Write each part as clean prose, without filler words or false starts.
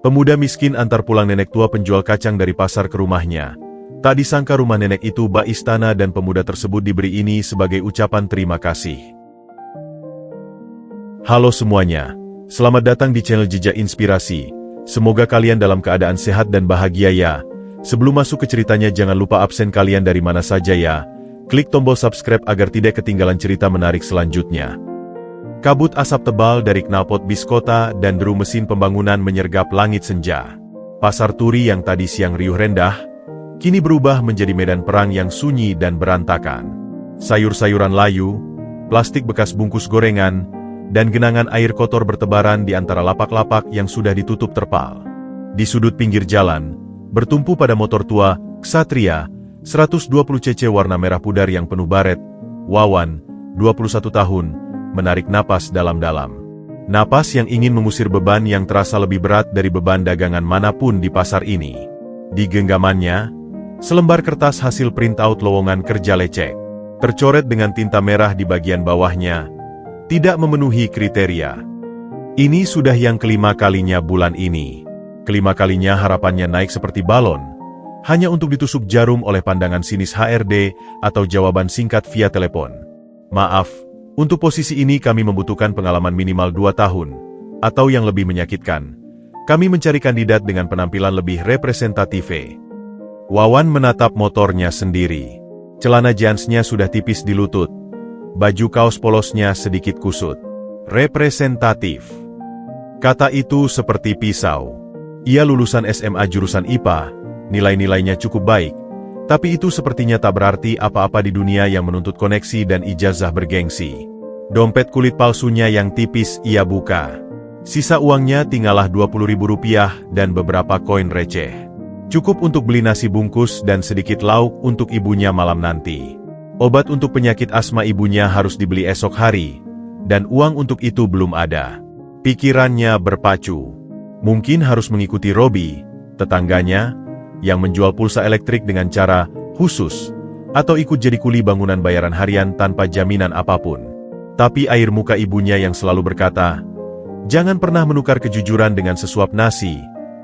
Pemuda miskin antar pulang nenek tua penjual kacang dari pasar ke rumahnya. Tak disangka rumah nenek itu bak istana dan pemuda tersebut diberi ini sebagai ucapan terima kasih. Halo semuanya, selamat datang di channel Jejak Inspirasi. Semoga kalian dalam keadaan sehat dan bahagia ya. Sebelum masuk ke ceritanya jangan lupa absen kalian dari mana saja ya. Klik tombol subscribe agar tidak ketinggalan cerita menarik selanjutnya. Kabut asap tebal dari knalpot bis kota dan deru mesin pembangunan menyergap langit senja. Pasar Turi yang tadi siang riuh rendah, kini berubah menjadi medan perang yang sunyi dan berantakan. Sayur-sayuran layu, plastik bekas bungkus gorengan, dan genangan air kotor bertebaran di antara lapak-lapak yang sudah ditutup terpal. Di sudut pinggir jalan, bertumpu pada motor tua, Ksatria, 120 cc warna merah pudar yang penuh baret. Wawan, 21 tahun, menarik napas dalam-dalam. Napas yang ingin mengusir beban yang terasa lebih berat dari beban dagangan manapun di pasar ini. Di genggamannya, selembar kertas hasil printout lowongan kerja lecek, tercoret dengan tinta merah di bagian bawahnya, tidak memenuhi kriteria. Ini sudah yang kelima kalinya bulan ini. Kelima kalinya harapannya naik seperti balon, hanya untuk ditusuk jarum oleh pandangan sinis HRD atau jawaban singkat via telepon. Maaf, untuk posisi ini kami membutuhkan pengalaman minimal 2 tahun, atau yang lebih menyakitkan, kami mencari kandidat dengan penampilan lebih representatif. Wawan menatap motornya sendiri. Celana jeansnya sudah tipis di lutut. Baju kaos polosnya sedikit kusut. Representatif. Kata itu seperti pisau. Ia lulusan SMA jurusan IPA, nilai-nilainya cukup baik, tapi itu sepertinya tak berarti apa-apa di dunia yang menuntut koneksi dan ijazah bergengsi. Dompet kulit palsunya yang tipis ia buka. Sisa uangnya tinggallah Rp20.000 dan beberapa koin receh. Cukup untuk beli nasi bungkus dan sedikit lauk untuk ibunya malam nanti. Obat untuk penyakit asma ibunya harus dibeli esok hari, dan uang untuk itu belum ada. Pikirannya berpacu. Mungkin harus mengikuti Robi, tetangganya, yang menjual pulsa elektrik dengan cara khusus, atau ikut jadi kuli bangunan bayaran harian tanpa jaminan apapun. Tapi air muka ibunya yang selalu berkata, "Jangan pernah menukar kejujuran dengan sesuap nasi,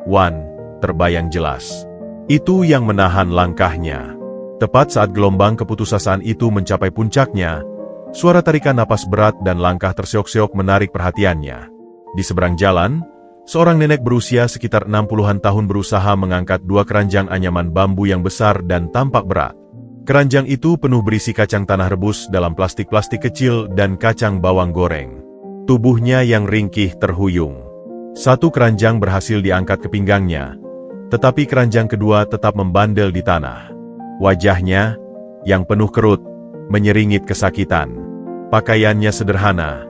Wan," terbayang jelas. Itu yang menahan langkahnya. Tepat saat gelombang keputusasaan itu mencapai puncaknya, suara tarikan napas berat dan langkah terseok-seok menarik perhatiannya. Di seberang jalan, seorang nenek berusia sekitar 60-an tahun berusaha mengangkat 2 keranjang anyaman bambu yang besar dan tampak berat. Keranjang itu penuh berisi kacang tanah rebus dalam plastik-plastik kecil dan kacang bawang goreng. Tubuhnya yang ringkih terhuyung. Satu keranjang berhasil diangkat ke pinggangnya, tetapi keranjang kedua tetap membandel di tanah. Wajahnya, yang penuh kerut, menyeringit kesakitan. Pakaiannya sederhana,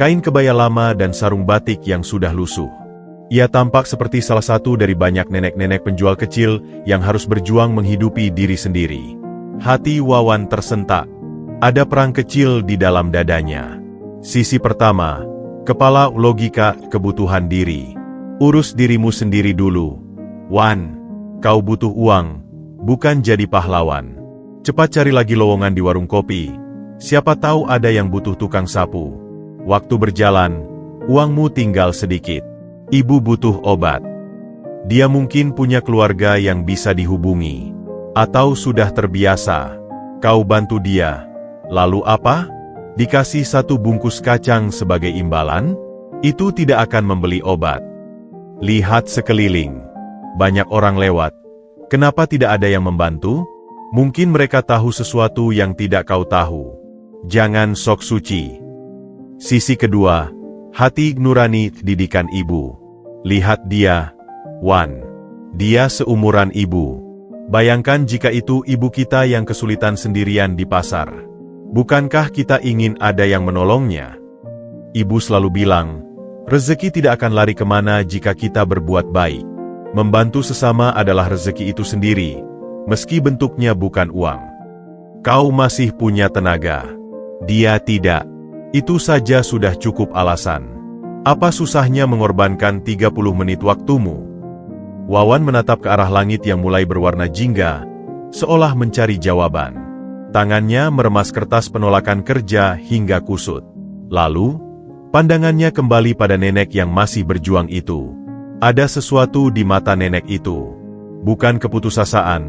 kain kebaya lama dan sarung batik yang sudah lusuh. Ia tampak seperti salah satu dari banyak nenek-nenek penjual kecil yang harus berjuang menghidupi diri sendiri. Hati Wawan tersentak. Ada perang kecil di dalam dadanya. Sisi pertama, kepala logika kebutuhan diri. Urus dirimu sendiri dulu. Wan, kau butuh uang, bukan jadi pahlawan. Cepat cari lagi lowongan di warung kopi. Siapa tahu ada yang butuh tukang sapu. Waktu berjalan, uangmu tinggal sedikit. Ibu butuh obat. Dia mungkin punya keluarga yang bisa dihubungi. Atau sudah terbiasa. Kau bantu dia. Lalu apa? Dikasih 1 bungkus kacang sebagai imbalan? Itu tidak akan membeli obat. Lihat sekeliling. Banyak orang lewat. Kenapa tidak ada yang membantu? Mungkin mereka tahu sesuatu yang tidak kau tahu. Jangan sok suci. Sisi kedua, hati nurani didikan ibu. Lihat dia, Wan. Dia seumuran ibu. Bayangkan jika itu ibu kita yang kesulitan sendirian di pasar. Bukankah kita ingin ada yang menolongnya? Ibu selalu bilang, rezeki tidak akan lari kemana jika kita berbuat baik. Membantu sesama adalah rezeki itu sendiri, meski bentuknya bukan uang. Kau masih punya tenaga. Dia tidak. Itu saja sudah cukup alasan. Apa susahnya mengorbankan 30 menit waktumu? Wawan menatap ke arah langit yang mulai berwarna jingga, seolah mencari jawaban. Tangannya meremas kertas penolakan kerja hingga kusut. Lalu, pandangannya kembali pada nenek yang masih berjuang itu. Ada sesuatu di mata nenek itu. Bukan keputusasaan,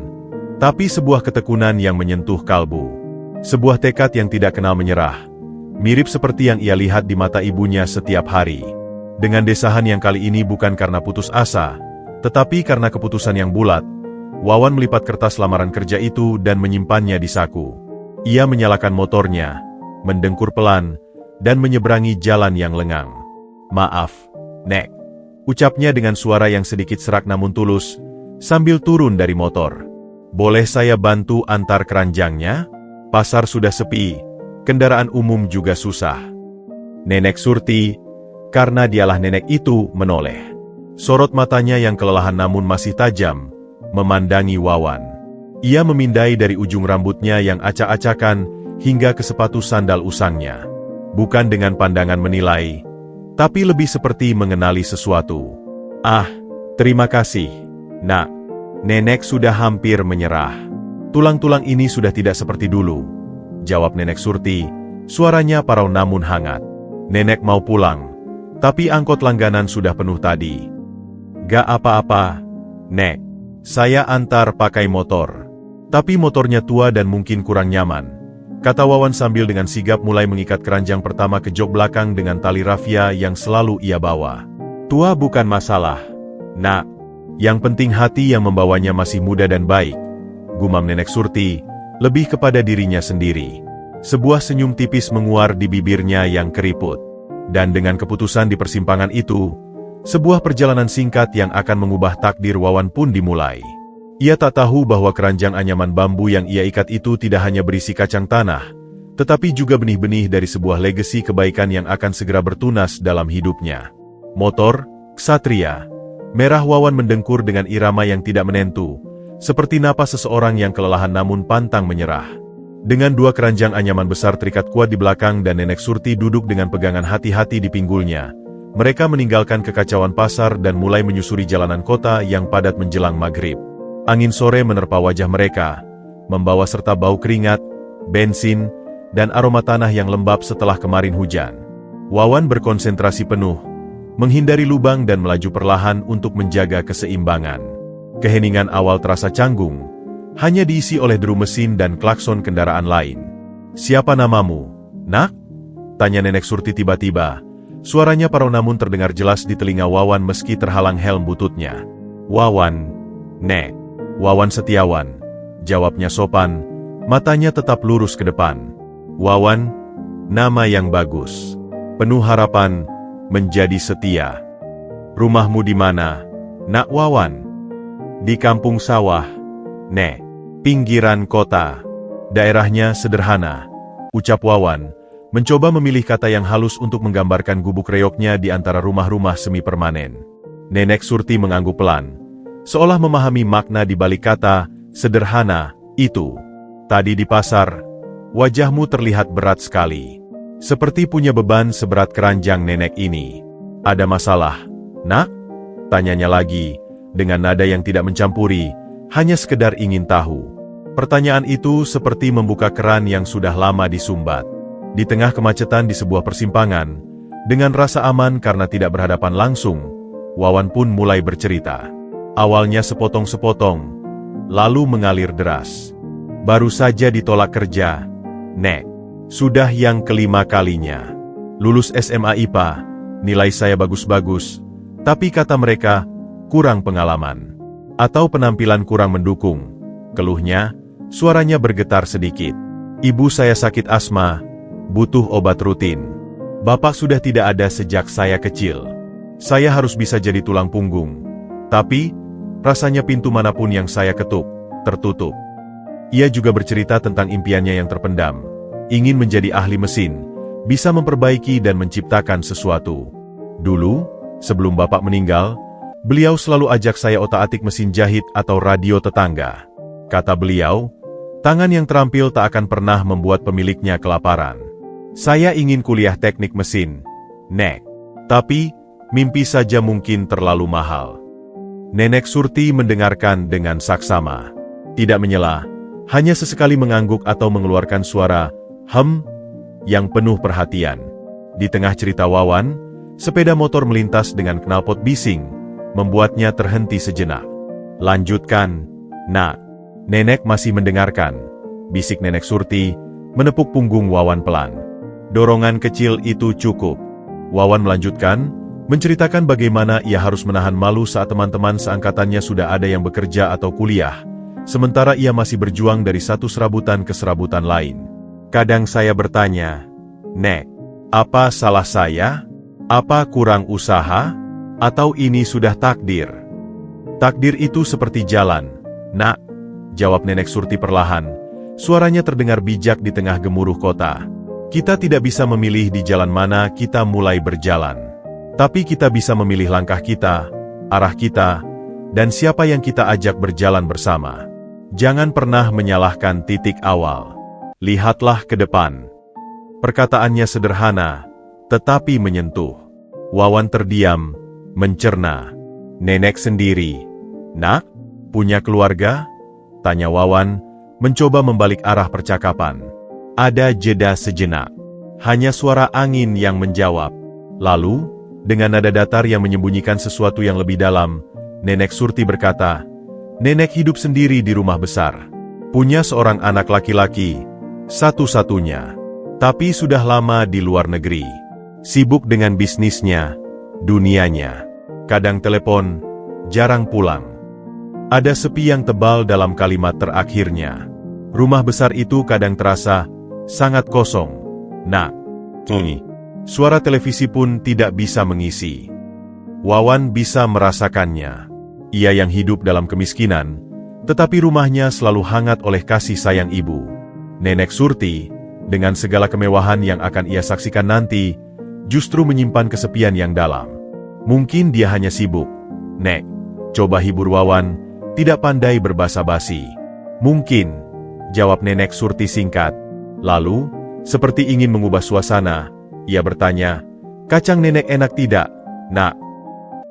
tapi sebuah ketekunan yang menyentuh kalbu. Sebuah tekad yang tidak kenal menyerah. Mirip seperti yang ia lihat di mata ibunya setiap hari. Dengan desahan yang kali ini bukan karena putus asa, tetapi karena keputusan yang bulat, Wawan melipat kertas lamaran kerja itu dan menyimpannya di saku. Ia menyalakan motornya, mendengkur pelan, dan menyeberangi jalan yang lengang. "Maaf, Nek," ucapnya dengan suara yang sedikit serak namun tulus, sambil turun dari motor. "Boleh saya bantu antar keranjangnya? Pasar sudah sepi, kendaraan umum juga susah." Nenek Surti, karena dialah nenek itu, menoleh. Sorot matanya yang kelelahan namun masih tajam, memandangi Wawan. Ia memindai dari ujung rambutnya yang acak-acakan hingga ke sepatu sandal usangnya. Bukan dengan pandangan menilai, tapi lebih seperti mengenali sesuatu. "Ah, terima kasih, Nak." Nenek sudah hampir menyerah. "Tulang-tulang ini sudah tidak seperti dulu," jawab Nenek Surti, suaranya parau namun hangat. "Nenek mau pulang, tapi angkot langganan sudah penuh tadi." "Gak apa-apa, Nek. Saya antar pakai motor." "Tapi motornya tua dan mungkin kurang nyaman," kata Wawan sambil dengan sigap mulai mengikat keranjang pertama ke jok belakang dengan tali rafia yang selalu ia bawa. "Tua bukan masalah, Nak. Yang penting hati yang membawanya masih muda dan baik," gumam Nenek Surti, lebih kepada dirinya sendiri. Sebuah senyum tipis menguar di bibirnya yang keriput. Dan dengan keputusan di persimpangan itu, sebuah perjalanan singkat yang akan mengubah takdir Wawan pun dimulai. Ia tak tahu bahwa keranjang anyaman bambu yang ia ikat itu tidak hanya berisi kacang tanah, tetapi juga benih-benih dari sebuah legasi kebaikan yang akan segera bertunas dalam hidupnya. Motor, Ksatria. Merah Wawan mendengkur dengan irama yang tidak menentu, seperti napas seseorang yang kelelahan namun pantang menyerah. Dengan dua keranjang anyaman besar terikat kuat di belakang dan Nenek Surti duduk dengan pegangan hati-hati di pinggulnya, mereka meninggalkan kekacauan pasar dan mulai menyusuri jalanan kota yang padat menjelang maghrib. Angin sore menerpa wajah mereka, membawa serta bau keringat, bensin, dan aroma tanah yang lembab setelah kemarin hujan. Wawan berkonsentrasi penuh, menghindari lubang dan melaju perlahan untuk menjaga keseimbangan. Keheningan awal terasa canggung, hanya diisi oleh deru mesin dan klakson kendaraan lain. "Siapa namamu, Nak?" tanya Nenek Surti tiba-tiba. Suaranya parau namun terdengar jelas di telinga Wawan meski terhalang helm bututnya. "Wawan, Nek." "Wawan Setiawan," jawabnya sopan, matanya tetap lurus ke depan. "Wawan, nama yang bagus. Penuh harapan, menjadi setia. Rumahmu di mana, Nak Wawan?" "Di kampung sawah, Nek. Pinggiran kota. Daerahnya sederhana," ucap Wawan, mencoba memilih kata yang halus untuk menggambarkan gubuk reoknya di antara rumah-rumah semi permanen. Nenek Surti mengangguk pelan, seolah memahami makna di balik kata sederhana itu. "Tadi di pasar, wajahmu terlihat berat sekali. Seperti punya beban seberat keranjang nenek ini. Ada masalah, Nak?" tanyanya lagi, dengan nada yang tidak mencampuri, hanya sekedar ingin tahu. Pertanyaan itu seperti membuka keran yang sudah lama disumbat. Di tengah kemacetan di sebuah persimpangan, dengan rasa aman karena tidak berhadapan langsung, Wawan pun mulai bercerita. Awalnya sepotong-sepotong, lalu mengalir deras. "Baru saja ditolak kerja, Nek. Sudah yang kelima kalinya. Lulus SMA IPA, nilai saya bagus-bagus, tapi kata mereka, kurang pengalaman. Atau penampilan kurang mendukung," keluhnya, suaranya bergetar sedikit. "Ibu saya sakit asma, butuh obat rutin. Bapak sudah tidak ada sejak saya kecil. Saya harus bisa jadi tulang punggung. Tapi, rasanya pintu manapun yang saya ketuk, tertutup." Ia juga bercerita tentang impiannya yang terpendam. Ingin menjadi ahli mesin, bisa memperbaiki dan menciptakan sesuatu. "Dulu, sebelum bapak meninggal, beliau selalu ajak saya otak-atik mesin jahit atau radio tetangga. Kata beliau, tangan yang terampil tak akan pernah membuat pemiliknya kelaparan. Saya ingin kuliah teknik mesin, Nek. Tapi, mimpi saja mungkin terlalu mahal." Nenek Surti mendengarkan dengan saksama. Tidak menyela, hanya sesekali mengangguk atau mengeluarkan suara, yang penuh perhatian. Di tengah cerita Wawan, sepeda motor melintas dengan knalpot bising, membuatnya terhenti sejenak. "Lanjutkan, Nak." Nenek masih mendengarkan, bisik Nenek Surti, menepuk punggung Wawan pelan. Dorongan kecil itu cukup. Wawan melanjutkan, menceritakan bagaimana ia harus menahan malu saat teman-teman seangkatannya sudah ada yang bekerja atau kuliah, sementara ia masih berjuang dari satu serabutan ke serabutan lain. "Kadang saya bertanya, Nek, apa salah saya? Apa kurang usaha? Atau ini sudah takdir?" "Takdir itu seperti jalan, Nak," jawab Nenek Surti perlahan. Suaranya terdengar bijak di tengah gemuruh kota. "Kita tidak bisa memilih di jalan mana kita mulai berjalan. Tapi kita bisa memilih langkah kita, arah kita, dan siapa yang kita ajak berjalan bersama. Jangan pernah menyalahkan titik awal. Lihatlah ke depan." Perkataannya sederhana, tetapi menyentuh. Wawan terdiam, mencerna. "Nenek sendiri, Nak, punya keluarga?" tanya Wawan, mencoba membalik arah percakapan. Ada jeda sejenak. Hanya suara angin yang menjawab. Lalu, dengan nada datar yang menyembunyikan sesuatu yang lebih dalam, Nenek Surti berkata, "Nenek hidup sendiri di rumah besar. Punya seorang anak laki-laki, satu-satunya. Tapi sudah lama di luar negeri. Sibuk dengan bisnisnya, dunianya. Kadang telepon, jarang pulang." Ada sepi yang tebal dalam kalimat terakhirnya. Rumah besar itu kadang terasa sangat kosong. "Nak." Suara televisi pun tidak bisa mengisi. Wawan bisa merasakannya. Ia yang hidup dalam kemiskinan, tetapi rumahnya selalu hangat oleh kasih sayang ibu. Nenek Surti, dengan segala kemewahan yang akan ia saksikan nanti, justru menyimpan kesepian yang dalam. "Mungkin dia hanya sibuk, Nek," coba hibur Wawan, tidak pandai berbasa-basi. "Mungkin," jawab Nenek Surti singkat. Lalu, seperti ingin mengubah suasana, ia bertanya, "Kacang nenek enak tidak, Nak?"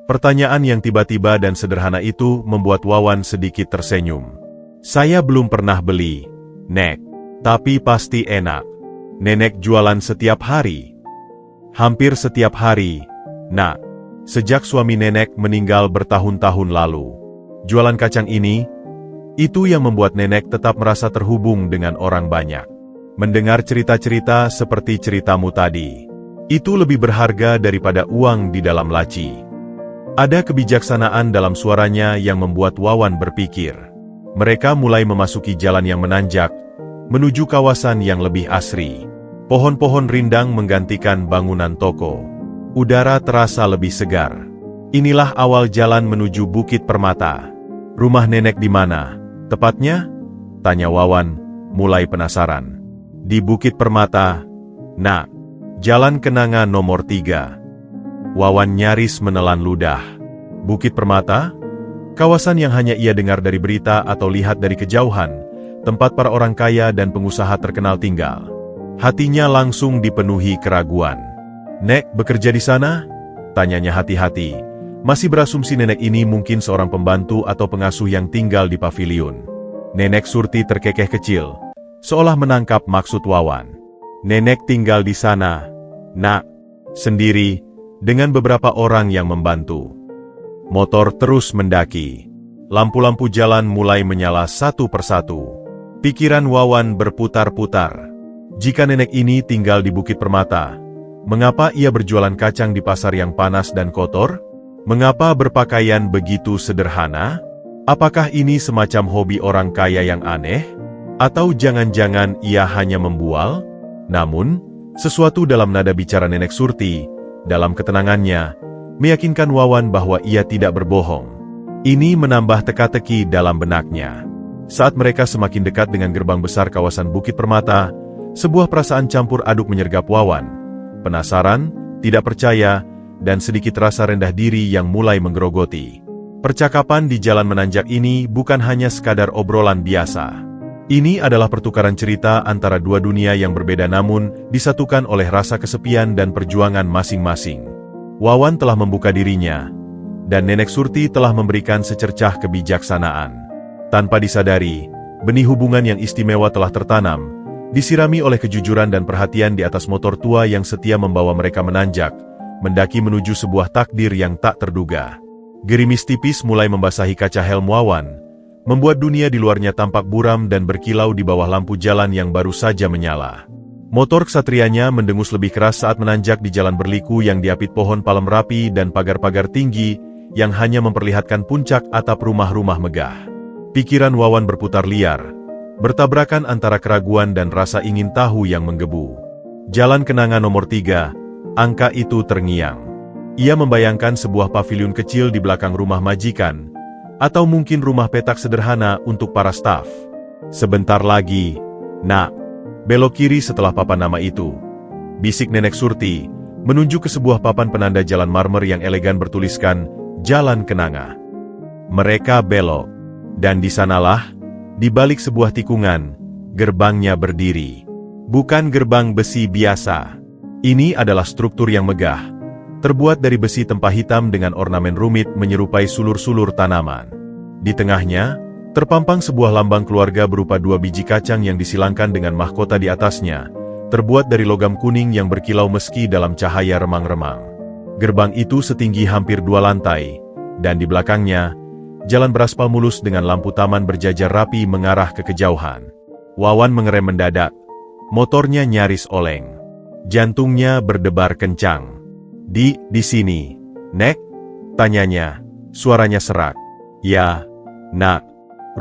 Pertanyaan yang tiba-tiba dan sederhana itu membuat Wawan sedikit tersenyum. "Saya belum pernah beli, Nek. Tapi pasti enak. Nenek jualan setiap hari?" "Hampir setiap hari, Nak. Sejak suami nenek meninggal bertahun-tahun lalu. Jualan kacang ini, itu yang membuat nenek tetap merasa terhubung dengan orang banyak. Mendengar cerita-cerita seperti ceritamu tadi, itu lebih berharga daripada uang di dalam laci." Ada kebijaksanaan dalam suaranya yang membuat Wawan berpikir. Mereka mulai memasuki jalan yang menanjak, menuju kawasan yang lebih asri. Pohon-pohon rindang menggantikan bangunan toko. Udara terasa lebih segar. Inilah awal jalan menuju Bukit Permata. "Rumah nenek di mana, tepatnya?" tanya Wawan, mulai penasaran. "Di Bukit Permata, Nak. Jalan Kenanga nomor 3. Wawan nyaris menelan ludah. Bukit Permata? Kawasan yang hanya ia dengar dari berita atau lihat dari kejauhan, tempat para orang kaya dan pengusaha terkenal tinggal. Hatinya langsung dipenuhi keraguan. "Nek bekerja di sana?" tanyanya hati-hati. Masih berasumsi nenek ini mungkin seorang pembantu atau pengasuh yang tinggal di paviliun. Nenek Surti terkekeh kecil, seolah menangkap maksud Wawan. "Nenek tinggal di sana, Nak. Sendiri, dengan beberapa orang yang membantu." Motor terus mendaki. Lampu-lampu jalan mulai menyala satu persatu. Pikiran Wawan berputar-putar. Jika nenek ini tinggal di Bukit Permata, mengapa ia berjualan kacang di pasar yang panas dan kotor? Mengapa berpakaian begitu sederhana? Apakah ini semacam hobi orang kaya yang aneh? Atau jangan-jangan ia hanya membual? Namun, sesuatu dalam nada bicara Nenek Surti, dalam ketenangannya, meyakinkan Wawan bahwa ia tidak berbohong. Ini menambah teka-teki dalam benaknya. Saat mereka semakin dekat dengan gerbang besar kawasan Bukit Permata, sebuah perasaan campur aduk menyergap Wawan. Penasaran, tidak percaya, dan sedikit rasa rendah diri yang mulai menggerogoti. Percakapan di jalan menanjak ini bukan hanya sekadar obrolan biasa. Ini adalah pertukaran cerita antara dua dunia yang berbeda namun disatukan oleh rasa kesepian dan perjuangan masing-masing. Wawan telah membuka dirinya, dan Nenek Surti telah memberikan secercah kebijaksanaan. Tanpa disadari, benih hubungan yang istimewa telah tertanam, disirami oleh kejujuran dan perhatian di atas motor tua yang setia membawa mereka menanjak, mendaki menuju sebuah takdir yang tak terduga. Gerimis tipis mulai membasahi kaca helm Wawan, membuat dunia di luarnya tampak buram dan berkilau di bawah lampu jalan yang baru saja menyala. Motor kesatrianya mendengus lebih keras saat menanjak di jalan berliku yang diapit pohon palem rapi dan pagar-pagar tinggi yang hanya memperlihatkan puncak atap rumah-rumah megah. Pikiran Wawan berputar liar, bertabrakan antara keraguan dan rasa ingin tahu yang menggebu. Jalan Kenanga nomor 3, angka itu terngiang. Ia membayangkan sebuah paviliun kecil di belakang rumah majikan, atau mungkin rumah petak sederhana untuk para staf. Sebentar lagi, nak, belok kiri setelah papan nama itu, bisik Nenek Surti, menunjuk ke sebuah papan penanda jalan marmer yang elegan bertuliskan, Jalan Kenanga. Mereka belok, dan di sanalah, di balik sebuah tikungan, gerbangnya berdiri. Bukan gerbang besi biasa. Ini adalah struktur yang megah, terbuat dari besi tempah hitam dengan ornamen rumit menyerupai sulur-sulur tanaman. Di tengahnya, terpampang sebuah lambang keluarga berupa 2 biji kacang yang disilangkan dengan mahkota di atasnya, terbuat dari logam kuning yang berkilau meski dalam cahaya remang-remang. Gerbang itu setinggi hampir 2 lantai, dan di belakangnya, jalan beraspal mulus dengan lampu taman berjajar rapi mengarah ke kejauhan. Wawan mengerem mendadak, motornya nyaris oleng. Jantungnya berdebar kencang. Di sini, Nek? Tanyanya, suaranya serak. Ya, nak,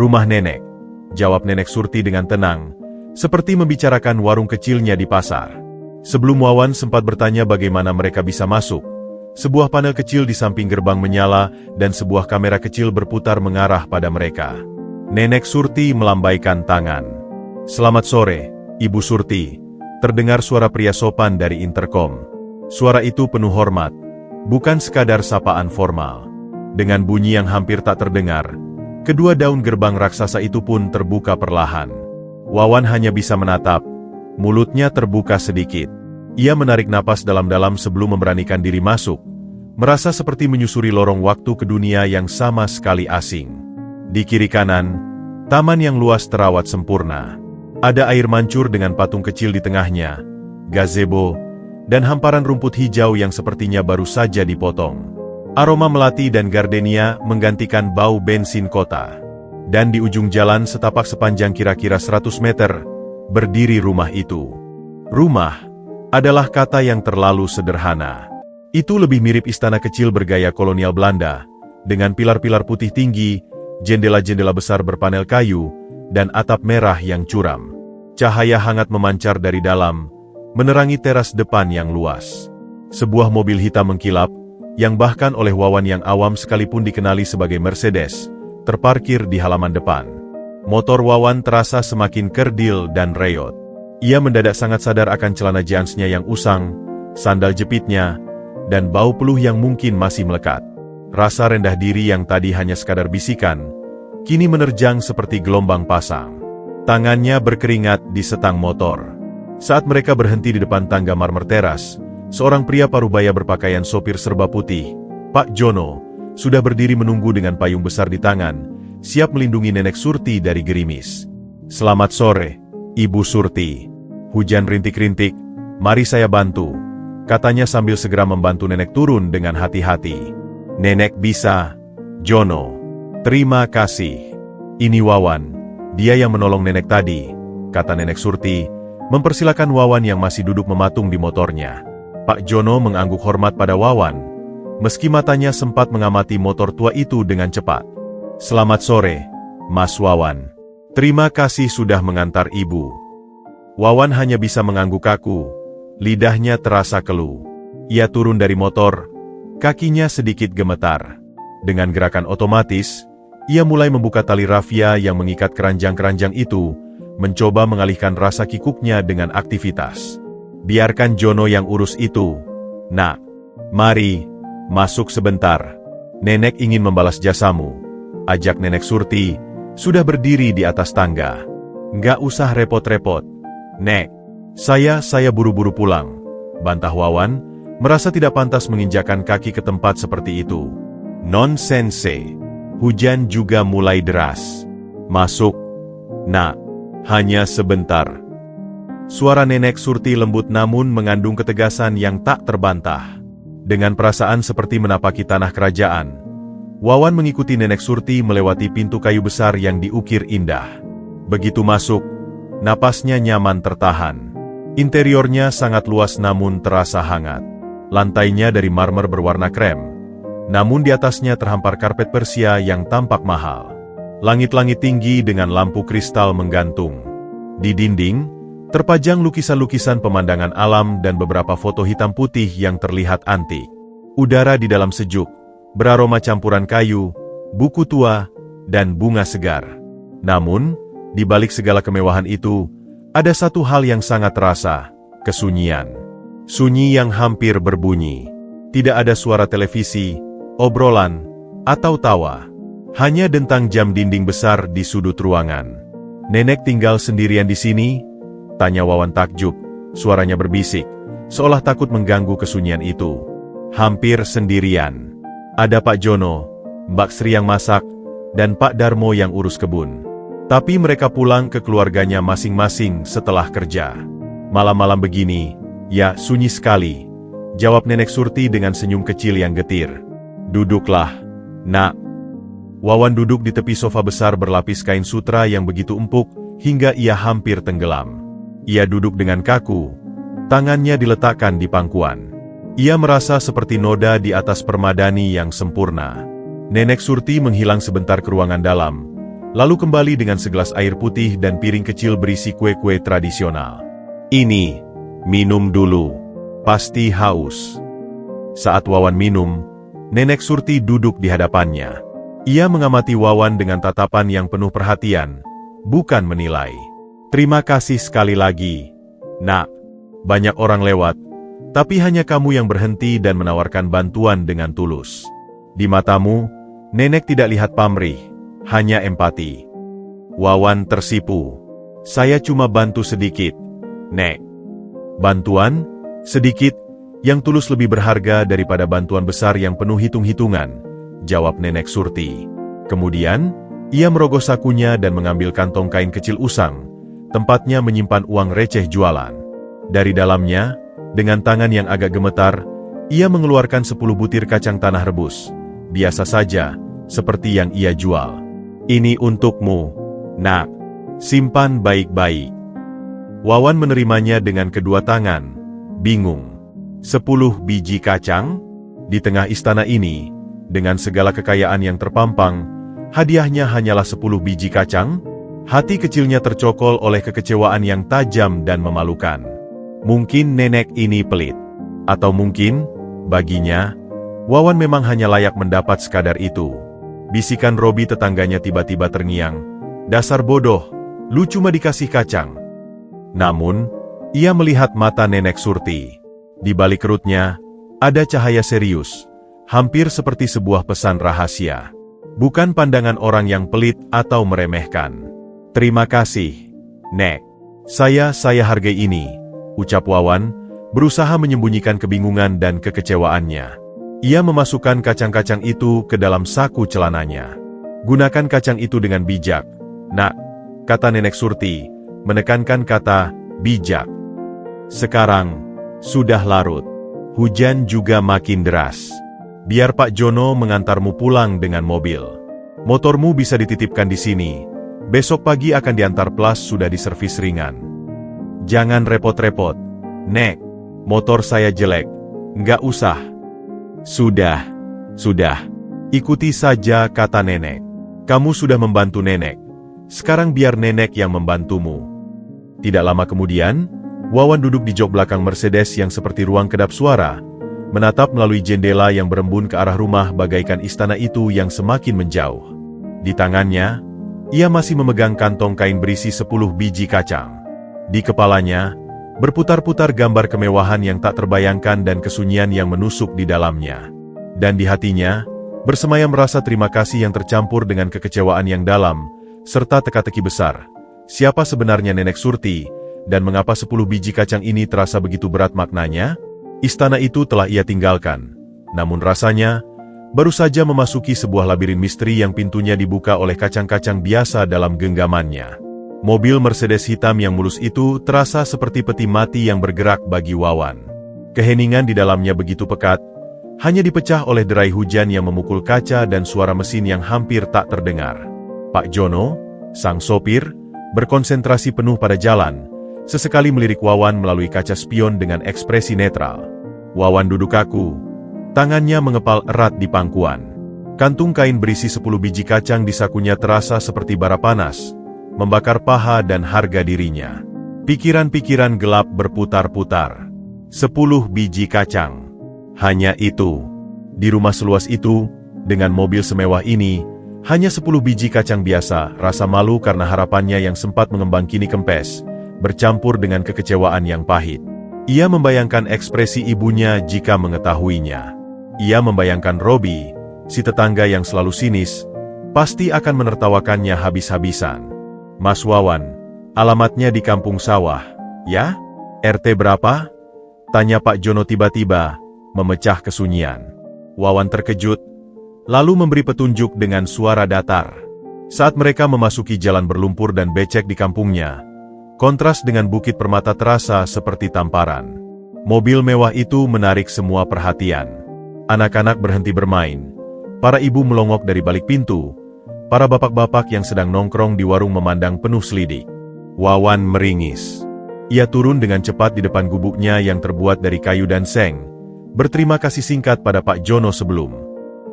rumah nenek, jawab Nenek Surti dengan tenang, seperti membicarakan warung kecilnya di pasar. Sebelum Wawan sempat bertanya bagaimana mereka bisa masuk, sebuah panel kecil di samping gerbang menyala dan sebuah kamera kecil berputar mengarah pada mereka. Nenek Surti melambaikan tangan. Selamat sore, Ibu Surti, terdengar suara pria sopan dari interkom. Suara itu penuh hormat, bukan sekadar sapaan formal. Dengan bunyi yang hampir tak terdengar, kedua daun gerbang raksasa itu pun terbuka perlahan. Wawan hanya bisa menatap, mulutnya terbuka sedikit. Ia menarik napas dalam-dalam sebelum memberanikan diri masuk, merasa seperti menyusuri lorong waktu ke dunia yang sama sekali asing. Di kiri kanan, taman yang luas terawat sempurna. Ada air mancur dengan patung kecil di tengahnya, gazebo, dan hamparan rumput hijau yang sepertinya baru saja dipotong. Aroma melati dan gardenia menggantikan bau bensin kota. Dan di ujung jalan setapak sepanjang kira-kira 100 meter, berdiri rumah itu. Rumah adalah kata yang terlalu sederhana. Itu lebih mirip istana kecil bergaya kolonial Belanda, dengan pilar-pilar putih tinggi, jendela-jendela besar berpanel kayu, dan atap merah yang curam. Cahaya hangat memancar dari dalam, menerangi teras depan yang luas. Sebuah mobil hitam mengkilap, yang bahkan oleh Wawan yang awam sekalipun dikenali sebagai Mercedes, terparkir di halaman depan. Motor Wawan terasa semakin kerdil dan reyot. Ia mendadak sangat sadar akan celana jeansnya yang usang, sandal jepitnya, dan bau peluh yang mungkin masih melekat. Rasa rendah diri yang tadi hanya sekadar bisikan, kini menerjang seperti gelombang pasang. Tangannya berkeringat di setang motor. Saat mereka berhenti di depan tangga marmer teras, seorang pria parubaya berpakaian sopir serba putih, Pak Jono, sudah berdiri menunggu dengan payung besar di tangan, siap melindungi Nenek Surti dari gerimis. Selamat sore, Ibu Surti. Hujan rintik-rintik, mari saya bantu, katanya sambil segera membantu nenek turun dengan hati-hati. Nenek bisa, Jono. Terima kasih. Ini Wawan, dia yang menolong nenek tadi, kata Nenek Surti, mempersilakan Wawan yang masih duduk mematung di motornya. Pak Jono mengangguk hormat pada Wawan, meski matanya sempat mengamati motor tua itu dengan cepat. Selamat sore, Mas Wawan. Terima kasih sudah mengantar ibu. Wawan hanya bisa mengangguk kaku, lidahnya terasa keluh. Ia turun dari motor, kakinya sedikit gemetar. Dengan gerakan otomatis, ia mulai membuka tali rafia yang mengikat keranjang-keranjang itu, mencoba mengalihkan rasa kikuknya dengan aktivitas. Biarkan Jono yang urus itu, nak. Mari, masuk sebentar. Nenek ingin membalas jasamu, ajak Nenek Surti, sudah berdiri di atas tangga. Nggak usah repot-repot, Nek. Saya buru-buru pulang, bantah Wawan, merasa tidak pantas menginjakan kaki ke tempat seperti itu. Nonsense. Hujan juga mulai deras. Masuk, nak. Hanya sebentar. Suara Nenek Surti lembut namun mengandung ketegasan yang tak terbantah. Dengan perasaan seperti menapaki tanah kerajaan, Wawan mengikuti Nenek Surti melewati pintu kayu besar yang diukir indah. Begitu masuk, napasnya nyaman tertahan. Interiornya sangat luas namun terasa hangat. Lantainya dari marmer berwarna krem, namun di atasnya terhampar karpet Persia yang tampak mahal. Langit-langit tinggi dengan lampu kristal menggantung. Di dinding, terpajang lukisan-lukisan pemandangan alam dan beberapa foto hitam putih yang terlihat antik. Udara di dalam sejuk, beraroma campuran kayu, buku tua, dan bunga segar. Namun, di balik segala kemewahan itu, ada satu hal yang sangat terasa, kesunyian. Sunyi yang hampir berbunyi. Tidak ada suara televisi, obrolan, atau tawa. Hanya dentang jam dinding besar di sudut ruangan. "Nenek tinggal sendirian di sini?" tanya Wawan takjub, suaranya berbisik, seolah takut mengganggu kesunyian itu. "Hampir sendirian. Ada Pak Jono, Mbak Sri yang masak, dan Pak Darmo yang urus kebun. Tapi mereka pulang ke keluarganya masing-masing setelah kerja. Malam-malam begini, ya sunyi sekali," jawab Nenek Surti dengan senyum kecil yang getir. "Duduklah, Nak." Wawan duduk di tepi sofa besar berlapis kain sutra yang begitu empuk, hingga ia hampir tenggelam. Ia duduk dengan kaku, tangannya diletakkan di pangkuan. Ia merasa seperti noda di atas permadani yang sempurna. Nenek Surti menghilang sebentar ke ruangan dalam, lalu kembali dengan segelas air putih dan piring kecil berisi kue-kue tradisional. "Ini, minum dulu, pasti haus." Saat Wawan minum, Nenek Surti duduk di hadapannya. Ia mengamati Wawan dengan tatapan yang penuh perhatian, bukan menilai. "Terima kasih sekali lagi, Nak. Banyak orang lewat, tapi hanya kamu yang berhenti dan menawarkan bantuan dengan tulus. Di matamu, Nenek tidak lihat pamrih, hanya empati." Wawan tersipu. "Saya cuma bantu sedikit, Nek." "Bantuan? Sedikit? Yang tulus lebih berharga daripada bantuan besar yang penuh hitung-hitungan," jawab Nenek Surti. Kemudian, ia merogoh sakunya dan mengambil kantong kain kecil usang, tempatnya menyimpan uang receh jualan. Dari dalamnya, dengan tangan yang agak gemetar, ia mengeluarkan 10 butir kacang tanah rebus. Biasa saja, seperti yang ia jual. "Ini untukmu, Nak. Simpan baik-baik." Wawan menerimanya dengan kedua tangan, bingung. 10 biji kacang? Di tengah istana ini, dengan segala kekayaan yang terpampang, hadiahnya hanyalah 10 biji kacang? Hati kecilnya tercokol oleh kekecewaan yang tajam dan memalukan. Mungkin nenek ini pelit. Atau mungkin, baginya, Wawan memang hanya layak mendapat sekadar itu. Bisikan Robi tetangganya tiba-tiba terngiang. "Dasar bodoh, lu cuma dikasih kacang." Namun, ia melihat mata Nenek Surti. Di balik kerutnya, ada cahaya serius. Hampir seperti sebuah pesan rahasia. Bukan pandangan orang yang pelit atau meremehkan. "Terima kasih, Nek. Saya hargai ini," ucap Wawan, berusaha menyembunyikan kebingungan dan kekecewaannya. Ia memasukkan kacang-kacang itu ke dalam saku celananya. "Gunakan kacang itu dengan bijak, Nak," kata Nenek Surti, menekankan kata bijak. "Sekarang, sudah larut. Hujan juga makin deras. Biar Pak Jono mengantarmu pulang dengan mobil. Motormu bisa dititipkan di sini. Besok pagi akan diantar Plus sudah diservis ringan. Jangan repot-repot, Nek. Motor saya jelek. Nggak usah." Sudah. Ikuti saja kata Nenek. Kamu sudah membantu Nenek. Sekarang biar Nenek yang membantumu." Tidak lama kemudian, Wawan duduk di jok belakang Mercedes yang seperti ruang kedap suara, menatap melalui jendela yang berembun ke arah rumah bagaikan istana itu yang semakin menjauh. Di tangannya, ia masih memegang kantong kain berisi 10 biji kacang. Di kepalanya, berputar-putar gambar kemewahan yang tak terbayangkan dan kesunyian yang menusuk di dalamnya. Dan di hatinya, bersemayam rasa terima kasih yang tercampur dengan kekecewaan yang dalam, serta teka-teki besar. Siapa sebenarnya Nenek Surti, dan mengapa 10 biji kacang ini terasa begitu berat maknanya? Istana itu telah ia tinggalkan. Namun rasanya, baru saja memasuki sebuah labirin misteri yang pintunya dibuka oleh kacang-kacang biasa dalam genggamannya. Mobil Mercedes hitam yang mulus itu terasa seperti peti mati yang bergerak bagi Wawan. Keheningan di dalamnya begitu pekat, hanya dipecah oleh derai hujan yang memukul kaca dan suara mesin yang hampir tak terdengar. Pak Jono, sang sopir, berkonsentrasi penuh pada jalan, sesekali melirik Wawan melalui kaca spion dengan ekspresi netral. Wawan duduk kaku, tangannya mengepal erat di pangkuan. Kantung kain berisi 10 biji kacang di sakunya terasa seperti bara panas, membakar paha dan harga dirinya. Pikiran-pikiran gelap berputar-putar. 10 biji kacang. Hanya itu. Di rumah seluas itu, dengan mobil semewah ini, hanya 10 biji kacang biasa, rasa malu karena harapannya yang sempat mengembang kini kempes, bercampur dengan kekecewaan yang pahit. Ia membayangkan ekspresi ibunya jika mengetahuinya. Ia membayangkan Robi, si tetangga yang selalu sinis, pasti akan menertawakannya habis-habisan. Mas Wawan, alamatnya di Kampung Sawah, ya? RT berapa? Tanya Pak Jono tiba-tiba, memecah kesunyian. Wawan terkejut, lalu memberi petunjuk dengan suara datar. Saat mereka memasuki jalan berlumpur dan becek di kampungnya, kontras dengan bukit permata terasa seperti tamparan. Mobil mewah itu menarik semua perhatian. Anak-anak berhenti bermain. Para ibu melongok dari balik pintu. Para bapak-bapak yang sedang nongkrong di warung memandang penuh selidik. Wawan meringis. Ia turun dengan cepat di depan gubuknya yang terbuat dari kayu dan seng. Berterima kasih singkat pada Pak Jono sebelum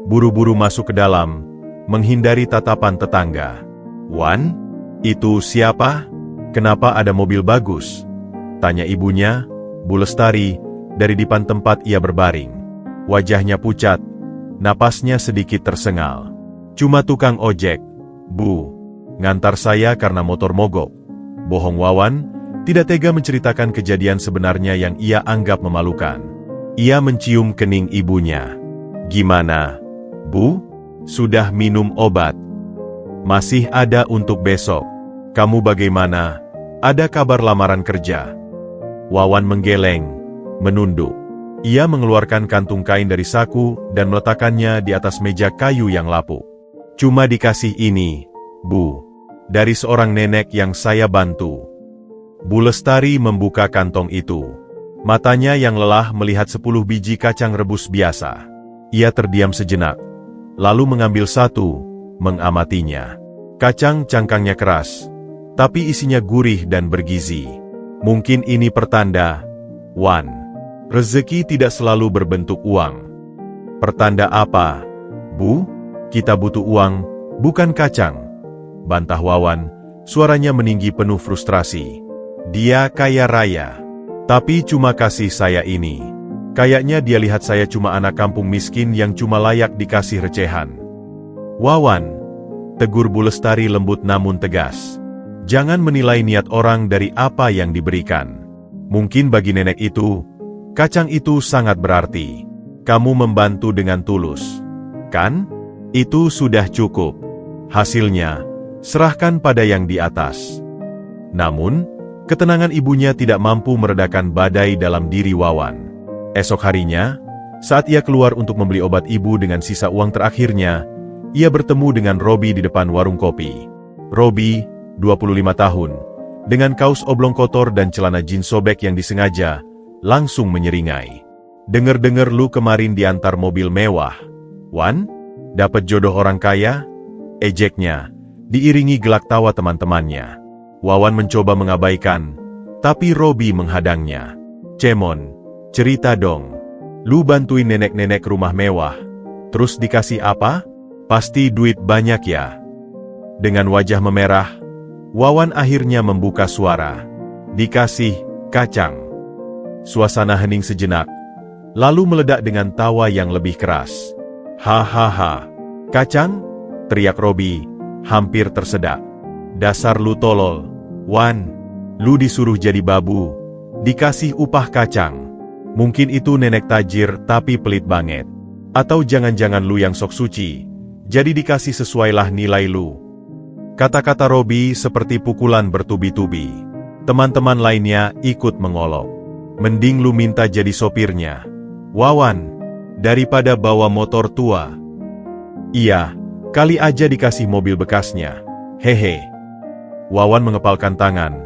buru-buru masuk ke dalam, menghindari tatapan tetangga. Wan, itu siapa? Kenapa ada mobil bagus? Tanya ibunya, Bu Lestari, dari depan tempat ia berbaring. Wajahnya pucat, napasnya sedikit tersengal. Cuma tukang ojek, Bu. Ngantar saya karena motor mogok. Bohong Wawan, tidak tega menceritakan kejadian sebenarnya yang ia anggap memalukan. Ia mencium kening ibunya. Gimana, Bu? Sudah minum obat? Masih ada untuk besok. Kamu bagaimana? Ada kabar lamaran kerja? Wawan menggeleng, menunduk. Ia mengeluarkan kantung kain dari saku dan meletakkannya di atas meja kayu yang lapuk. Cuma dikasih ini, Bu. Dari seorang nenek yang saya bantu. Bu Lestari membuka kantong itu. Matanya yang lelah melihat 10 biji kacang rebus biasa. Ia terdiam sejenak, lalu mengambil satu, mengamatinya. Kacang cangkangnya keras, tapi isinya gurih dan bergizi. Mungkin ini pertanda, Wan. Rezeki tidak selalu berbentuk uang. Pertanda apa, Bu? Kita butuh uang, bukan kacang. Bantah Wawan, suaranya meninggi penuh frustrasi. Dia kaya raya. Tapi cuma kasih saya ini. Kayaknya dia lihat saya cuma anak kampung miskin yang cuma layak dikasih recehan. Wawan, tegur Bu Lestari lembut namun tegas. Jangan menilai niat orang dari apa yang diberikan. Mungkin bagi nenek itu, kacang itu sangat berarti. Kamu membantu dengan tulus. Kan? Itu sudah cukup. Hasilnya, serahkan pada yang di atas. Namun, ketenangan ibunya tidak mampu meredakan badai dalam diri Wawan. Esok harinya, saat ia keluar untuk membeli obat ibu dengan sisa uang terakhirnya, ia bertemu dengan Robi di depan warung kopi. Robi, 25 tahun, dengan kaos oblong kotor dan celana jeans sobek yang disengaja, langsung menyeringai. Dengar-dengar lu kemarin diantar mobil mewah. Wan, dapat jodoh orang kaya? Ejeknya, diiringi gelak tawa teman-temannya. Wawan mencoba mengabaikan, tapi Robi menghadangnya. Cemon, cerita dong. Lu bantuin nenek-nenek rumah mewah. Terus dikasih apa? Pasti duit banyak ya. Dengan wajah memerah, Wawan akhirnya membuka suara. Dikasih kacang. Suasana hening sejenak, lalu meledak dengan tawa yang lebih keras. Hahaha. Kacang? Teriak Robi, hampir tersedak. Dasar lu tolol, Wan. Lu disuruh jadi babu, dikasih upah kacang. Mungkin itu nenek tajir tapi pelit banget. Atau jangan-jangan lu yang sok suci, jadi dikasih sesuailah nilai lu. Kata-kata Robi seperti pukulan bertubi-tubi. Teman-teman lainnya ikut mengolok. Mending lu minta jadi sopirnya, Wawan, daripada bawa motor tua. Iya, kali aja dikasih mobil bekasnya. Hehe. Wawan mengepalkan tangan.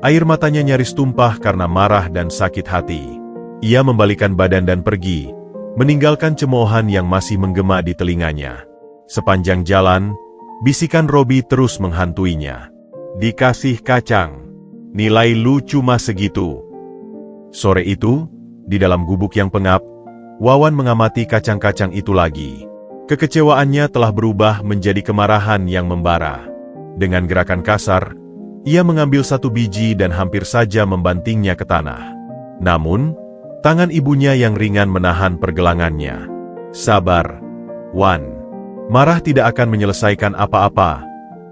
Air matanya nyaris tumpah karena marah dan sakit hati. Ia membalikan badan dan pergi, meninggalkan cemoohan yang masih menggema di telinganya. Sepanjang jalan, bisikan Robi terus menghantuinya. Dikasih kacang. Nilai lu cuma segitu. Sore itu, di dalam gubuk yang pengap, Wawan mengamati kacang-kacang itu lagi. Kekecewaannya telah berubah menjadi kemarahan yang membara. Dengan gerakan kasar, ia mengambil satu biji dan hampir saja membantingnya ke tanah. Namun, tangan ibunya yang ringan menahan pergelangannya. Sabar, Wan. Marah tidak akan menyelesaikan apa-apa,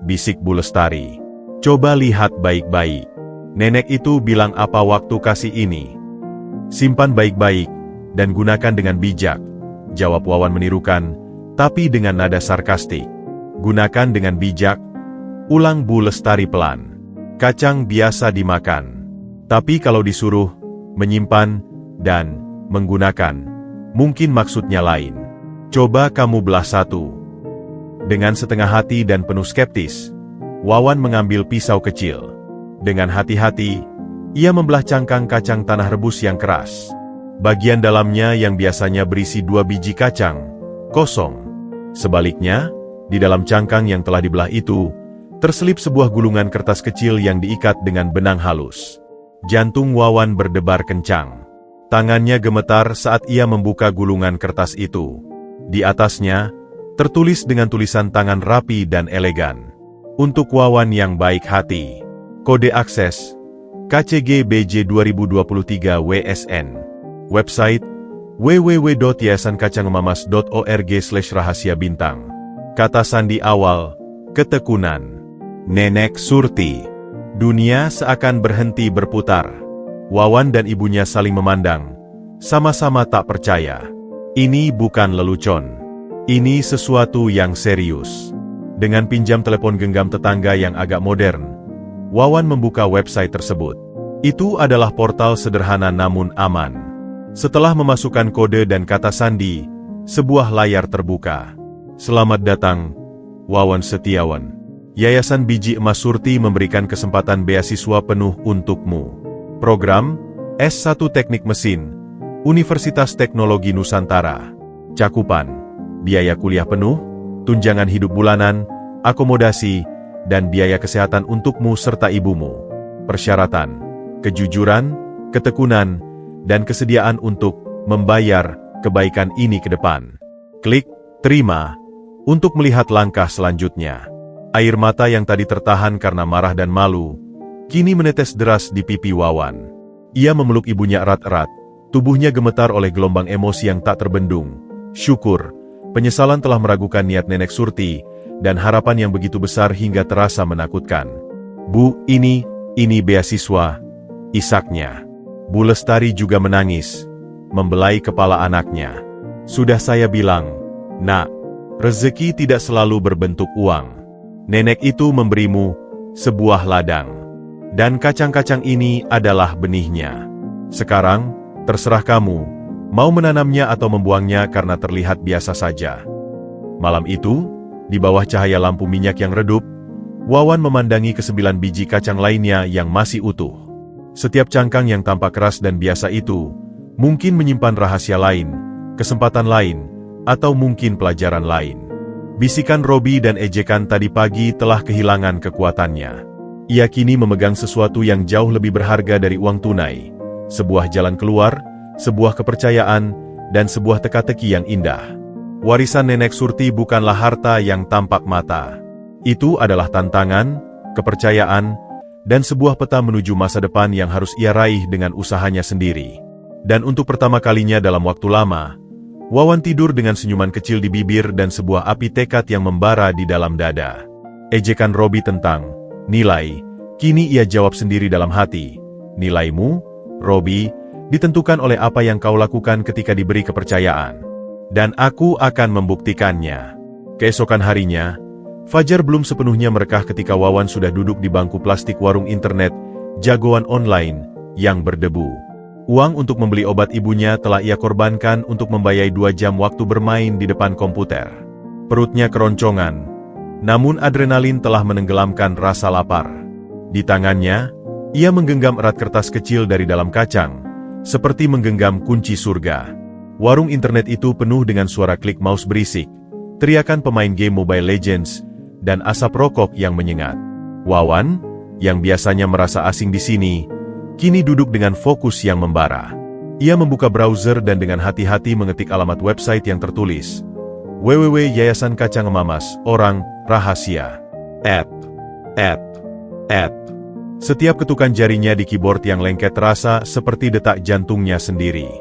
bisik Bu Lestari. Coba lihat baik-baik. Nenek itu bilang apa waktu kasih ini? Simpan baik-baik, dan gunakan dengan bijak, jawab Wawan menirukan, tapi dengan nada sarkastik. Gunakan dengan bijak, ulang Bu Lestari pelan. Kacang biasa dimakan. Tapi kalau disuruh, menyimpan, dan menggunakan, mungkin maksudnya lain. Coba kamu belah satu. Dengan setengah hati dan penuh skeptis, Wawan mengambil pisau kecil. Dengan hati-hati, ia membelah cangkang kacang tanah rebus yang keras. Bagian dalamnya yang biasanya berisi 2 biji kacang, kosong. Sebaliknya, di dalam cangkang yang telah dibelah itu, terselip sebuah gulungan kertas kecil yang diikat dengan benang halus. Jantung Wawan berdebar kencang. Tangannya gemetar saat ia membuka gulungan kertas itu. Di atasnya, tertulis dengan tulisan tangan rapi dan elegan. Untuk Wawan yang baik hati. Kode akses, KCG BJ 2023 WSN. Website, www.yayasankacangemamas.org/rahasia bintang. Kata sandi awal, ketekunan. Nenek Surti. Dunia seakan berhenti berputar. Wawan dan ibunya saling memandang, sama-sama tak percaya. Ini bukan lelucon. Ini sesuatu yang serius. Dengan pinjam telepon genggam tetangga yang agak modern, Wawan membuka website tersebut. Itu adalah portal sederhana namun aman. Setelah memasukkan kode dan kata sandi, sebuah layar terbuka. Selamat datang, Wawan Setiawan. Yayasan Biji Emas Surti memberikan kesempatan beasiswa penuh untukmu. Program S1 Teknik Mesin, Universitas Teknologi Nusantara. Cakupan, biaya kuliah penuh, tunjangan hidup bulanan, akomodasi, dan biaya kesehatan untukmu serta ibumu. Persyaratan, kejujuran, ketekunan, dan kesediaan untuk membayar kebaikan ini ke depan. Klik terima untuk melihat langkah selanjutnya. Air mata yang tadi tertahan karena marah dan malu, kini menetes deras di pipi Wawan. Ia memeluk ibunya erat-erat, tubuhnya gemetar oleh gelombang emosi yang tak terbendung. Syukur, penyesalan telah meragukan niat Nenek Surti, dan harapan yang begitu besar hingga terasa menakutkan. Bu, ini beasiswa, isaknya. Bu Lestari juga menangis, membelai kepala anaknya. Sudah saya bilang, nak, rezeki tidak selalu berbentuk uang. Nenek itu memberimu sebuah ladang. Dan kacang-kacang ini adalah benihnya. Sekarang, terserah kamu, mau menanamnya atau membuangnya karena terlihat biasa saja. Malam itu, di bawah cahaya lampu minyak yang redup, Wawan memandangi ke-9 biji kacang lainnya yang masih utuh. Setiap cangkang yang tampak keras dan biasa itu, mungkin menyimpan rahasia lain, kesempatan lain, atau mungkin pelajaran lain. Bisikan Robi dan ejekan tadi pagi telah kehilangan kekuatannya. Ia kini memegang sesuatu yang jauh lebih berharga dari uang tunai. Sebuah jalan keluar, sebuah kepercayaan, dan sebuah teka-teki yang indah. Warisan Nenek Surti bukanlah harta yang tampak mata. Itu adalah tantangan, kepercayaan, dan sebuah peta menuju masa depan yang harus ia raih dengan usahanya sendiri. Dan untuk pertama kalinya dalam waktu lama, Wawan tidur dengan senyuman kecil di bibir dan sebuah api tekad yang membara di dalam dada. Ejekan Robi tentang nilai, kini ia jawab sendiri dalam hati. Nilaimu, Robi, ditentukan oleh apa yang kau lakukan ketika diberi kepercayaan. Dan aku akan membuktikannya. Keesokan harinya, fajar belum sepenuhnya merekah ketika Wawan sudah duduk di bangku plastik warung internet, jagoan online, yang berdebu. Uang untuk membeli obat ibunya telah ia korbankan untuk membayar 2 jam waktu bermain di depan komputer. Perutnya keroncongan, namun adrenalin telah menenggelamkan rasa lapar. Di tangannya, ia menggenggam erat kertas kecil dari dalam kacang, seperti menggenggam kunci surga. Warung internet itu penuh dengan suara klik mouse berisik, teriakan pemain game Mobile Legends, dan asap rokok yang menyengat. Wawan, yang biasanya merasa asing di sini, kini duduk dengan fokus yang membara. Ia membuka browser dan dengan hati-hati mengetik alamat website yang tertulis www.yayasan kacang emamas orang rahasia. Setiap ketukan jarinya di keyboard yang lengket terasa seperti detak jantungnya sendiri.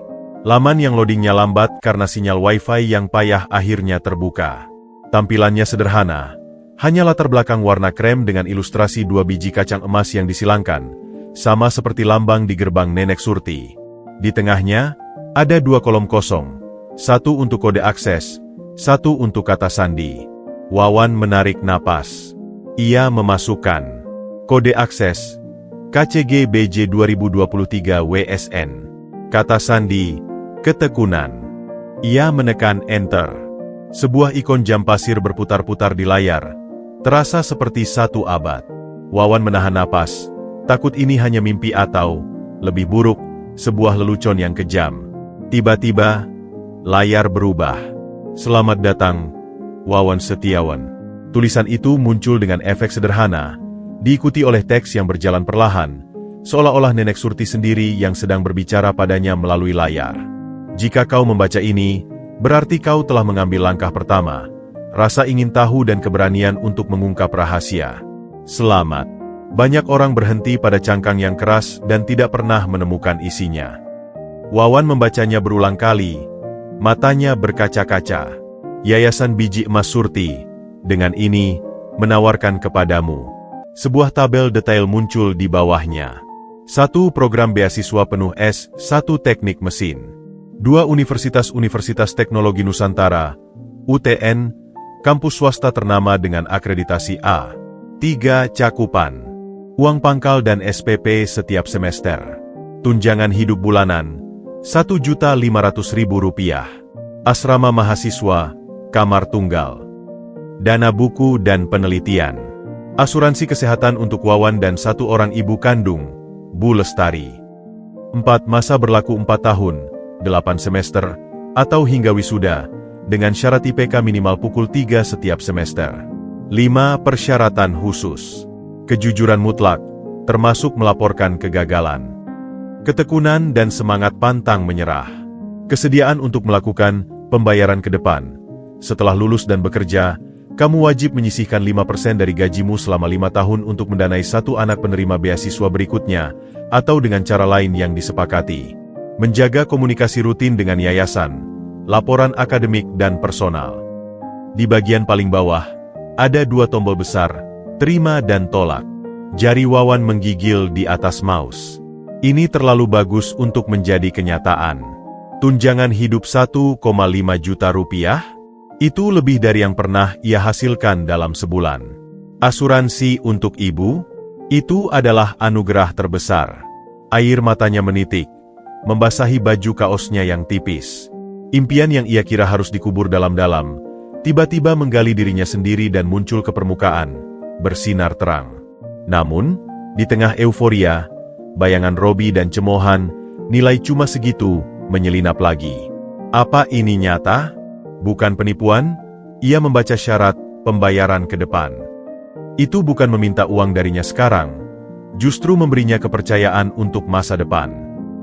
Laman yang loadingnya lambat karena sinyal wifi yang payah akhirnya terbuka. Tampilannya sederhana, hanya latar belakang warna krem dengan ilustrasi 2 biji kacang emas yang disilangkan, sama seperti lambang di gerbang Nenek Surti. Di tengahnya, ada 2 kolom kosong, 1 untuk kode akses, 1 untuk kata sandi. Wawan menarik napas. Ia memasukkan kode akses, KCG BJ 2023 WSN. Kata sandi, ketekunan. Ia menekan enter. Sebuah ikon jam pasir berputar-putar di layar, terasa seperti 1 abad. Wawan menahan napas, takut ini hanya mimpi atau, lebih buruk, sebuah lelucon yang kejam. Tiba-tiba, layar berubah. Selamat datang, Wawan Setiawan. Tulisan itu muncul dengan efek sederhana, diikuti oleh teks yang berjalan perlahan, seolah-olah Nenek Surti sendiri yang sedang berbicara padanya melalui layar. Jika kau membaca ini, berarti kau telah mengambil langkah pertama, rasa ingin tahu dan keberanian untuk mengungkap rahasia. Selamat. Banyak orang berhenti pada cangkang yang keras dan tidak pernah menemukan isinya. Wawan membacanya berulang kali, matanya berkaca-kaca. Yayasan Biji Emas Surti, dengan ini, menawarkan kepadamu. Sebuah tabel detail muncul di bawahnya. 1 program beasiswa penuh S1 teknik mesin. 2 Universitas Teknologi Nusantara, UTN, kampus swasta ternama dengan akreditasi A. 3 cakupan. Uang pangkal dan SPP setiap semester. Tunjangan hidup bulanan, Rp1.500.000. Asrama mahasiswa, kamar tunggal. Dana buku dan penelitian. Asuransi kesehatan untuk Wawan dan 1 orang ibu kandung, Bu Lestari. 4 masa berlaku 4 tahun, 8 semester, atau hingga wisuda, dengan syarat IPK minimal pukul 3 setiap semester. 5 persyaratan khusus. Kejujuran mutlak, termasuk melaporkan kegagalan. Ketekunan dan semangat pantang menyerah. Kesediaan untuk melakukan pembayaran ke depan. Setelah lulus dan bekerja, kamu wajib menyisihkan 5% dari gajimu selama 5 tahun untuk mendanai 1 anak penerima beasiswa berikutnya, atau dengan cara lain yang disepakati. Menjaga komunikasi rutin dengan yayasan, laporan akademik dan personal. Di bagian paling bawah, ada 2 tombol besar, terima dan tolak. Jari Wawan menggigil di atas mouse. Ini terlalu bagus untuk menjadi kenyataan. Tunjangan hidup Rp1,5 juta. Itu lebih dari yang pernah ia hasilkan dalam sebulan. Asuransi untuk ibu? Itu adalah anugerah terbesar. Air matanya menitik, membasahi baju kaosnya yang tipis. Impian yang ia kira harus dikubur dalam-dalam, tiba-tiba menggali dirinya sendiri dan muncul ke permukaan, bersinar terang. Namun, di tengah euforia, bayangan Robi dan cemoohan, nilai cuma segitu, menyelinap lagi. Apa ini nyata? Bukan penipuan? Ia membaca syarat pembayaran ke depan. Itu bukan meminta uang darinya sekarang, justru memberinya kepercayaan untuk masa depan.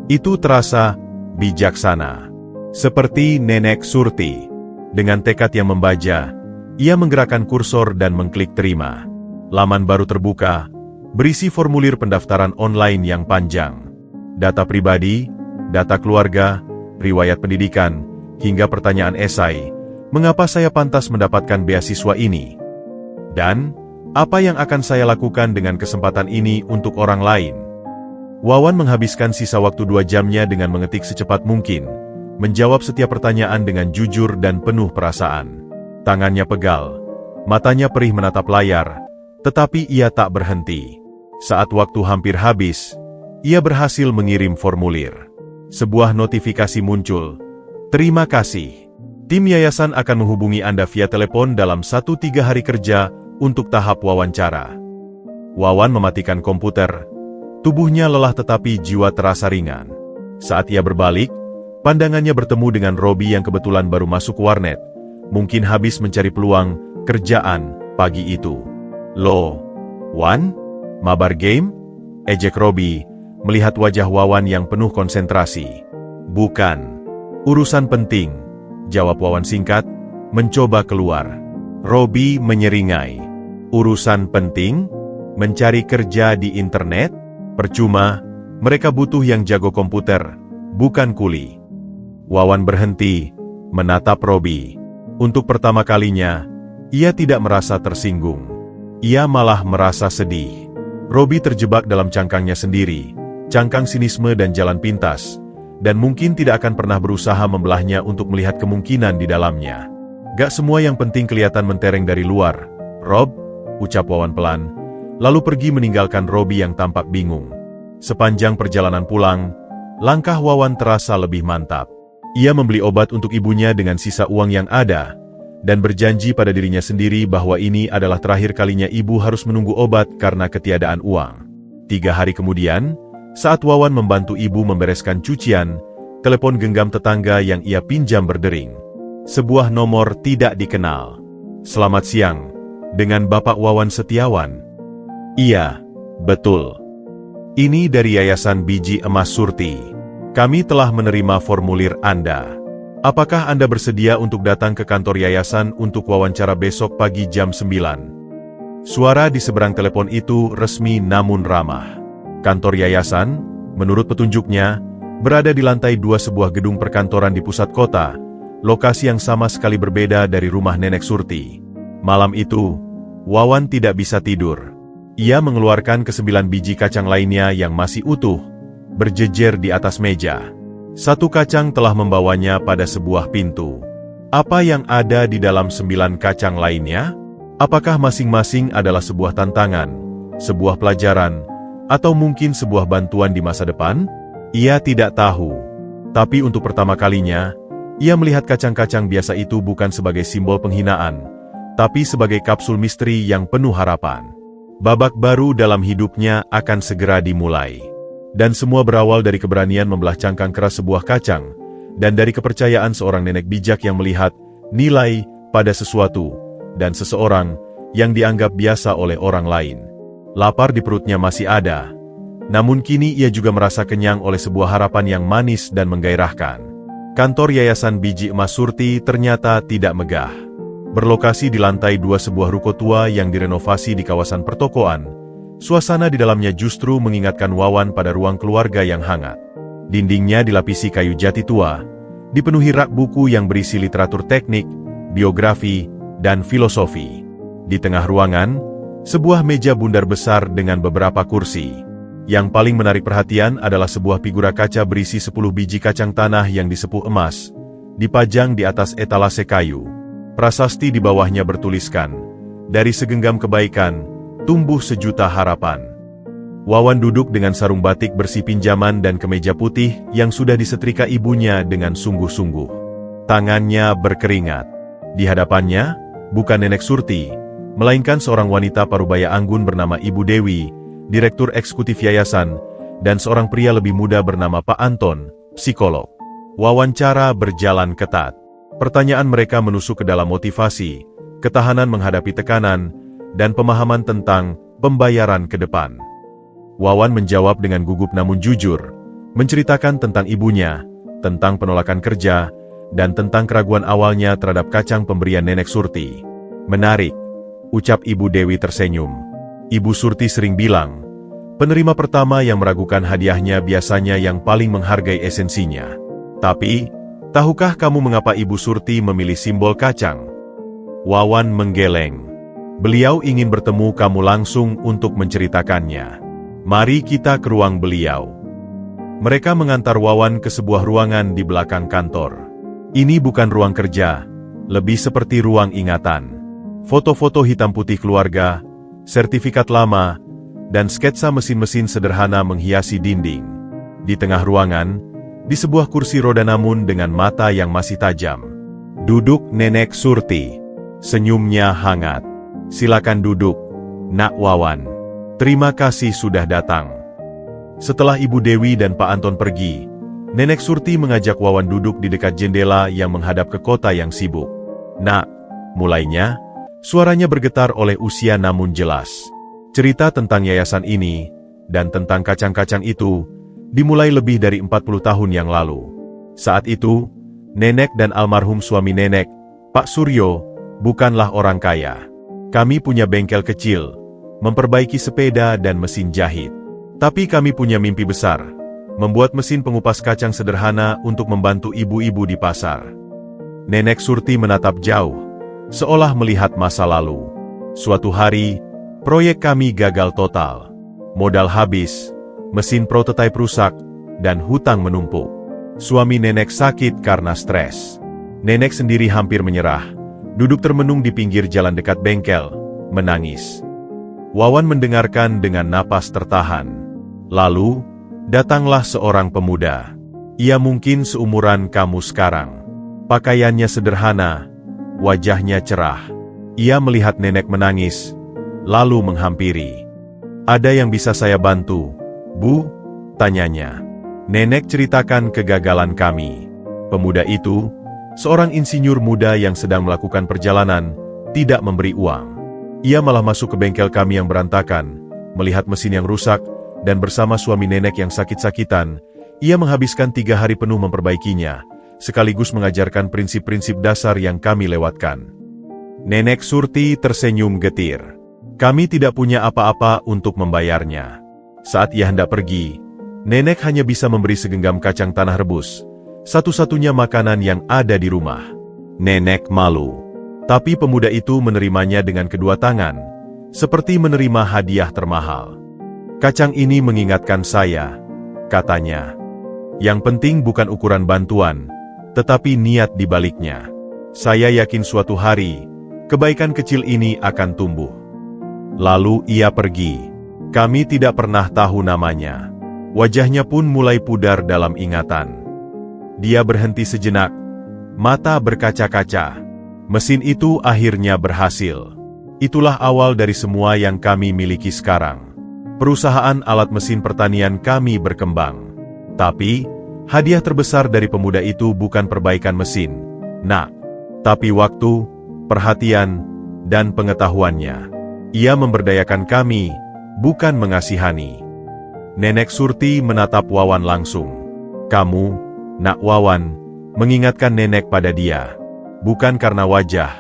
Itu terasa bijaksana. Seperti Nenek Surti. Dengan tekad yang membaja, ia menggerakkan kursor dan mengklik terima. Laman baru terbuka, berisi formulir pendaftaran online yang panjang. Data pribadi, data keluarga, riwayat pendidikan, hingga pertanyaan esai, mengapa saya pantas mendapatkan beasiswa ini? Dan, apa yang akan saya lakukan dengan kesempatan ini untuk orang lain? Wawan menghabiskan sisa waktu 2 jamnya dengan mengetik secepat mungkin, menjawab setiap pertanyaan dengan jujur dan penuh perasaan. Tangannya pegal, matanya perih menatap layar, tetapi ia tak berhenti. Saat waktu hampir habis, ia berhasil mengirim formulir. Sebuah notifikasi muncul. Terima kasih. Tim yayasan akan menghubungi Anda via telepon dalam 1-3 hari kerja untuk tahap wawancara. Wawan mematikan komputer. Tubuhnya lelah tetapi jiwa terasa ringan. Saat ia berbalik, Pandangannya bertemu dengan Robi yang kebetulan baru masuk warnet. Mungkin habis mencari peluang kerjaan pagi itu. "Lo, Wan? Mabar game?" ejek Robi, melihat wajah Wawan yang penuh konsentrasi. "Bukan. Urusan penting," jawab Wawan singkat, mencoba keluar. Robi menyeringai. "Urusan penting? Mencari kerja di internet? Percuma, mereka butuh yang jago komputer, bukan kuli." Wawan berhenti, menatap Robi. Untuk pertama kalinya, ia tidak merasa tersinggung. Ia malah merasa sedih. Robi terjebak dalam cangkangnya sendiri, cangkang sinisme dan jalan pintas, dan mungkin tidak akan pernah berusaha membelahnya untuk melihat kemungkinan di dalamnya. "Gak semua yang penting kelihatan mentereng dari luar, Rob," ucap Wawan pelan, lalu pergi meninggalkan Robi yang tampak bingung. Sepanjang perjalanan pulang, langkah Wawan terasa lebih mantap. Ia membeli obat untuk ibunya dengan sisa uang yang ada, dan berjanji pada dirinya sendiri bahwa ini adalah terakhir kalinya ibu harus menunggu obat karena ketiadaan uang. 3 hari kemudian, saat Wawan membantu ibu membereskan cucian, telepon genggam tetangga yang ia pinjam berdering. Sebuah nomor tidak dikenal. "Selamat siang, dengan Bapak Wawan Setiawan?" "Iya, betul. Ini dari Yayasan Biji Emas Surti. Kami telah menerima formulir Anda. Apakah Anda bersedia untuk datang ke kantor yayasan untuk wawancara besok pagi jam 9? Suara di seberang telepon itu resmi namun ramah. Kantor yayasan, menurut petunjuknya, berada di lantai 2 sebuah gedung perkantoran di pusat kota, lokasi yang sama sekali berbeda dari rumah Nenek Surti. Malam itu, Wawan tidak bisa tidur. Ia mengeluarkan ke-9 biji kacang lainnya yang masih utuh, berjejer di atas meja. Satu kacang telah membawanya pada sebuah pintu. Apa yang ada di dalam 9 kacang lainnya? Apakah masing-masing adalah sebuah tantangan, sebuah pelajaran, atau mungkin sebuah bantuan di masa depan? Ia tidak tahu. Tapi untuk pertama kalinya, ia melihat kacang-kacang biasa itu bukan sebagai simbol penghinaan, tapi sebagai kapsul misteri yang penuh harapan. Babak baru dalam hidupnya akan segera dimulai. Dan semua berawal dari keberanian membelah cangkang keras sebuah kacang, dan dari kepercayaan seorang nenek bijak yang melihat nilai pada sesuatu, dan seseorang yang dianggap biasa oleh orang lain. Lapar di perutnya masih ada, namun kini ia juga merasa kenyang oleh sebuah harapan yang manis dan menggairahkan. Kantor Yayasan Biji Emas Surti ternyata tidak megah. Berlokasi di lantai 2 sebuah ruko tua yang direnovasi di kawasan pertokoan, suasana di dalamnya justru mengingatkan Wawan pada ruang keluarga yang hangat. Dindingnya dilapisi kayu jati tua, dipenuhi rak buku yang berisi literatur teknik, biografi, dan filosofi. Di tengah ruangan, sebuah meja bundar besar dengan beberapa kursi. Yang paling menarik perhatian adalah sebuah figura kaca berisi 10 biji kacang tanah yang disepuh emas, dipajang di atas etalase kayu. Prasasti di bawahnya bertuliskan, "Dari segenggam kebaikan, tumbuh sejuta harapan." Wawan duduk dengan sarung batik bersih pinjaman dan kemeja putih yang sudah disetrika ibunya dengan sungguh-sungguh. Tangannya berkeringat. Di hadapannya, bukan Nenek Surti, melainkan seorang wanita parubaya anggun bernama Ibu Dewi, Direktur Eksekutif Yayasan, dan seorang pria lebih muda bernama Pak Anton, psikolog. Wawancara berjalan ketat. Pertanyaan mereka menusuk ke dalam motivasi, ketahanan menghadapi tekanan, dan pemahaman tentang pembayaran ke depan. Wawan menjawab dengan gugup namun jujur, menceritakan tentang ibunya, tentang penolakan kerja, dan tentang keraguan awalnya terhadap kacang pemberian Nenek Surti. "Menarik," ucap Ibu Dewi tersenyum. Ibu Surti sering bilang, penerima pertama yang meragukan hadiahnya biasanya yang paling menghargai esensinya. Tapi, tahukah kamu mengapa Ibu Surti memilih simbol kacang? Wawan menggeleng. Beliau ingin bertemu kamu langsung untuk menceritakannya. Mari kita ke ruang beliau. Mereka mengantar Wawan ke sebuah ruangan di belakang kantor. Ini bukan ruang kerja, lebih seperti ruang ingatan. Foto-foto hitam putih keluarga, sertifikat lama, dan sketsa mesin-mesin sederhana menghiasi dinding. Di tengah ruangan, di sebuah kursi roda namun dengan mata yang masih tajam, duduk Nenek Surti. Senyumnya hangat. "Silakan duduk, Nak Wawan. Terima kasih sudah datang." Setelah Ibu Dewi dan Pak Anton pergi, Nenek Surti mengajak Wawan duduk di dekat jendela yang menghadap ke kota yang sibuk. "Nak," mulainya, suaranya bergetar oleh usia namun jelas. Cerita tentang yayasan ini, dan tentang kacang-kacang itu, dimulai lebih dari 40 tahun yang lalu. Saat itu, Nenek dan almarhum suami Nenek, Pak Suryo, bukanlah orang kaya. Kami punya bengkel kecil, memperbaiki sepeda dan mesin jahit. Tapi kami punya mimpi besar, membuat mesin pengupas kacang sederhana untuk membantu ibu-ibu di pasar. Nenek Surti menatap jauh, seolah melihat masa lalu. Suatu hari, proyek kami gagal total. Modal habis, mesin prototipe rusak, dan hutang menumpuk. Suami Nenek sakit karena stres. Nenek sendiri hampir menyerah, duduk termenung di pinggir jalan dekat bengkel, menangis. Wawan mendengarkan dengan napas tertahan. Lalu, datanglah seorang pemuda. Ia mungkin seumuran kamu sekarang. Pakaiannya sederhana, wajahnya cerah. Ia melihat Nenek menangis, lalu menghampiri. "Ada yang bisa saya bantu, Bu?" tanyanya. Nenek ceritakan kegagalan kami. Pemuda itu, seorang insinyur muda yang sedang melakukan perjalanan, tidak memberi uang. Ia malah masuk ke bengkel kami yang berantakan, melihat mesin yang rusak, dan bersama suami Nenek yang sakit-sakitan, ia menghabiskan 3 hari penuh memperbaikinya, sekaligus mengajarkan prinsip-prinsip dasar yang kami lewatkan. Nenek Surti tersenyum getir. Kami tidak punya apa-apa untuk membayarnya. Saat ia hendak pergi, Nenek hanya bisa memberi segenggam kacang tanah rebus, satu-satunya makanan yang ada di rumah. Nenek malu. Tapi pemuda itu menerimanya dengan kedua tangan, seperti menerima hadiah termahal. "Kacang ini mengingatkan saya," katanya. "Yang penting bukan ukuran bantuan, tetapi niat di baliknya. Saya yakin suatu hari, kebaikan kecil ini akan tumbuh." Lalu ia pergi. Kami tidak pernah tahu namanya. Wajahnya pun mulai pudar dalam ingatan. Dia berhenti sejenak, mata berkaca-kaca. Mesin itu akhirnya berhasil. Itulah awal dari semua yang kami miliki sekarang. Perusahaan alat mesin pertanian kami berkembang. Tapi, hadiah terbesar dari pemuda itu bukan perbaikan mesin, Nak, tapi waktu, perhatian, dan pengetahuannya. Ia memberdayakan kami, bukan mengasihani. Nenek Surti menatap Wawan langsung. "Kamu, Nak Wawan," mengingatkan Nenek pada dia. "Bukan karena wajah,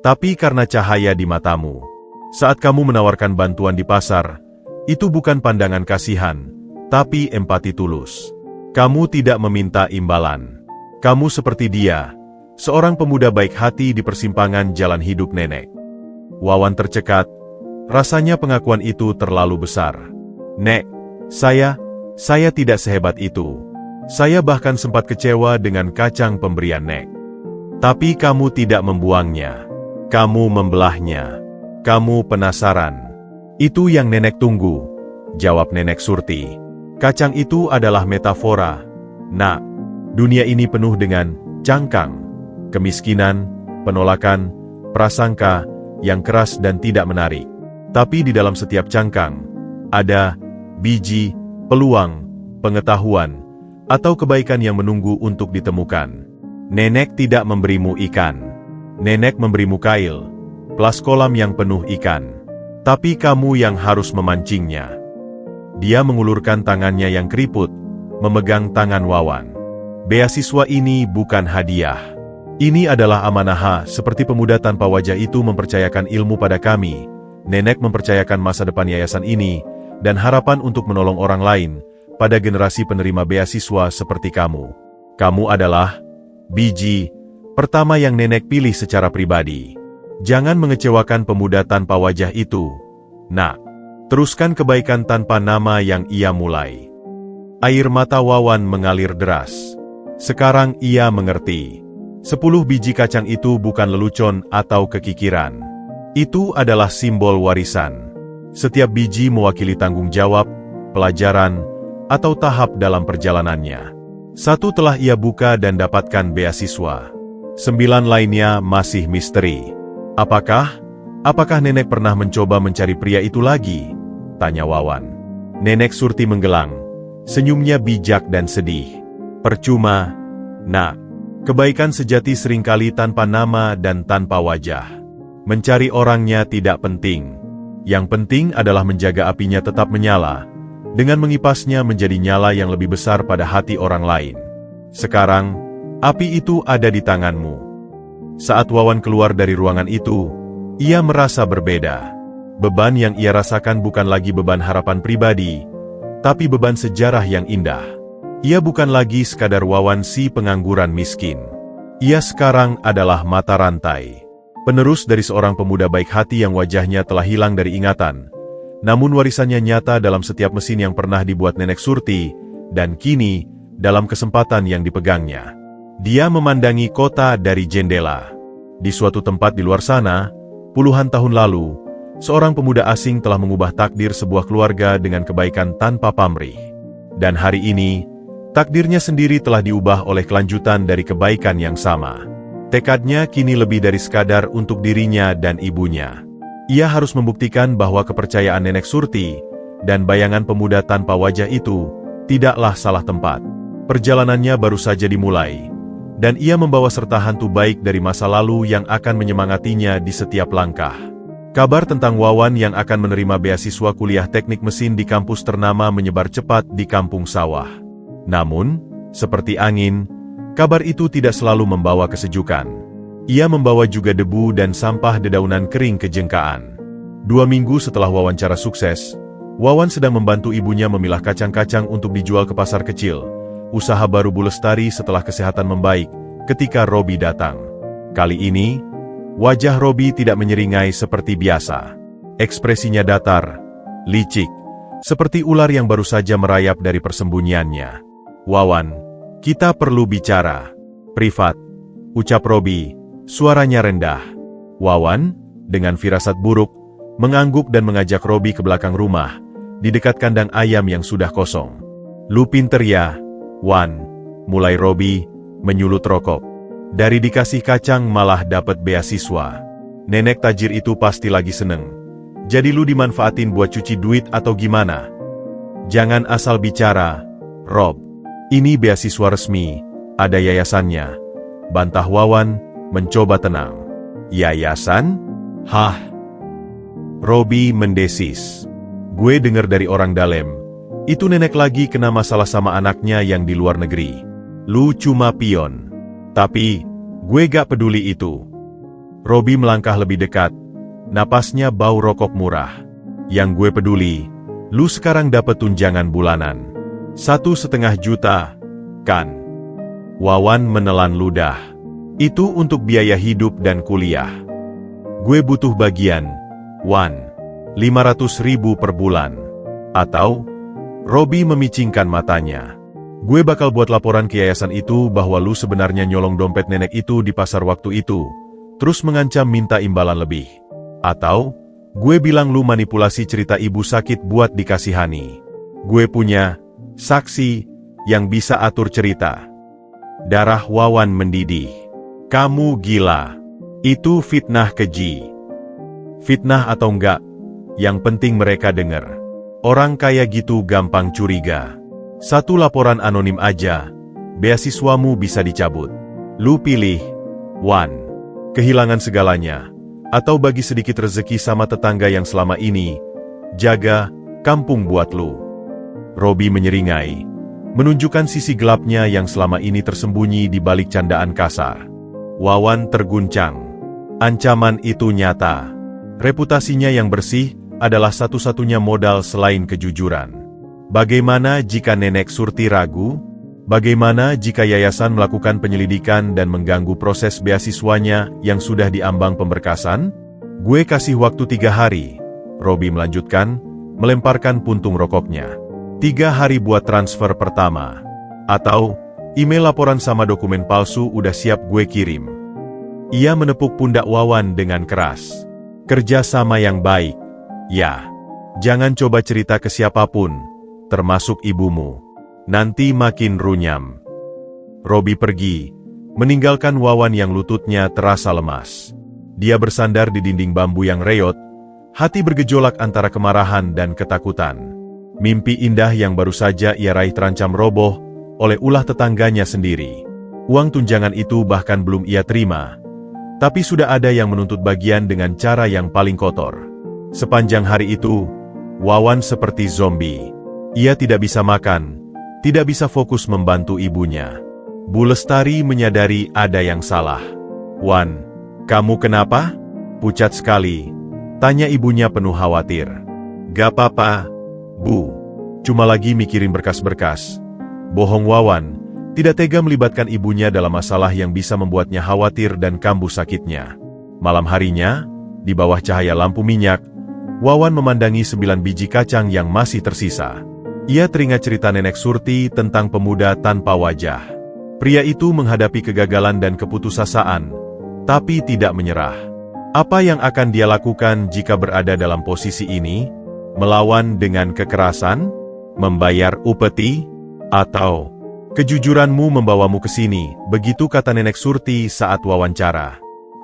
tapi karena cahaya di matamu. Saat kamu menawarkan bantuan di pasar, itu bukan pandangan kasihan, tapi empati tulus. Kamu tidak meminta imbalan. Kamu seperti dia, seorang pemuda baik hati di persimpangan jalan hidup Nenek." Wawan tercekat, rasanya pengakuan itu terlalu besar. "Nek, saya tidak sehebat itu. Saya bahkan sempat kecewa dengan kacang pemberian Nek. Tapi kamu tidak membuangnya. Kamu membelahnya. Kamu penasaran. Itu yang Nenek tunggu," jawab Nenek Surti. "Kacang itu adalah metafora. Nak, dunia ini penuh dengan cangkang, kemiskinan, penolakan, prasangka yang keras dan tidak menarik. Tapi di dalam setiap cangkang, ada biji, peluang, pengetahuan, atau kebaikan yang menunggu untuk ditemukan. Nenek tidak memberimu ikan. Nenek memberimu kail, plas kolam yang penuh ikan. Tapi kamu yang harus memancingnya." Dia mengulurkan tangannya yang keriput, memegang tangan Wawan. "Beasiswa ini bukan hadiah. Ini adalah amanah, seperti pemuda tanpa wajah itu mempercayakan ilmu pada kami. Nenek mempercayakan masa depan yayasan ini, dan harapan untuk menolong orang lain, pada generasi penerima beasiswa seperti kamu. Kamu adalah biji pertama yang Nenek pilih secara pribadi. Jangan mengecewakan pemuda tanpa wajah itu, Nak. Teruskan kebaikan tanpa nama yang ia mulai." Air mata Wawan mengalir deras. Sekarang ia mengerti. 10 biji kacang itu bukan lelucon atau kekikiran. Itu adalah simbol warisan. Setiap biji mewakili tanggung jawab, pelajaran, atau tahap dalam perjalanannya. 1 telah ia buka dan dapatkan beasiswa. 9 lainnya masih misteri. Apakah Nenek pernah mencoba mencari pria itu lagi?" tanya Wawan. Nenek Surti menggelang. Senyumnya bijak dan sedih. Percuma, nak. Kebaikan sejati seringkali tanpa nama dan tanpa wajah. Mencari orangnya tidak penting. Yang penting adalah menjaga apinya tetap menyala, dengan mengipasnya menjadi nyala yang lebih besar pada hati orang lain. Sekarang, api itu ada di tanganmu. Saat Wawan keluar dari ruangan itu, ia merasa berbeda. Beban yang ia rasakan bukan lagi beban harapan pribadi, tapi beban sejarah yang indah. Ia bukan lagi sekadar Wawan si pengangguran miskin. Ia sekarang adalah mata rantai. Penerus dari seorang pemuda baik hati yang wajahnya telah hilang dari ingatan. Namun warisannya nyata dalam setiap mesin yang pernah dibuat Nenek Surti, dan kini, dalam kesempatan yang dipegangnya. Dia memandangi kota dari jendela. Di suatu tempat di luar sana, puluhan tahun lalu, seorang pemuda asing telah mengubah takdir sebuah keluarga dengan kebaikan tanpa pamrih. Dan hari ini, takdirnya sendiri telah diubah oleh kelanjutan dari kebaikan yang sama. Tekadnya kini lebih dari sekadar untuk dirinya dan ibunya. Ia harus membuktikan bahwa kepercayaan Nenek Surti dan bayangan pemuda tanpa wajah itu tidaklah salah tempat. Perjalanannya baru saja dimulai, dan ia membawa serta hantu baik dari masa lalu yang akan menyemangatinya di setiap langkah. Kabar tentang Wawan yang akan menerima beasiswa kuliah teknik mesin di kampus ternama menyebar cepat di kampung sawah. Namun, seperti angin, kabar itu tidak selalu membawa kesejukan. Ia membawa juga debu dan sampah dedaunan kering kejengkaan. 2 minggu setelah wawancara sukses, Wawan sedang membantu ibunya memilah kacang-kacang untuk dijual ke pasar kecil. Usaha baru Bu Lestari setelah kesehatan membaik ketika Robi datang. Kali ini, wajah Robi tidak menyeringai seperti biasa. Ekspresinya datar, licik, seperti ular yang baru saja merayap dari persembunyiannya. "Wawan, kita perlu bicara. Privat," ucap Robi, suaranya rendah. Wawan, dengan firasat buruk, mengangguk dan mengajak Robi ke belakang rumah, di dekat kandang ayam yang sudah kosong. "Lu pinter ya, Wan," mulai Robi, menyulut rokok. "Dari dikasih kacang malah dapat beasiswa. Nenek tajir itu pasti lagi seneng. Jadi lu dimanfaatin buat cuci duit atau gimana? Jangan asal bicara, Rob. Ini beasiswa resmi, ada yayasannya," bantah Wawan, mencoba tenang. "Yayasan? Hah?" Robi mendesis. "Gue dengar dari orang dalem, itu nenek lagi kena masalah sama anaknya yang di luar negeri. Lu cuma pion. Tapi, gue gak peduli itu." Robi melangkah lebih dekat, napasnya bau rokok murah. "Yang gue peduli, lu sekarang dapat tunjangan bulanan. 1,5 juta, kan?" Wawan menelan ludah. "Itu untuk biaya hidup dan kuliah. Gue butuh bagian, Wan. 500.000 per bulan. Atau?" Robi memicingkan matanya. "Gue bakal buat laporan ke yayasan itu bahwa lu sebenarnya nyolong dompet nenek itu di pasar waktu itu, terus mengancam minta imbalan lebih. Atau, gue bilang lu manipulasi cerita ibu sakit buat dikasihani. Gue punya saksi yang bisa atur cerita." Darah Wawan mendidih. "Kamu gila. Itu fitnah keji." "Fitnah atau enggak, yang penting mereka dengar. Orang kaya gitu gampang curiga. 1 laporan anonim aja, beasiswamu bisa dicabut. Lu pilih, Wan. Kehilangan segalanya, atau bagi sedikit rezeki sama tetangga yang selama ini jaga kampung buat lu." Robi menyeringai, menunjukkan sisi gelapnya yang selama ini tersembunyi di balik candaan kasar. Wawan terguncang. Ancaman itu nyata. Reputasinya yang bersih adalah satu-satunya modal selain kejujuran. Bagaimana jika Nenek Surti ragu? Bagaimana jika yayasan melakukan penyelidikan dan mengganggu proses beasiswanya yang sudah diambang pemberkasan? "Gue kasih waktu 3 hari, Robi melanjutkan, melemparkan puntung rokoknya. 3 hari buat transfer pertama. Atau, email laporan sama dokumen palsu udah siap gue kirim." Ia menepuk pundak Wawan dengan keras. "Kerja sama yang baik, ya. Jangan coba cerita ke siapapun, termasuk ibumu. Nanti makin runyam." Robi pergi, meninggalkan Wawan yang lututnya terasa lemas. Dia bersandar di dinding bambu yang reot, hati bergejolak antara kemarahan dan ketakutan. Mimpi indah yang baru saja ia raih terancam roboh, oleh ulah tetangganya sendiri. Uang tunjangan itu bahkan belum ia terima. Tapi sudah ada yang menuntut bagian dengan cara yang paling kotor. Sepanjang hari itu, Wawan seperti zombie. Ia tidak bisa makan, tidak bisa fokus membantu ibunya. Bu Lestari menyadari ada yang salah. "Wan, kamu kenapa?" "Pucat sekali," tanya ibunya penuh khawatir. "Gak apa-apa, Bu. Cuma lagi mikirin berkas-berkas." Bohong Wawan, tidak tega melibatkan ibunya dalam masalah yang bisa membuatnya khawatir dan kambuh sakitnya. Malam harinya, di bawah cahaya lampu minyak, Wawan memandangi 9 biji kacang yang masih tersisa. Ia teringat cerita Nenek Surti tentang pemuda tanpa wajah. Pria itu menghadapi kegagalan dan keputusasaan, tapi tidak menyerah. Apa yang akan dia lakukan jika berada dalam posisi ini? Melawan dengan kekerasan? Membayar upeti? Atau kejujuranmu membawamu ke sini, begitu kata Nenek Surti saat wawancara.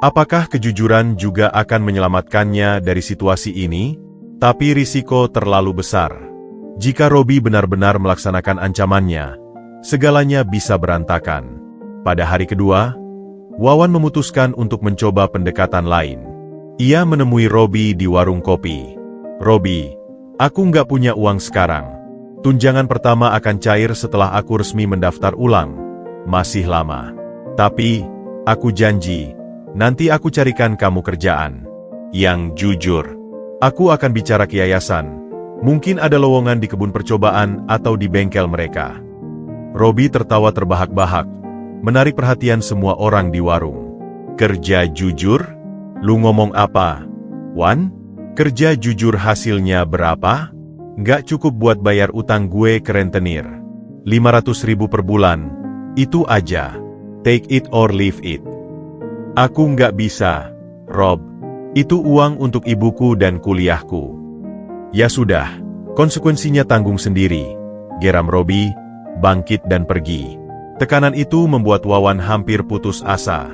Apakah kejujuran juga akan menyelamatkannya dari situasi ini? Tapi risiko terlalu besar. Jika Robi benar-benar melaksanakan ancamannya, segalanya bisa berantakan. Pada hari kedua, Wawan memutuskan untuk mencoba pendekatan lain. Ia menemui Robi di warung kopi. "Robi, aku nggak punya uang sekarang. Tunjangan pertama akan cair setelah aku resmi mendaftar ulang. Masih lama. Tapi, aku janji, nanti aku carikan kamu kerjaan yang jujur. Aku akan bicara ke yayasan. Mungkin ada lowongan di kebun percobaan atau di bengkel mereka." Robi tertawa terbahak-bahak, menarik perhatian semua orang di warung. "Kerja jujur? Lu ngomong apa, Wan? Kerja jujur hasilnya berapa? Nggak cukup buat bayar utang gue ke rentenir. 500.000 per bulan, itu aja. Take it or leave it." "Aku nggak bisa, Rob. Itu uang untuk ibuku dan kuliahku." "Ya sudah, konsekuensinya tanggung sendiri," geram Robi, bangkit dan pergi. Tekanan itu membuat Wawan hampir putus asa.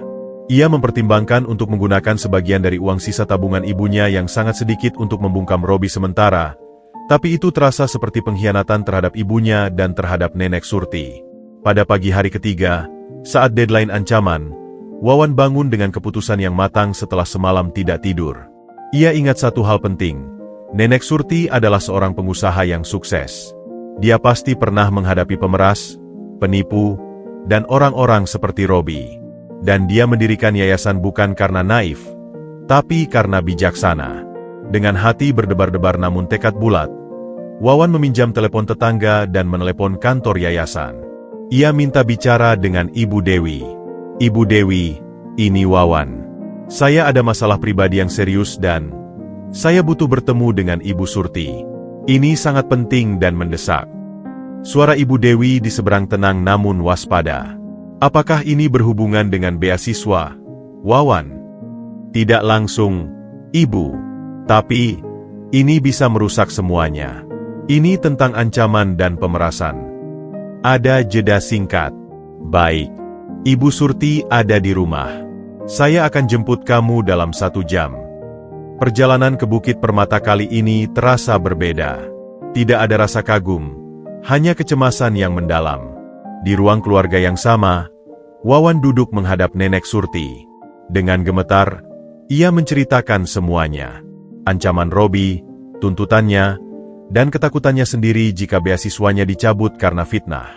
Ia mempertimbangkan untuk menggunakan sebagian dari uang sisa tabungan ibunya yang sangat sedikit untuk membungkam Robi sementara, tapi itu terasa seperti pengkhianatan terhadap ibunya dan terhadap Nenek Surti. Pada pagi hari ketiga, saat deadline ancaman, Wawan bangun dengan keputusan yang matang setelah semalam tidak tidur. Ia ingat satu hal penting. Nenek Surti adalah seorang pengusaha yang sukses. Dia pasti pernah menghadapi pemeras, penipu, dan orang-orang seperti Robi. Dan dia mendirikan yayasan bukan karena naif, tapi karena bijaksana. Dengan hati berdebar-debar namun tekad bulat, Wawan meminjam telepon tetangga dan menelepon kantor yayasan. Ia minta bicara dengan Ibu Dewi. "Ibu Dewi, ini Wawan. Saya ada masalah pribadi yang serius dan saya butuh bertemu dengan Ibu Surti. Ini sangat penting dan mendesak." Suara Ibu Dewi di seberang tenang namun waspada. "Apakah ini berhubungan dengan beasiswa, Wawan?" "Tidak langsung, Ibu. Tapi, ini bisa merusak semuanya. Ini tentang ancaman dan pemerasan." Ada jeda singkat. "Baik. Ibu Surti ada di rumah. Saya akan jemput kamu dalam 1 jam." Perjalanan ke Bukit Permata kali ini terasa berbeda. Tidak ada rasa kagum, hanya kecemasan yang mendalam. Di ruang keluarga yang sama, Wawan duduk menghadap Nenek Surti. Dengan gemetar, ia menceritakan semuanya. Ancaman Robi, tuntutannya, dan ketakutannya sendiri jika beasiswanya dicabut karena fitnah.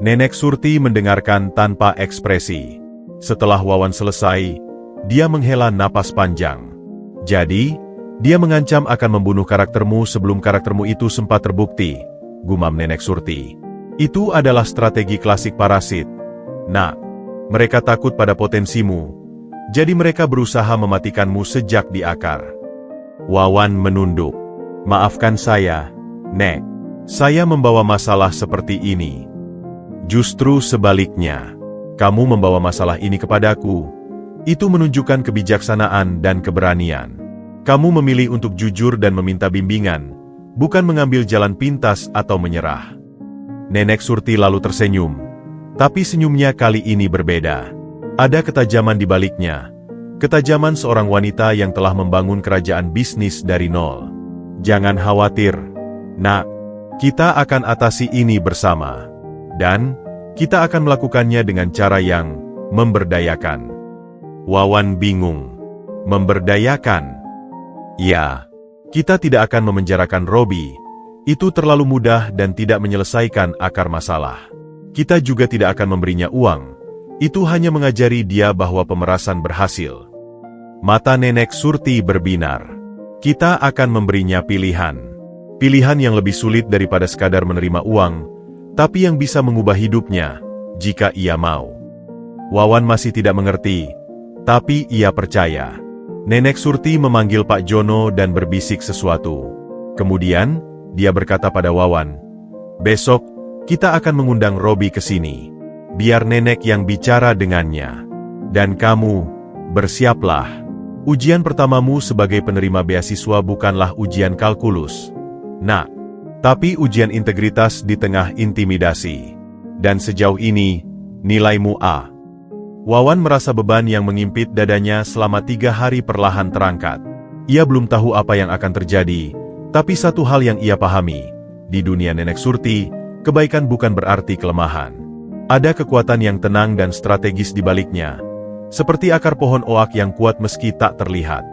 Nenek Surti mendengarkan tanpa ekspresi. Setelah Wawan selesai, dia menghela napas panjang. "Jadi, dia mengancam akan membunuh karaktermu sebelum karaktermu itu sempat terbukti," gumam Nenek Surti. "Itu adalah strategi klasik parasit. Nak, mereka takut pada potensimu, jadi mereka berusaha mematikanmu sejak di akar." Wawan menunduk. "Maafkan saya, Nek. Saya membawa masalah seperti ini." "Justru sebaliknya. Kamu membawa masalah ini kepadaku. Itu menunjukkan kebijaksanaan dan keberanian. Kamu memilih untuk jujur dan meminta bimbingan, bukan mengambil jalan pintas atau menyerah." Nenek Surti lalu tersenyum. Tapi senyumnya kali ini berbeda. Ada ketajaman di baliknya. Ketajaman seorang wanita yang telah membangun kerajaan bisnis dari nol. "Jangan khawatir, Nak. Kita akan atasi ini bersama. Dan, Kita akan melakukannya dengan cara yang memberdayakan. Wawan bingung. Memberdayakan? Ya, kita tidak akan memenjarakan Robi. Itu terlalu mudah dan tidak menyelesaikan akar masalah. Kita juga tidak akan memberinya uang. Itu hanya mengajari dia bahwa pemerasan berhasil. Mata Nenek Surti berbinar. Kita akan memberinya pilihan. Pilihan yang lebih sulit daripada sekadar menerima uang, tapi yang bisa mengubah hidupnya, jika ia mau. Wawan masih tidak mengerti, tapi ia percaya. Nenek Surti memanggil Pak Jono dan berbisik sesuatu. Kemudian, dia berkata pada Wawan, "Besok, kita akan mengundang Robi ke sini. Biar nenek yang bicara dengannya. Dan kamu, bersiaplah. Ujian pertamamu sebagai penerima beasiswa bukanlah ujian kalkulus, nak, tapi ujian integritas di tengah intimidasi. Dan sejauh ini, nilaimu A." Wawan merasa beban yang mengimpit dadanya selama 3 hari perlahan terangkat. Ia belum tahu apa yang akan terjadi, tapi satu hal yang ia pahami, di dunia Nenek Surti, kebaikan bukan berarti kelemahan. Ada kekuatan yang tenang dan strategis di baliknya, seperti akar pohon oak yang kuat meski tak terlihat.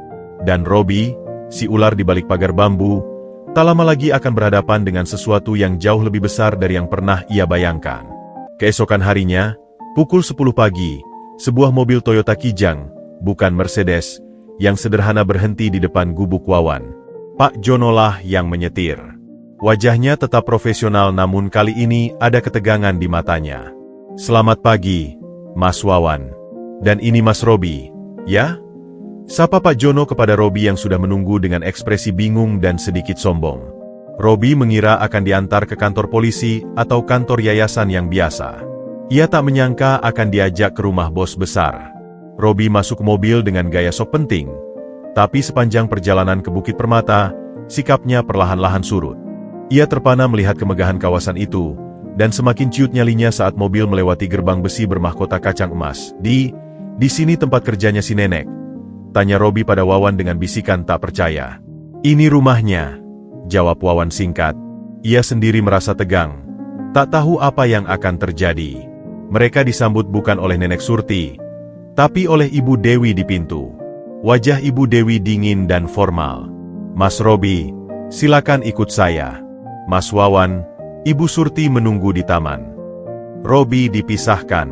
Dan Robi, si ular di balik pagar bambu, tak lama lagi akan berhadapan dengan sesuatu yang jauh lebih besar dari yang pernah ia bayangkan. Keesokan harinya, pukul 10 pagi, sebuah mobil Toyota Kijang, bukan Mercedes, yang sederhana berhenti di depan gubuk Wawan. Pak Jono lah yang menyetir. Wajahnya tetap profesional namun kali ini ada ketegangan di matanya. "Selamat pagi, Mas Wawan. Dan ini Mas Robi, ya?" Sapa Pak Jono kepada Robi yang sudah menunggu dengan ekspresi bingung dan sedikit sombong. Robi mengira akan diantar ke kantor polisi atau kantor yayasan yang biasa. Ia tak menyangka akan diajak ke rumah bos besar. Robi masuk ke mobil dengan gaya sok penting, tapi sepanjang perjalanan ke Bukit Permata, sikapnya perlahan-lahan surut. Ia terpana melihat kemegahan kawasan itu, dan semakin ciut nyalinya saat mobil melewati gerbang besi bermahkota kacang emas. Di sini tempat kerjanya si nenek?" tanya Robi pada Wawan dengan bisikan tak percaya. "Ini rumahnya," jawab Wawan singkat. Ia sendiri merasa tegang, tak tahu apa yang akan terjadi. Mereka disambut bukan oleh Nenek Surti, tapi oleh Ibu Dewi di pintu. Wajah Ibu Dewi dingin dan formal. "Mas Robi, silakan ikut saya. Mas Wawan, Ibu Surti menunggu di taman." Robi dipisahkan.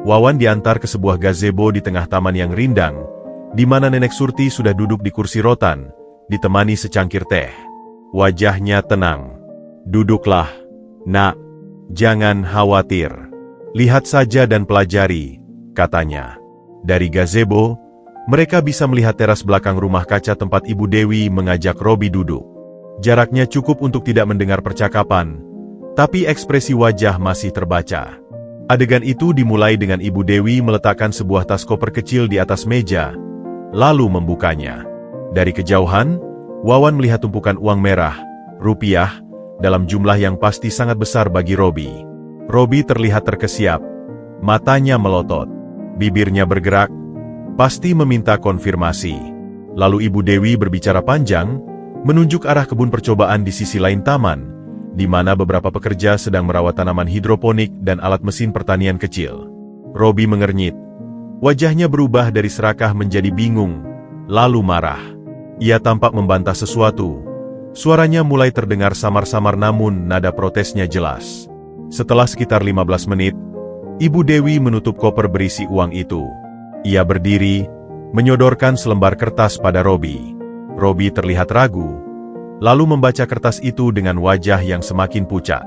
Wawan diantar ke sebuah gazebo di tengah taman yang rindang, di mana Nenek Surti sudah duduk di kursi rotan, ditemani secangkir teh. Wajahnya tenang. "Duduklah, nak. Jangan khawatir. Lihat saja dan pelajari," katanya. Dari gazebo, mereka bisa melihat teras belakang rumah kaca tempat Ibu Dewi mengajak Robi duduk. Jaraknya cukup untuk tidak mendengar percakapan, tapi ekspresi wajah masih terbaca. Adegan itu dimulai dengan Ibu Dewi meletakkan sebuah tas koper kecil di atas meja, lalu membukanya. Dari kejauhan, Wawan melihat tumpukan uang merah, rupiah, dalam jumlah yang pasti sangat besar bagi Robi. Robi terlihat terkesiap, matanya melotot, bibirnya bergerak, pasti meminta konfirmasi. Lalu Ibu Dewi berbicara panjang, menunjuk arah kebun percobaan di sisi lain taman, di mana beberapa pekerja sedang merawat tanaman hidroponik dan alat mesin pertanian kecil. Robi mengernyit. Wajahnya berubah dari serakah menjadi bingung, lalu marah. Ia tampak membantah sesuatu. Suaranya mulai terdengar samar-samar namun nada protesnya jelas. Setelah sekitar 15 menit, Ibu Dewi menutup koper berisi uang itu. Ia berdiri, menyodorkan selembar kertas pada Robi. Robi terlihat ragu, lalu membaca kertas itu dengan wajah yang semakin pucat.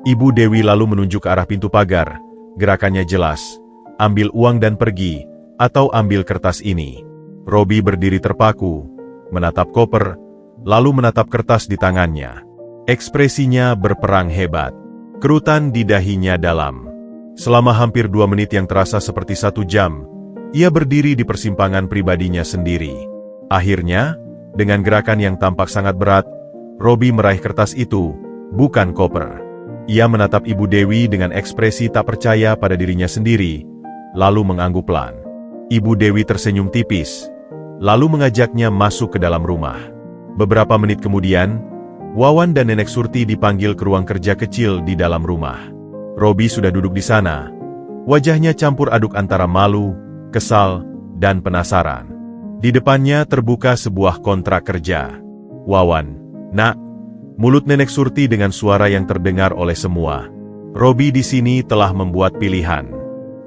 Ibu Dewi lalu menunjuk ke arah pintu pagar, gerakannya jelas, "Ambil uang dan pergi, atau ambil kertas ini." Robi berdiri terpaku, menatap koper, lalu menatap kertas di tangannya. Ekspresinya berperang hebat, kerutan di dahinya dalam. Selama hampir 2 menit yang terasa seperti 1 jam, ia berdiri di persimpangan pribadinya sendiri. Akhirnya, dengan gerakan yang tampak sangat berat, Robi meraih kertas itu, bukan koper. Ia menatap Ibu Dewi dengan ekspresi tak percaya pada dirinya sendiri, lalu mengangguk pelan. Ibu Dewi tersenyum tipis, lalu mengajaknya masuk ke dalam rumah. Beberapa menit kemudian, Wawan dan Nenek Surti dipanggil ke ruang kerja kecil di dalam rumah. Robi sudah duduk di sana. Wajahnya campur aduk antara malu, kesal, dan penasaran. Di depannya terbuka sebuah kontrak kerja. Wawan, "Nak," mulut Nenek Surti dengan suara yang terdengar oleh semua. Robi di sini telah membuat pilihan.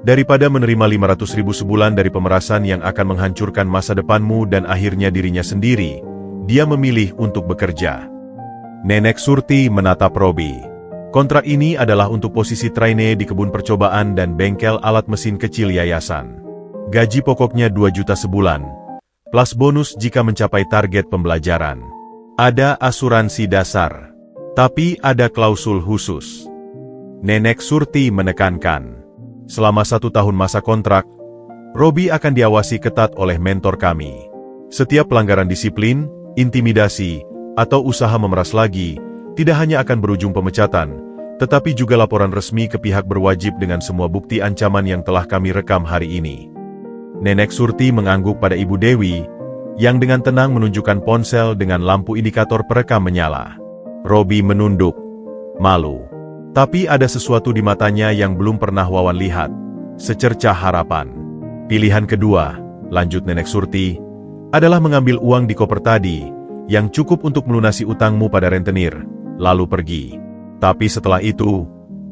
Daripada menerima 500.000 sebulan dari pemerasan yang akan menghancurkan masa depanmu dan akhirnya dirinya sendiri, dia memilih untuk bekerja. Nenek Surti menatap Robi. Kontrak ini adalah untuk posisi trainee di kebun percobaan dan bengkel alat mesin kecil yayasan. Gaji pokoknya 2 juta sebulan, plus bonus jika mencapai target pembelajaran. Ada asuransi dasar, tapi ada klausul khusus. Nenek Surti menekankan, selama 1 tahun masa kontrak, Robi akan diawasi ketat oleh mentor kami. Setiap pelanggaran disiplin, intimidasi, atau usaha memeras lagi, tidak hanya akan berujung pemecatan, tetapi juga laporan resmi ke pihak berwajib dengan semua bukti ancaman yang telah kami rekam hari ini. Nenek Surti mengangguk pada Ibu Dewi, yang dengan tenang menunjukkan ponsel dengan lampu indikator perekam menyala. Robi menunduk, malu. Tapi ada sesuatu di matanya yang belum pernah Wawan lihat, secercah harapan. Pilihan kedua, lanjut Nenek Surti, adalah mengambil uang di koper tadi, yang cukup untuk melunasi utangmu pada rentenir, lalu pergi. Tapi setelah itu,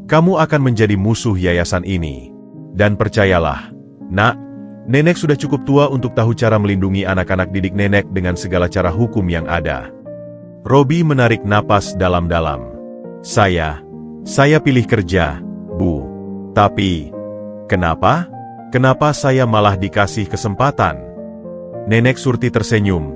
kamu akan menjadi musuh yayasan ini. Dan percayalah, Nak, Nenek sudah cukup tua untuk tahu cara melindungi anak-anak didik Nenek dengan segala cara hukum yang ada. Robi menarik napas dalam-dalam. Saya pilih kerja, Bu. Tapi, kenapa? Kenapa saya malah dikasih kesempatan? Nenek Surti tersenyum,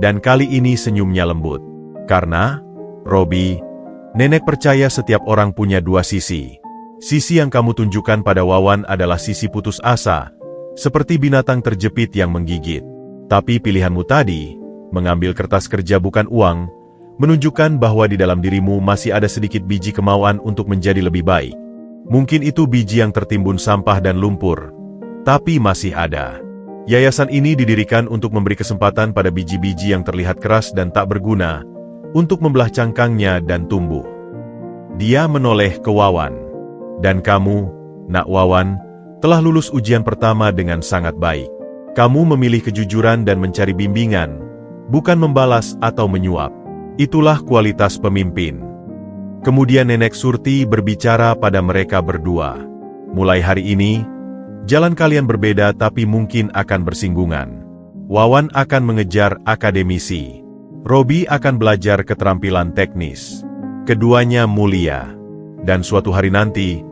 dan kali ini senyumnya lembut. Karena, Robi, Nenek percaya setiap orang punya 2 sisi. Sisi yang kamu tunjukkan pada Wawan adalah sisi putus asa, seperti binatang terjepit yang menggigit. Tapi pilihanmu tadi, mengambil kertas kerja bukan uang, menunjukkan bahwa di dalam dirimu masih ada sedikit biji kemauan untuk menjadi lebih baik. Mungkin itu biji yang tertimbun sampah dan lumpur, tapi masih ada. Yayasan ini didirikan untuk memberi kesempatan pada biji-biji yang terlihat keras dan tak berguna, untuk membelah cangkangnya dan tumbuh. Dia menoleh ke Wawan. Dan kamu, Nak Wawan, telah lulus ujian pertama dengan sangat baik. Kamu memilih kejujuran dan mencari bimbingan, bukan membalas atau menyuap. Itulah kualitas pemimpin. Kemudian Nenek Surti berbicara pada mereka berdua. Mulai hari ini, jalan kalian berbeda tapi mungkin akan bersinggungan. Wawan akan mengejar akademisi. Robi akan belajar keterampilan teknis. Keduanya mulia. Dan suatu hari nanti,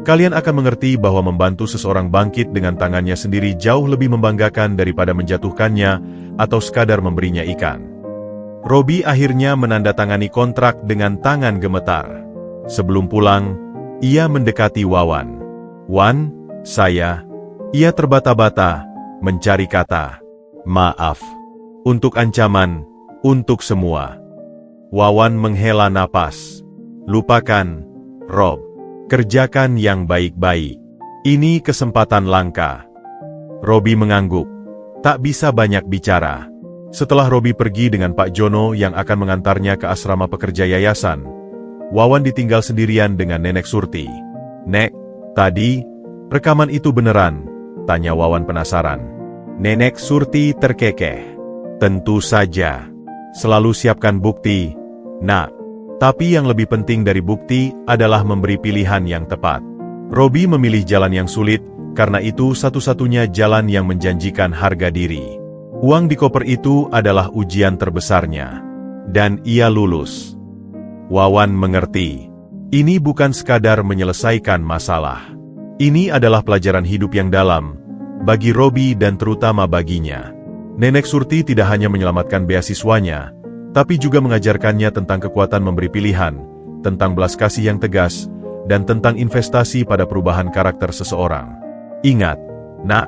kalian akan mengerti bahwa membantu seseorang bangkit dengan tangannya sendiri jauh lebih membanggakan daripada menjatuhkannya atau sekadar memberinya ikan. Robi akhirnya menandatangani kontrak dengan tangan gemetar. Sebelum pulang, ia mendekati Wawan. "Wan, ia terbata-bata, mencari kata maaf. Untuk ancaman, untuk semua." Wawan menghela napas. "Lupakan, Rob. Kerjakan yang baik-baik. Ini kesempatan langka." Robi mengangguk. Tak bisa banyak bicara. Setelah Robi pergi dengan Pak Jono yang akan mengantarnya ke asrama pekerja yayasan, Wawan ditinggal sendirian dengan Nenek Surti. "Nek, tadi, rekaman itu beneran?" tanya Wawan penasaran. Nenek Surti terkekeh. "Tentu saja. Selalu siapkan bukti, Nak. Tapi yang lebih penting dari bukti adalah memberi pilihan yang tepat." Robi memilih jalan yang sulit, karena itu satu-satunya jalan yang menjanjikan harga diri. Uang di koper itu adalah ujian terbesarnya. Dan ia lulus. Wawan mengerti. Ini bukan sekadar menyelesaikan masalah. Ini adalah pelajaran hidup yang dalam, bagi Robi dan terutama baginya. Nenek Surti tidak hanya menyelamatkan beasiswanya, tapi juga mengajarkannya tentang kekuatan memberi pilihan, tentang belas kasih yang tegas, dan tentang investasi pada perubahan karakter seseorang. "Ingat, Nak,"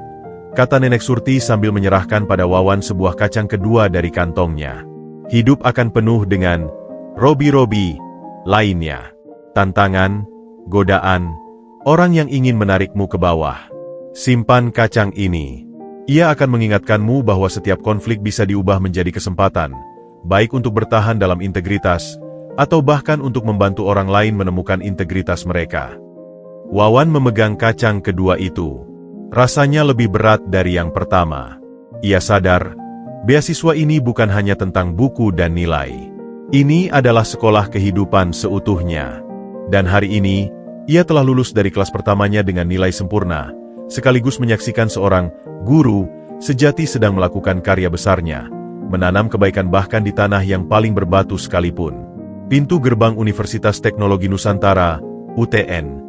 kata Nenek Surti sambil menyerahkan pada Wawan sebuah kacang kedua dari kantongnya. "Hidup akan penuh dengan Robi-Robi lainnya. Tantangan, godaan, orang yang ingin menarikmu ke bawah. Simpan kacang ini. Ia akan mengingatkanmu bahwa setiap konflik bisa diubah menjadi kesempatan, baik untuk bertahan dalam integritas, atau bahkan untuk membantu orang lain menemukan integritas mereka." Wawan memegang kacang kedua itu. Rasanya lebih berat dari yang pertama. Ia sadar, beasiswa ini bukan hanya tentang buku dan nilai. Ini adalah sekolah kehidupan seutuhnya. Dan hari ini, ia telah lulus dari kelas pertamanya dengan nilai sempurna, sekaligus menyaksikan seorang guru sejati sedang melakukan karya besarnya, menanam kebaikan bahkan di tanah yang paling berbatu sekalipun. Pintu gerbang Universitas Teknologi Nusantara, UTN,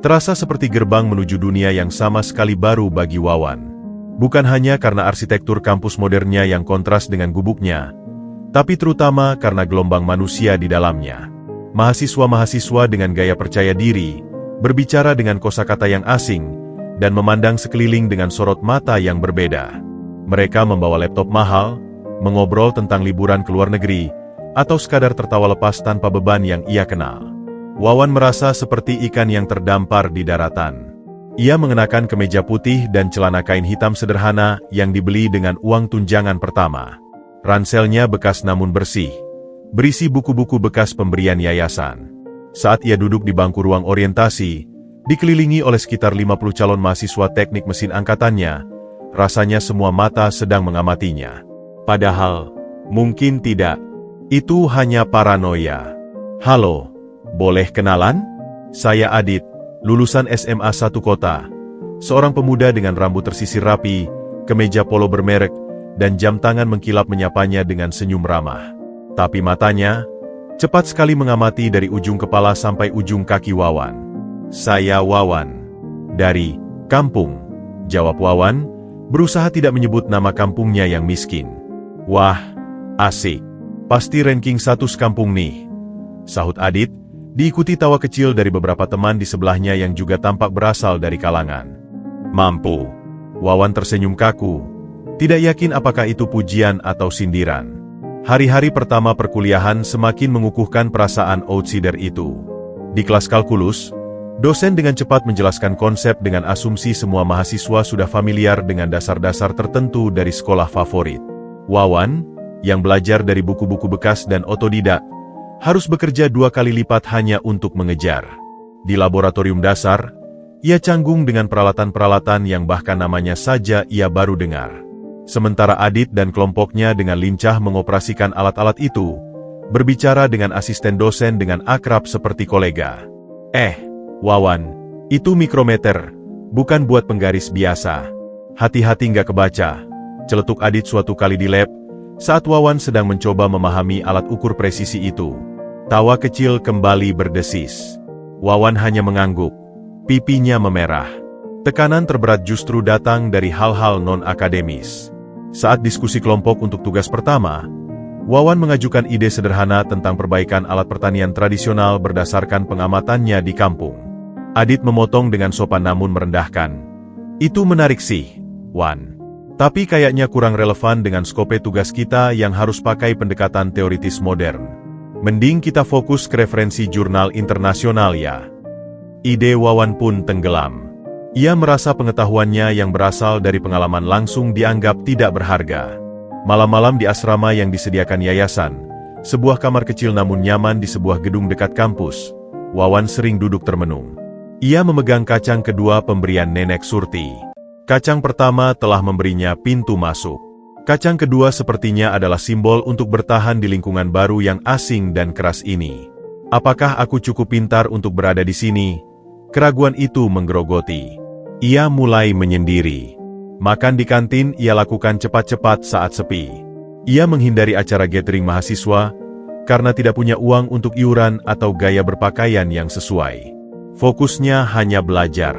terasa seperti gerbang menuju dunia yang sama sekali baru bagi Wawan. Bukan hanya karena arsitektur kampus modernnya yang kontras dengan gubuknya, tapi terutama karena gelombang manusia di dalamnya. Mahasiswa-mahasiswa dengan gaya percaya diri, berbicara dengan kosakata yang asing, dan memandang sekeliling dengan sorot mata yang berbeda. Mereka membawa laptop mahal, mengobrol tentang liburan ke luar negeri, atau sekadar tertawa lepas tanpa beban yang ia kenal. Wawan merasa seperti ikan yang terdampar di daratan. Ia mengenakan kemeja putih dan celana kain hitam sederhana yang dibeli dengan uang tunjangan pertama. Ranselnya bekas namun bersih, berisi buku-buku bekas pemberian yayasan. Saat ia duduk di bangku ruang orientasi, dikelilingi oleh sekitar 50 calon mahasiswa teknik mesin angkatannya, rasanya semua mata sedang mengamatinya. Padahal, mungkin tidak. Itu hanya paranoia. Halo, boleh kenalan? Saya Adit, lulusan SMA 1 kota. Seorang pemuda dengan rambut tersisir rapi, kemeja polo bermerek, dan jam tangan mengkilap menyapanya dengan senyum ramah. Tapi matanya cepat sekali mengamati dari ujung kepala sampai ujung kaki Wawan. Saya Wawan. Dari kampung, jawab Wawan, berusaha tidak menyebut nama kampungnya yang miskin. Wah, asik. Pasti ranking 1 sekampung nih, sahut Adit, diikuti tawa kecil dari beberapa teman di sebelahnya yang juga tampak berasal dari kalangan mampu. Wawan tersenyum kaku, tidak yakin apakah itu pujian atau sindiran. Hari-hari pertama perkuliahan semakin mengukuhkan perasaan outsider itu. Di kelas kalkulus, dosen dengan cepat menjelaskan konsep dengan asumsi semua mahasiswa sudah familiar dengan dasar-dasar tertentu dari sekolah favorit. Wawan, yang belajar dari buku-buku bekas dan otodidak, harus bekerja 2 kali lipat hanya untuk mengejar. Di laboratorium dasar, ia canggung dengan peralatan-peralatan yang bahkan namanya saja ia baru dengar. Sementara Adit dan kelompoknya dengan lincah mengoperasikan alat-alat itu, berbicara dengan asisten dosen dengan akrab seperti kolega. Wawan, itu mikrometer, bukan buat penggaris biasa. Hati-hati nggak kebaca, celetuk Adit suatu kali di lab, saat Wawan sedang mencoba memahami alat ukur presisi itu. Tawa kecil kembali berdesis. Wawan hanya mengangguk, pipinya memerah. Tekanan terberat justru datang dari hal-hal non-akademis. Saat diskusi kelompok untuk tugas pertama, Wawan mengajukan ide sederhana tentang perbaikan alat pertanian tradisional berdasarkan pengamatannya di kampung. Adit memotong dengan sopan namun merendahkan. Itu menarik sih, Wan. Tapi kayaknya kurang relevan dengan skope tugas kita yang harus pakai pendekatan teoritis modern. Mending kita fokus ke referensi jurnal internasional ya. Ide Wawan pun tenggelam. Ia merasa pengetahuannya yang berasal dari pengalaman langsung dianggap tidak berharga. Malam-malam di asrama yang disediakan yayasan, sebuah kamar kecil namun nyaman di sebuah gedung dekat kampus, Wawan sering duduk termenung. Ia memegang kacang kedua pemberian Nenek Surti. Kacang pertama telah memberinya pintu masuk. Kacang kedua sepertinya adalah simbol untuk bertahan di lingkungan baru yang asing dan keras ini. Apakah aku cukup pintar untuk berada di sini? Keraguan itu menggerogoti. Ia mulai menyendiri. Makan di kantin ia lakukan cepat-cepat saat sepi. Ia menghindari acara gathering mahasiswa, karena tidak punya uang untuk iuran atau gaya berpakaian yang sesuai. Fokusnya hanya belajar.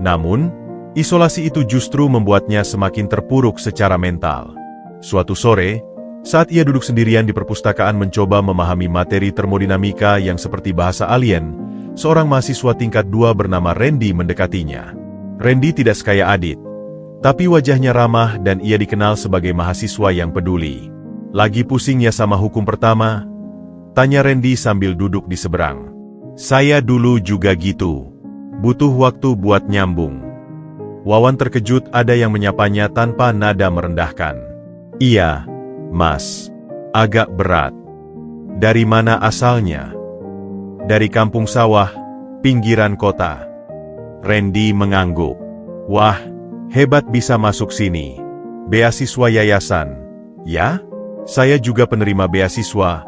Namun, isolasi itu justru membuatnya semakin terpuruk secara mental. Suatu sore, saat ia duduk sendirian di perpustakaan mencoba memahami materi termodinamika yang seperti bahasa alien, seorang mahasiswa tingkat 2 bernama Randy mendekatinya. Randy tidak sekaya Adit, tapi wajahnya ramah dan ia dikenal sebagai mahasiswa yang peduli. Lagi pusing ya sama hukum pertama? Tanya Randy sambil duduk di seberang. Saya dulu juga gitu. Butuh waktu buat nyambung. Wawan terkejut ada yang menyapanya tanpa nada merendahkan. Iya, Mas. Agak berat. Dari mana asalnya? Dari kampung sawah, pinggiran kota. Randy mengangguk. Wah, hebat bisa masuk sini. Beasiswa yayasan. Ya? Saya juga penerima beasiswa,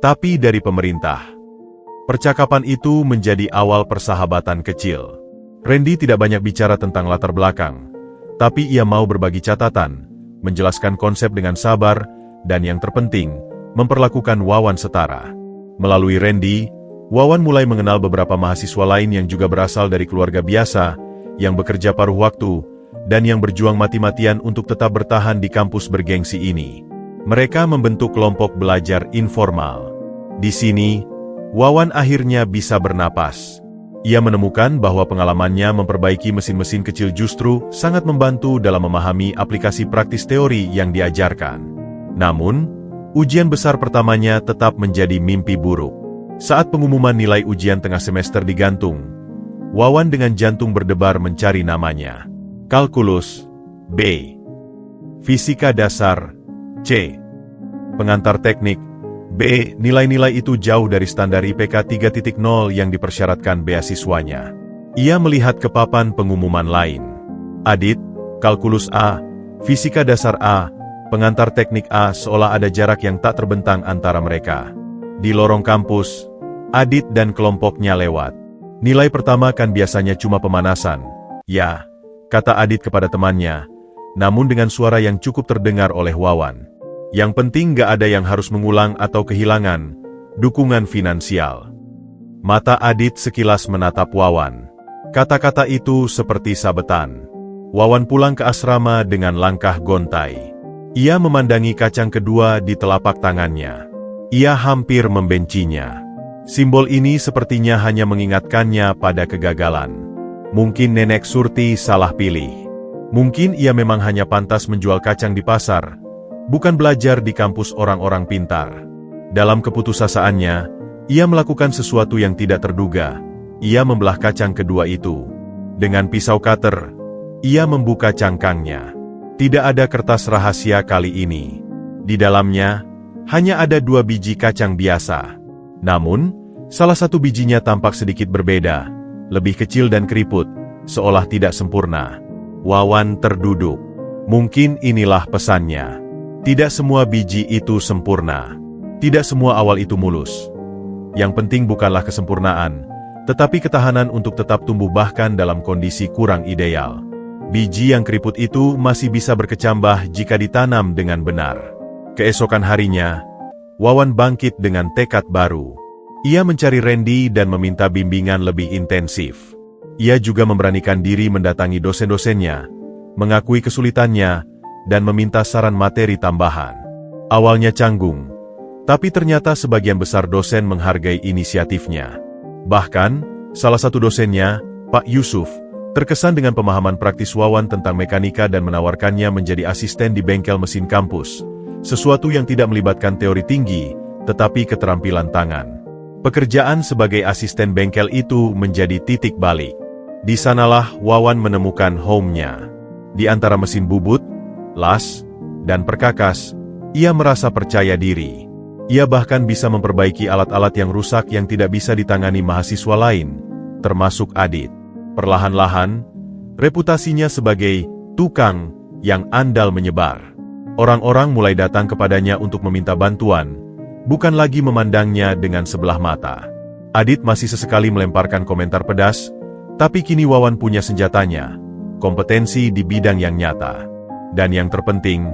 tapi dari pemerintah. Percakapan itu menjadi awal persahabatan kecil. Randy tidak banyak bicara tentang latar belakang, tapi ia mau berbagi catatan, menjelaskan konsep dengan sabar, dan yang terpenting, memperlakukan Wawan setara. Melalui Randy, Wawan mulai mengenal beberapa mahasiswa lain yang juga berasal dari keluarga biasa, yang bekerja paruh waktu, dan yang berjuang mati-matian untuk tetap bertahan di kampus bergengsi ini. Mereka membentuk kelompok belajar informal. Di sini, Wawan akhirnya bisa bernapas. Ia menemukan bahwa pengalamannya memperbaiki mesin-mesin kecil justru sangat membantu dalam memahami aplikasi praktis teori yang diajarkan. Namun, ujian besar pertamanya tetap menjadi mimpi buruk. Saat pengumuman nilai ujian tengah semester digantung, Wawan dengan jantung berdebar mencari namanya. Kalkulus, B. Fisika dasar, C. Pengantar teknik, B. Nilai-nilai itu jauh dari standar IPK 3.0 yang dipersyaratkan beasiswanya. Ia melihat ke papan pengumuman lain. Adit, kalkulus A, fisika dasar A, pengantar teknik A, seolah ada jarak yang tak terbentang antara mereka. Di lorong kampus, Adit dan kelompoknya lewat. Nilai pertama kan biasanya cuma pemanasan. Ya, kata Adit kepada temannya, namun dengan suara yang cukup terdengar oleh Wawan. Yang penting gak ada yang harus mengulang atau kehilangan dukungan finansial. Mata Adit sekilas menatap Wawan. Kata-kata itu seperti sabetan. Wawan pulang ke asrama dengan langkah gontai. Ia memandangi kacang kedua di telapak tangannya. Ia hampir membencinya. Simbol ini sepertinya hanya mengingatkannya pada kegagalan. Mungkin Nenek Surti salah pilih. Mungkin ia memang hanya pantas menjual kacang di pasar, bukan belajar di kampus orang-orang pintar. Dalam keputusasiannya, ia melakukan sesuatu yang tidak terduga. Ia membelah kacang kedua itu. Dengan pisau cutter, ia membuka cangkangnya. Tidak ada kertas rahasia kali ini. Di dalamnya, hanya ada 2 biji kacang biasa. Namun, salah satu bijinya tampak sedikit berbeda, lebih kecil dan keriput, seolah tidak sempurna. Wawan terduduk. Mungkin inilah pesannya. Tidak semua biji itu sempurna. Tidak semua awal itu mulus. Yang penting bukanlah kesempurnaan, tetapi ketahanan untuk tetap tumbuh bahkan dalam kondisi kurang ideal. Biji yang keriput itu masih bisa berkecambah jika ditanam dengan benar. Keesokan harinya, Wawan bangkit dengan tekad baru. Ia mencari Randy dan meminta bimbingan lebih intensif. Ia juga memberanikan diri mendatangi dosen-dosennya, mengakui kesulitannya, dan meminta saran materi tambahan. Awalnya canggung, tapi ternyata sebagian besar dosen menghargai inisiatifnya. Bahkan, salah satu dosennya, Pak Yusuf, terkesan dengan pemahaman praktis Wawan tentang mekanika dan menawarkannya menjadi asisten di bengkel mesin kampus. Sesuatu yang tidak melibatkan teori tinggi, tetapi keterampilan tangan. Pekerjaan sebagai asisten bengkel itu menjadi titik balik. Di sanalah Wawan menemukan home-nya. Di antara mesin bubut, las, dan perkakas, ia merasa percaya diri. Ia bahkan bisa memperbaiki alat-alat yang rusak yang tidak bisa ditangani mahasiswa lain, termasuk Adit. Perlahan-lahan, reputasinya sebagai tukang yang andal menyebar. Orang-orang mulai datang kepadanya untuk meminta bantuan, bukan lagi memandangnya dengan sebelah mata. Adit masih sesekali melemparkan komentar pedas, tapi kini Wawan punya senjatanya, kompetensi di bidang yang nyata. Dan yang terpenting,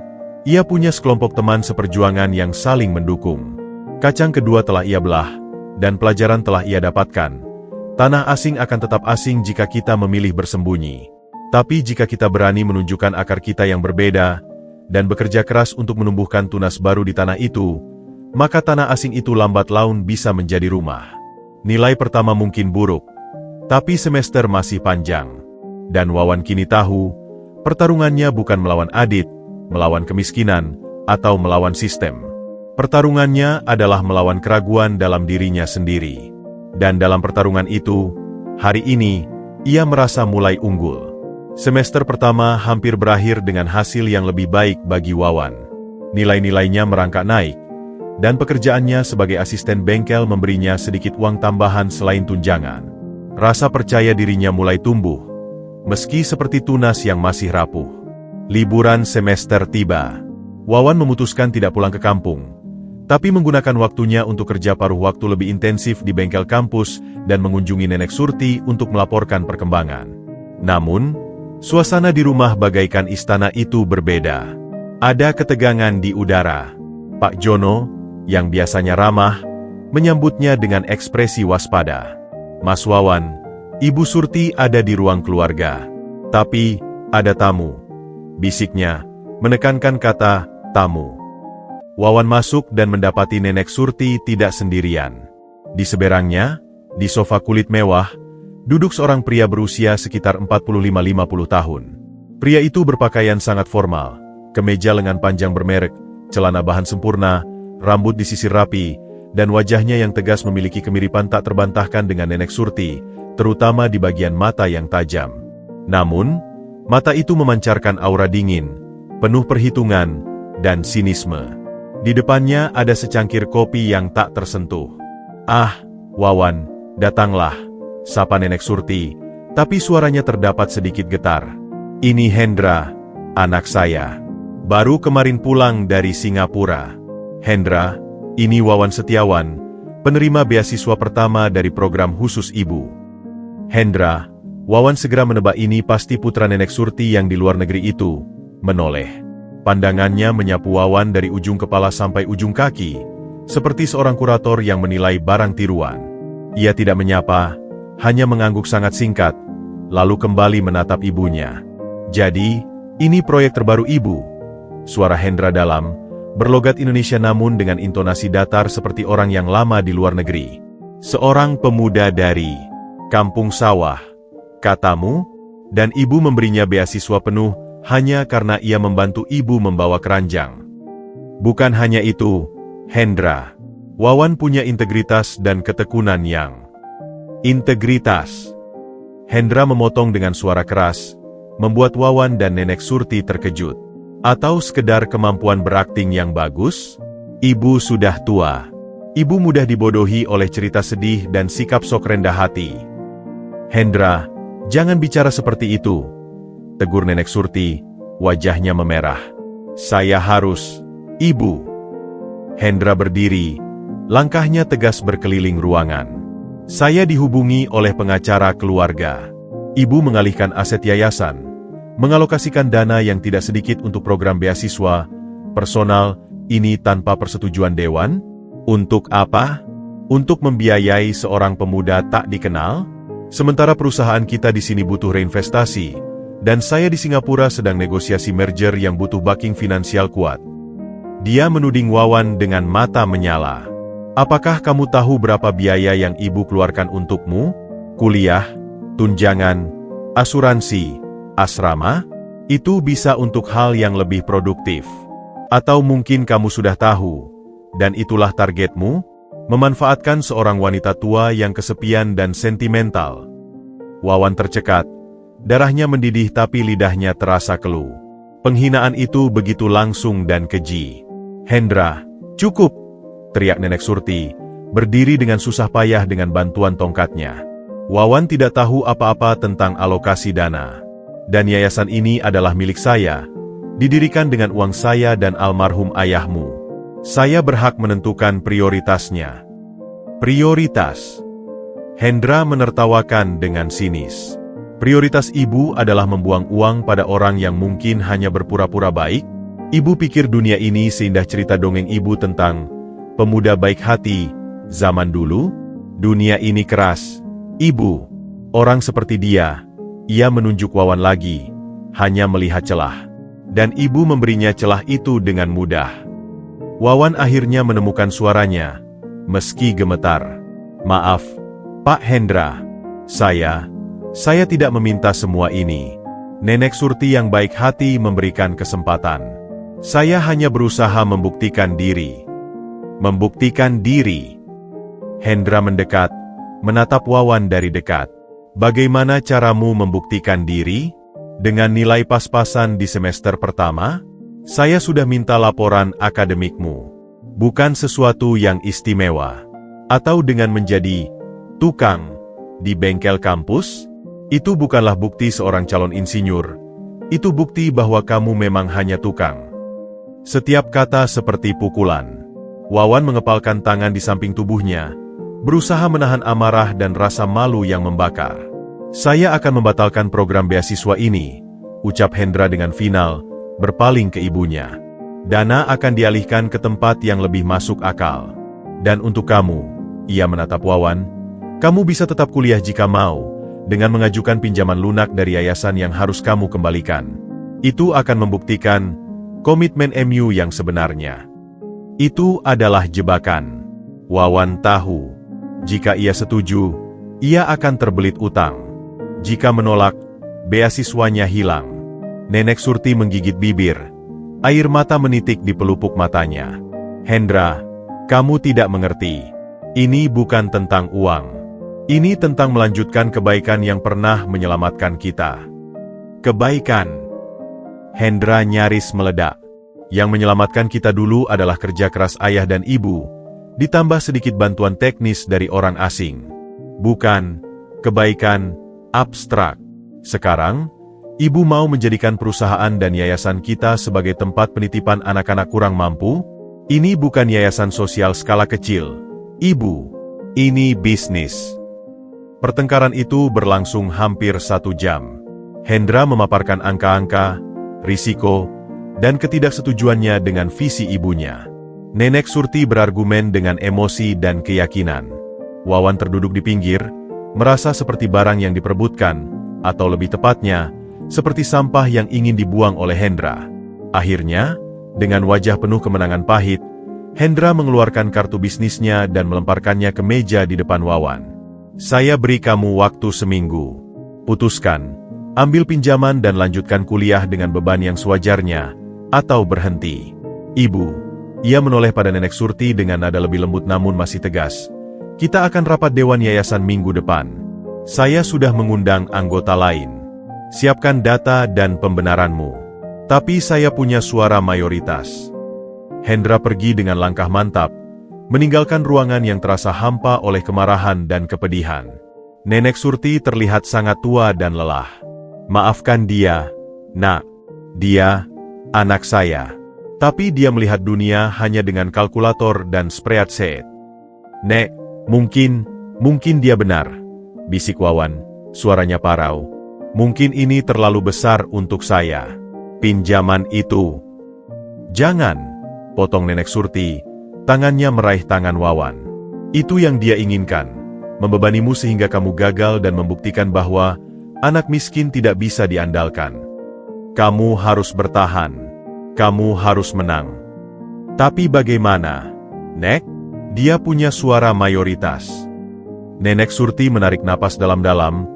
ia punya sekelompok teman seperjuangan yang saling mendukung. Kacang kedua telah ia belah, dan pelajaran telah ia dapatkan. Tanah asing akan tetap asing jika kita memilih bersembunyi. Tapi jika kita berani menunjukkan akar kita yang berbeda, dan bekerja keras untuk menumbuhkan tunas baru di tanah itu, maka tanah asing itu lambat laun bisa menjadi rumah. Nilai pertama mungkin buruk, tapi semester masih panjang. Dan Wawan kini tahu, pertarungannya bukan melawan Adit, melawan kemiskinan, atau melawan sistem. Pertarungannya adalah melawan keraguan dalam dirinya sendiri. Dan dalam pertarungan itu, hari ini, ia merasa mulai unggul. Semester pertama hampir berakhir dengan hasil yang lebih baik bagi Wawan. Nilai-nilainya merangkak naik, dan pekerjaannya sebagai asisten bengkel memberinya sedikit uang tambahan selain tunjangan. Rasa percaya dirinya mulai tumbuh, meski seperti tunas yang masih rapuh. Liburan semester tiba. Wawan memutuskan tidak pulang ke kampung, tapi menggunakan waktunya untuk kerja paruh waktu lebih intensif di bengkel kampus dan mengunjungi Nenek Surti untuk melaporkan perkembangan. Namun, suasana di rumah bagaikan istana itu berbeda. Ada ketegangan di udara. Pak Jono, yang biasanya ramah, menyambutnya dengan ekspresi waspada. Mas Wawan, Ibu Surti ada di ruang keluarga. Tapi, ada tamu. Bisiknya, menekankan kata, tamu. Wawan masuk dan mendapati Nenek Surti tidak sendirian. Di seberangnya, di sofa kulit mewah, duduk seorang pria berusia sekitar 45-50 tahun. Pria itu berpakaian sangat formal, kemeja lengan panjang bermerek, celana bahan sempurna, rambut disisir rapi, dan wajahnya yang tegas memiliki kemiripan tak terbantahkan dengan Nenek Surti, terutama di bagian mata yang tajam. Namun, mata itu memancarkan aura dingin, penuh perhitungan, dan sinisme. Di depannya ada secangkir kopi yang tak tersentuh. "Ah, Wawan, datanglah," sapa Nenek Surti, tapi suaranya terdapat sedikit getar. "Ini Hendra, anak saya. Baru kemarin pulang dari Singapura." "Hendra, ini Wawan Setiawan, penerima beasiswa pertama dari program khusus Ibu." Hendra, Wawan segera menebak ini pasti putra Nenek Surti yang di luar negeri itu, menoleh. Pandangannya menyapu Wawan dari ujung kepala sampai ujung kaki, seperti seorang kurator yang menilai barang tiruan. Ia tidak menyapa, hanya mengangguk sangat singkat, lalu kembali menatap ibunya. "Jadi, ini proyek terbaru Ibu?" Suara Hendra dalam, berlogat Indonesia namun dengan intonasi datar seperti orang yang lama di luar negeri. "Seorang pemuda dari Kampung Sawah, katamu, dan Ibu memberinya beasiswa penuh hanya karena ia membantu Ibu membawa keranjang." "Bukan hanya itu, Hendra. Wawan punya integritas dan ketekunan yang..." "Integritas?" Hendra memotong dengan suara keras, membuat Wawan dan Nenek Surti terkejut. "Atau sekedar kemampuan berakting yang bagus? Ibu sudah tua. Ibu mudah dibodohi oleh cerita sedih dan sikap sok rendah hati." "Hendra, jangan bicara seperti itu," tegur Nenek Surti, wajahnya memerah. "Saya harus..." "Ibu." Hendra berdiri, langkahnya tegas berkeliling ruangan. "Saya dihubungi oleh pengacara keluarga. Ibu mengalihkan aset yayasan, mengalokasikan dana yang tidak sedikit untuk program beasiswa, personal, ini tanpa persetujuan dewan. Untuk apa? Untuk membiayai seorang pemuda tak dikenal? Sementara perusahaan kita di sini butuh reinvestasi, dan saya di Singapura sedang negosiasi merger yang butuh backing finansial kuat." Dia menuding Wawan dengan mata menyala. "Apakah kamu tahu berapa biaya yang Ibu keluarkan untukmu? Kuliah, tunjangan, asuransi, asrama? Itu bisa untuk hal yang lebih produktif. Atau mungkin kamu sudah tahu, dan itulah targetmu? Memanfaatkan seorang wanita tua yang kesepian dan sentimental." Wawan tercekat, darahnya mendidih tapi lidahnya terasa keluh. Penghinaan itu begitu langsung dan keji. "Hendra, cukup!" teriak Nenek Surti, berdiri dengan susah payah dengan bantuan tongkatnya. "Wawan tidak tahu apa-apa tentang alokasi dana. Dan yayasan ini adalah milik saya, didirikan dengan uang saya dan almarhum ayahmu. Saya berhak menentukan prioritasnya." "Prioritas?" Hendra menertawakan dengan sinis. "Prioritas Ibu adalah membuang uang pada orang yang mungkin hanya berpura-pura baik? Ibu pikir dunia ini seindah cerita dongeng Ibu tentang pemuda baik hati zaman dulu? Dunia ini keras, Ibu. Orang seperti dia," ia menunjuk Wawan lagi, "hanya melihat celah. Dan Ibu memberinya celah itu dengan mudah." Wawan akhirnya menemukan suaranya, meski gemetar. "Maaf, Pak Hendra. Saya tidak meminta semua ini. Nenek Surti yang baik hati memberikan kesempatan. Saya hanya berusaha membuktikan diri." "Membuktikan diri?" Hendra mendekat, menatap Wawan dari dekat. "Bagaimana caramu membuktikan diri? Dengan nilai pas-pasan di semester pertama? Saya sudah minta laporan akademikmu. Bukan sesuatu yang istimewa. Atau dengan menjadi tukang Di bengkel kampus? Itu bukanlah bukti seorang calon insinyur. Itu bukti bahwa kamu memang hanya tukang. Setiap kata seperti pukulan. Wawan mengepalkan tangan di samping tubuhnya, berusaha menahan amarah dan rasa malu yang membakar. Saya akan membatalkan program beasiswa ini, ucap Hendra dengan final, berpaling ke ibunya. Dana akan dialihkan ke tempat yang lebih masuk akal. Dan untuk kamu, ia menatap Wawan, kamu bisa tetap kuliah jika mau, dengan mengajukan pinjaman lunak dari yayasan yang harus kamu kembalikan. Itu akan membuktikan komitmen MU yang sebenarnya. Itu adalah jebakan. Wawan tahu, jika ia setuju, ia akan terbelit utang. Jika menolak, beasiswanya hilang. Nenek Surti menggigit bibir. Air mata menitik di pelupuk matanya. Hendra, kamu tidak mengerti. Ini bukan tentang uang. Ini tentang melanjutkan kebaikan yang pernah menyelamatkan kita. Kebaikan. Hendra nyaris meledak. Yang menyelamatkan kita dulu adalah kerja keras ayah dan ibu, ditambah sedikit bantuan teknis dari orang asing. Bukan kebaikan abstrak. Sekarang, ibu mau menjadikan perusahaan dan yayasan kita sebagai tempat penitipan anak-anak kurang mampu? Ini bukan yayasan sosial skala kecil. Ibu, ini bisnis. Pertengkaran itu berlangsung hampir 1 jam. Hendra memaparkan angka-angka, risiko, dan ketidaksetujuannya dengan visi ibunya. Nenek Surti berargumen dengan emosi dan keyakinan. Wawan terduduk di pinggir, merasa seperti barang yang diperebutkan, atau lebih tepatnya, seperti sampah yang ingin dibuang oleh Hendra. Akhirnya, dengan wajah penuh kemenangan pahit, Hendra mengeluarkan kartu bisnisnya dan melemparkannya ke meja di depan Wawan. Saya beri kamu waktu seminggu. Putuskan, ambil pinjaman dan lanjutkan kuliah dengan beban yang sewajarnya, atau berhenti. Ibu, ia menoleh pada Nenek Surti dengan nada lebih lembut namun masih tegas. Kita akan rapat dewan yayasan minggu depan. Saya sudah mengundang anggota lain. Siapkan data dan pembenaranmu. Tapi saya punya suara mayoritas. Hendra pergi dengan langkah mantap, meninggalkan ruangan yang terasa hampa oleh kemarahan dan kepedihan. Nenek Surti terlihat sangat tua dan lelah. Maafkan dia, nak. Dia, anak saya. Tapi dia melihat dunia hanya dengan kalkulator dan spreadsheet. Nek, mungkin dia benar, bisik Wawan, suaranya parau. Mungkin ini terlalu besar untuk saya. Pinjaman itu. Jangan, potong Nenek Surti, tangannya meraih tangan Wawan. Itu yang dia inginkan, membebanimu sehingga kamu gagal dan membuktikan bahwa anak miskin tidak bisa diandalkan. Kamu harus bertahan. Kamu harus menang. Tapi bagaimana, Nek? Dia punya suara mayoritas. Nenek Surti menarik napas dalam-dalam,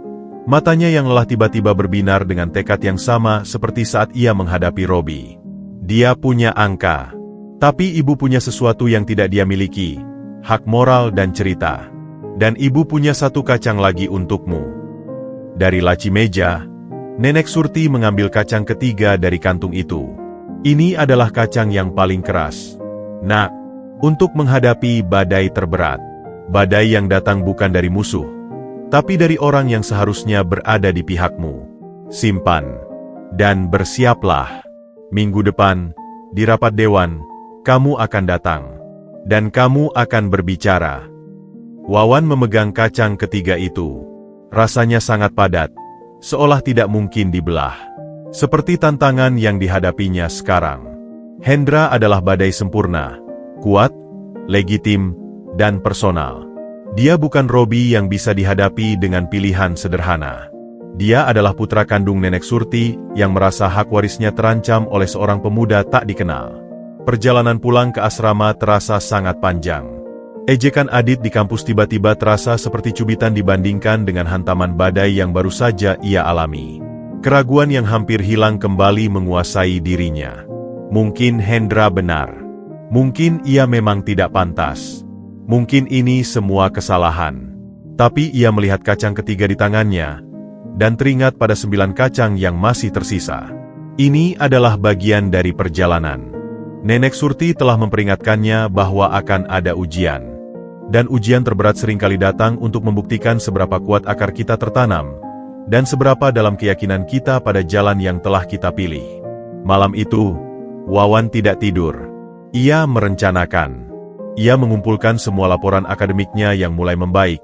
matanya yang lelah tiba-tiba berbinar dengan tekad yang sama seperti saat ia menghadapi Robi. Dia punya angka. Tapi ibu punya sesuatu yang tidak dia miliki, hak moral dan cerita. Dan ibu punya satu kacang lagi untukmu. Dari laci meja, Nenek Surti mengambil kacang ketiga dari kantung itu. Ini adalah kacang yang paling keras. Nak, untuk menghadapi badai terberat. Badai yang datang bukan dari musuh, tapi dari orang yang seharusnya berada di pihakmu. Simpan. Dan bersiaplah. Minggu depan, di rapat dewan, kamu akan datang. Dan kamu akan berbicara. Wawan memegang kacang ketiga itu. Rasanya sangat padat, seolah tidak mungkin dibelah. Seperti tantangan yang dihadapinya sekarang. Hendra adalah badai sempurna, kuat, legitim, dan personal. Dia bukan Robi yang bisa dihadapi dengan pilihan sederhana. Dia adalah putra kandung Nenek Surti yang merasa hak warisnya terancam oleh seorang pemuda tak dikenal. Perjalanan pulang ke asrama terasa sangat panjang. Ejekan Adit di kampus tiba-tiba terasa seperti cubitan dibandingkan dengan hantaman badai yang baru saja ia alami. Keraguan yang hampir hilang kembali menguasai dirinya. Mungkin Hendra benar. Mungkin ia memang tidak pantas. Mungkin ini semua kesalahan. Tapi ia melihat kacang ketiga di tangannya, dan teringat pada 9 kacang yang masih tersisa. Ini adalah bagian dari perjalanan. Nenek Surti telah memperingatkannya bahwa akan ada ujian. Dan ujian terberat seringkali datang untuk membuktikan seberapa kuat akar kita tertanam, dan seberapa dalam keyakinan kita pada jalan yang telah kita pilih. Malam itu, Wawan tidak tidur. Ia merencanakan. Ia mengumpulkan semua laporan akademiknya yang mulai membaik,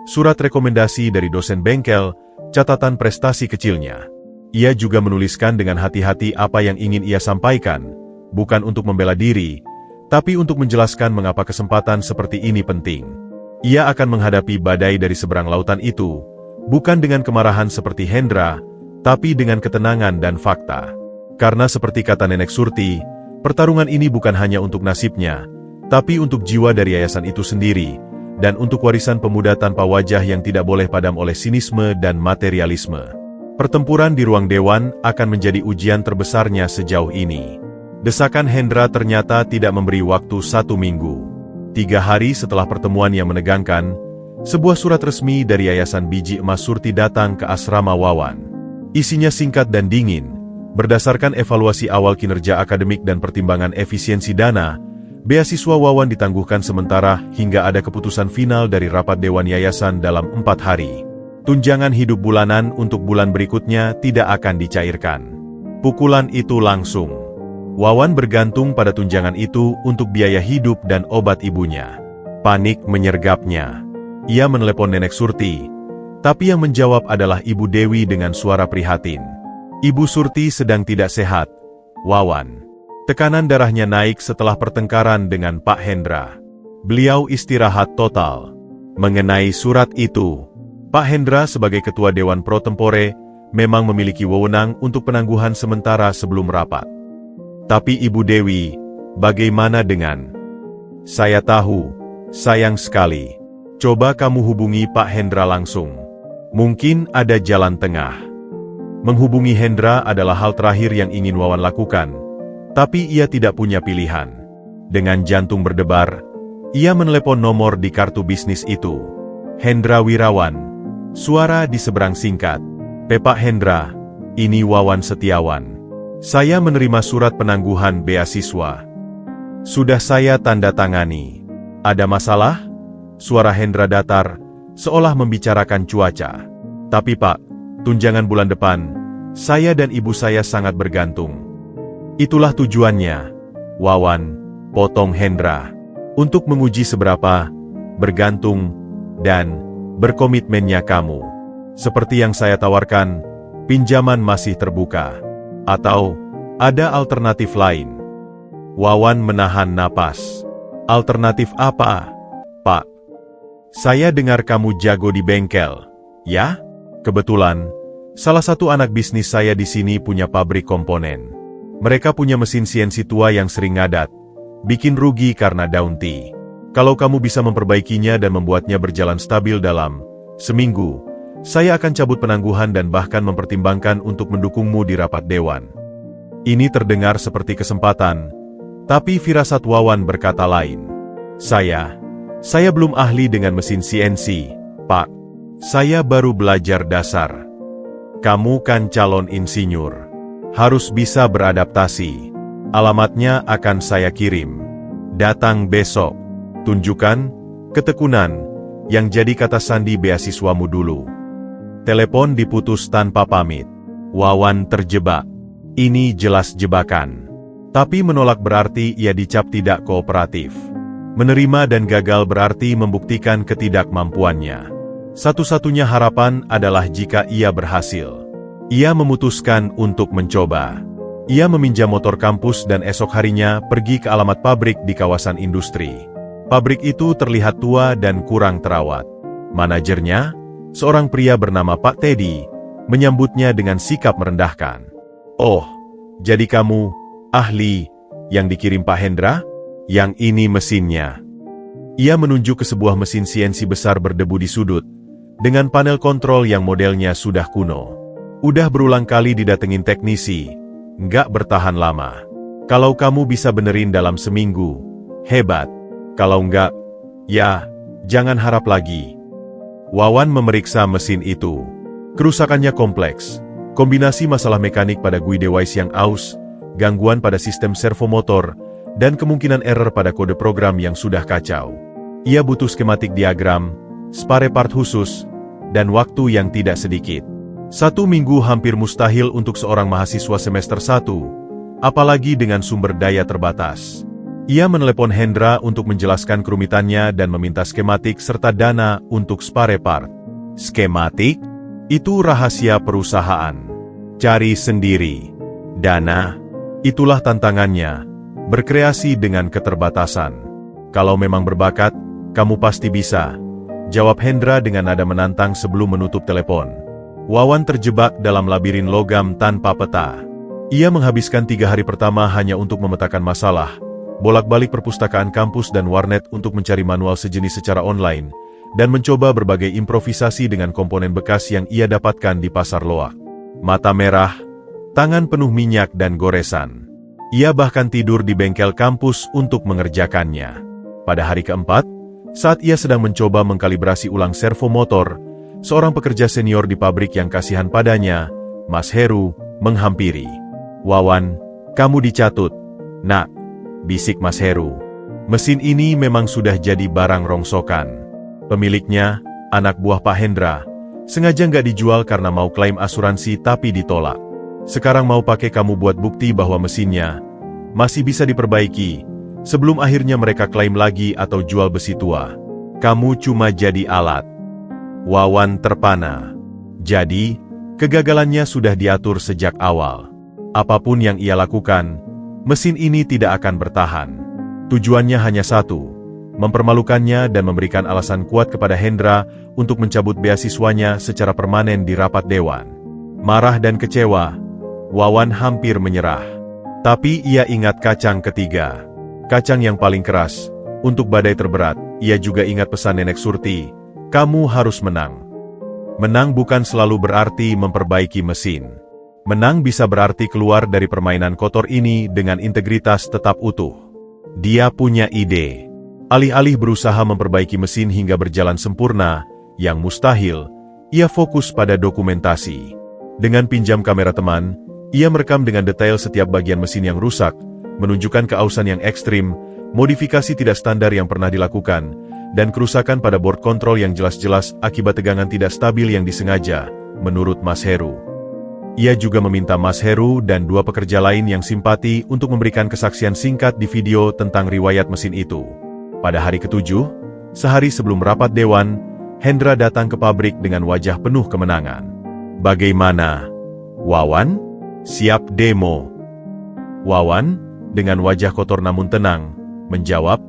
surat rekomendasi dari dosen bengkel, catatan prestasi kecilnya. Ia juga menuliskan dengan hati-hati apa yang ingin ia sampaikan, bukan untuk membela diri, tapi untuk menjelaskan mengapa kesempatan seperti ini penting. Ia akan menghadapi badai dari seberang lautan itu, bukan dengan kemarahan seperti Hendra, tapi dengan ketenangan dan fakta. Karena seperti kata Nenek Surti, pertarungan ini bukan hanya untuk nasibnya, tapi untuk jiwa dari yayasan itu sendiri, dan untuk warisan pemuda tanpa wajah yang tidak boleh padam oleh sinisme dan materialisme. Pertempuran di ruang dewan akan menjadi ujian terbesarnya sejauh ini. Desakan Hendra ternyata tidak memberi waktu 1 minggu. 3 hari setelah pertemuan yang menegangkan, sebuah surat resmi dari Yayasan Biji Emas Surti datang ke asrama Wawan. Isinya singkat dan dingin. Berdasarkan evaluasi awal kinerja akademik dan pertimbangan efisiensi dana, beasiswa Wawan ditangguhkan sementara hingga ada keputusan final dari rapat Dewan Yayasan dalam 4 hari. Tunjangan hidup bulanan untuk bulan berikutnya tidak akan dicairkan. Pukulan itu langsung. Wawan bergantung pada tunjangan itu untuk biaya hidup dan obat ibunya. Panik menyergapnya. Ia menelepon Nenek Surti, tapi yang menjawab adalah Ibu Dewi dengan suara prihatin. Ibu Surti sedang tidak sehat, Wawan. Tekanan darahnya naik setelah pertengkaran dengan Pak Hendra. Beliau istirahat total. Mengenai surat itu, Pak Hendra sebagai Ketua Dewan Pro Tempore memang memiliki wewenang untuk penangguhan sementara sebelum rapat. Tapi Ibu Dewi, bagaimana dengan? Saya tahu, sayang sekali. Coba kamu hubungi Pak Hendra langsung. Mungkin ada jalan tengah. Menghubungi Hendra adalah hal terakhir yang ingin Wawan lakukan, tapi ia tidak punya pilihan. Dengan jantung berdebar, ia menelepon nomor di kartu bisnis itu. Hendra Wirawan. Suara di seberang singkat. Pak Hendra, ini Wawan Setiawan. Saya menerima surat penangguhan beasiswa. Sudah saya tanda tangani. Ada masalah? Suara Hendra datar, seolah membicarakan cuaca. Tapi Pak, tunjangan bulan depan, saya dan ibu saya sangat bergantung. Itulah tujuannya, Wawan, potong Hendra. Untuk menguji seberapa bergantung dan berkomitmennya kamu. Seperti yang saya tawarkan, pinjaman masih terbuka. Atau, ada alternatif lain? Wawan menahan napas. Alternatif apa, Pak? Saya dengar kamu jago di bengkel, ya? Kebetulan, salah satu anak bisnis saya di sini punya pabrik komponen. Mereka punya mesin CNC tua yang sering ngadat, bikin rugi karena daun tea. Kalau kamu bisa memperbaikinya dan membuatnya berjalan stabil dalam seminggu, saya akan cabut penangguhan dan bahkan mempertimbangkan untuk mendukungmu di rapat dewan. Ini terdengar seperti kesempatan, tapi firasat Wawan berkata lain. Saya belum ahli dengan mesin CNC, Pak. Saya baru belajar dasar. Kamu kan calon insinyur. Harus bisa beradaptasi. Alamatnya akan saya kirim. Datang besok. Tunjukkan ketekunan yang jadi kata sandi beasiswamu dulu. Telepon diputus tanpa pamit. Wawan terjebak. Ini jelas jebakan. Tapi menolak berarti ia dicap tidak kooperatif. Menerima dan gagal berarti membuktikan ketidakmampuannya. Satu-satunya harapan adalah jika ia berhasil. Ia memutuskan untuk mencoba. Ia meminjam motor kampus dan esok harinya pergi ke alamat pabrik di kawasan industri. Pabrik itu terlihat tua dan kurang terawat. Manajernya, seorang pria bernama Pak Teddy, menyambutnya dengan sikap merendahkan. Oh, jadi kamu, ahli, yang dikirim Pak Hendra? Yang ini mesinnya. Ia menunjuk ke sebuah mesin CNC besar berdebu di sudut, dengan panel kontrol yang modelnya sudah kuno. Udah berulang kali didatengin teknisi, nggak bertahan lama. Kalau kamu bisa benerin dalam seminggu, hebat. Kalau nggak, ya, jangan harap lagi. Wawan memeriksa mesin itu. Kerusakannya kompleks. Kombinasi masalah mekanik pada GUI device yang aus, gangguan pada sistem servo motor, dan kemungkinan error pada kode program yang sudah kacau. Ia butuh skematik diagram, spare part khusus, dan waktu yang tidak sedikit. 1 minggu hampir mustahil untuk seorang mahasiswa semester 1, apalagi dengan sumber daya terbatas. Ia menelepon Hendra untuk menjelaskan kerumitannya dan meminta skematik serta dana untuk spare part. Skematik? Itu rahasia perusahaan. Cari sendiri. Dana? Itulah tantangannya. Berkreasi dengan keterbatasan. Kalau memang berbakat, kamu pasti bisa. Jawab Hendra dengan nada menantang sebelum menutup telepon. Wawan terjebak dalam labirin logam tanpa peta. Ia menghabiskan 3 hari pertama hanya untuk memetakan masalah, bolak-balik perpustakaan kampus dan warnet untuk mencari manual sejenis secara online, dan mencoba berbagai improvisasi dengan komponen bekas yang ia dapatkan di pasar loak. Mata merah, tangan penuh minyak dan goresan. Ia bahkan tidur di bengkel kampus untuk mengerjakannya. Pada hari keempat, saat ia sedang mencoba mengkalibrasi ulang servo motor, seorang pekerja senior di pabrik yang kasihan padanya, Mas Heru, menghampiri. "Wawan, kamu dicatut, nak," bisik Mas Heru. "Mesin ini memang sudah jadi barang rongsokan. Pemiliknya, anak buah Pak Hendra, sengaja nggak dijual karena mau klaim asuransi tapi ditolak. Sekarang mau pakai kamu buat bukti bahwa mesinnya masih bisa diperbaiki, sebelum akhirnya mereka klaim lagi atau jual besi tua. Kamu cuma jadi alat." Wawan terpana. Jadi, kegagalannya sudah diatur sejak awal. Apapun yang ia lakukan, mesin ini tidak akan bertahan. Tujuannya hanya satu, mempermalukannya dan memberikan alasan kuat kepada Hendra untuk mencabut beasiswanya secara permanen di rapat dewan. Marah dan kecewa, Wawan hampir menyerah. Tapi ia ingat kacang ketiga. Kacang yang paling keras. Untuk badai terberat, ia juga ingat pesan Nenek Surti, "Kamu harus menang." Menang bukan selalu berarti memperbaiki mesin. Menang bisa berarti keluar dari permainan kotor ini dengan integritas tetap utuh. Dia punya ide. Alih-alih berusaha memperbaiki mesin hingga berjalan sempurna, yang mustahil, ia fokus pada dokumentasi. Dengan pinjam kamera teman, ia merekam dengan detail setiap bagian mesin yang rusak, menunjukkan keausan yang ekstrim, modifikasi tidak standar yang pernah dilakukan, dan kerusakan pada board kontrol yang jelas-jelas akibat tegangan tidak stabil yang disengaja, menurut Mas Heru. Ia juga meminta Mas Heru dan 2 pekerja lain yang simpati untuk memberikan kesaksian singkat di video tentang riwayat mesin itu. Pada hari ke-7, sehari sebelum rapat dewan, Hendra datang ke pabrik dengan wajah penuh kemenangan. "Bagaimana, Wawan? Siap demo?" Wawan, dengan wajah kotor namun tenang, menjawab,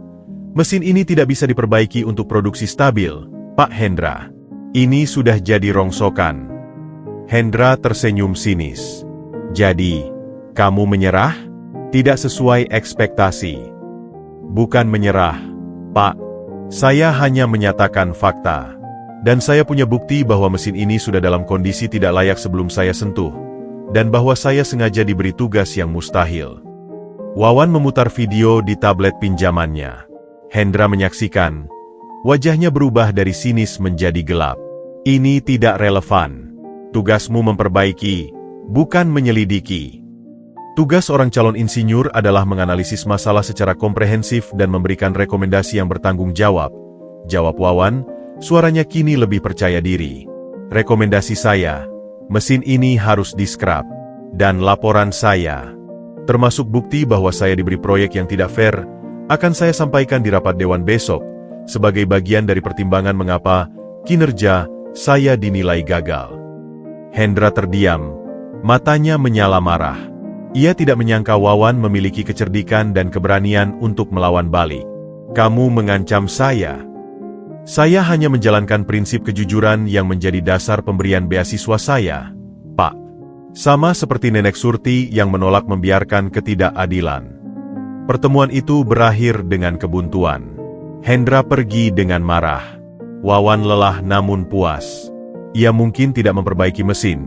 "Mesin ini tidak bisa diperbaiki untuk produksi stabil, Pak Hendra. Ini sudah jadi rongsokan." Hendra tersenyum sinis. "Jadi, kamu menyerah? Tidak sesuai ekspektasi." "Bukan menyerah, Pak. Saya hanya menyatakan fakta. Dan saya punya bukti bahwa mesin ini sudah dalam kondisi tidak layak sebelum saya sentuh. Dan bahwa saya sengaja diberi tugas yang mustahil." Wawan memutar video di tablet pinjamannya. Hendra menyaksikan. Wajahnya berubah dari sinis menjadi gelap. "Ini tidak relevan. Tugasmu memperbaiki, bukan menyelidiki." Tugas orang calon insinyur adalah menganalisis masalah secara komprehensif dan memberikan rekomendasi yang bertanggung jawab. Jawab Wawan, suaranya kini lebih percaya diri. "Rekomendasi saya, mesin ini harus di-scrap. Dan laporan saya, termasuk bukti bahwa saya diberi proyek yang tidak fair, akan saya sampaikan di rapat dewan besok, sebagai bagian dari pertimbangan mengapa kinerja saya dinilai gagal." Hendra terdiam, matanya menyala marah. Ia tidak menyangka Wawan memiliki kecerdikan dan keberanian untuk melawan balik. "Kamu mengancam saya?" "Saya hanya menjalankan prinsip kejujuran yang menjadi dasar pemberian beasiswa saya, Pak. Sama seperti Nenek Surti yang menolak membiarkan ketidakadilan." Pertemuan itu berakhir dengan kebuntuan. Hendra pergi dengan marah. Wawan lelah namun puas. Ia mungkin tidak memperbaiki mesin,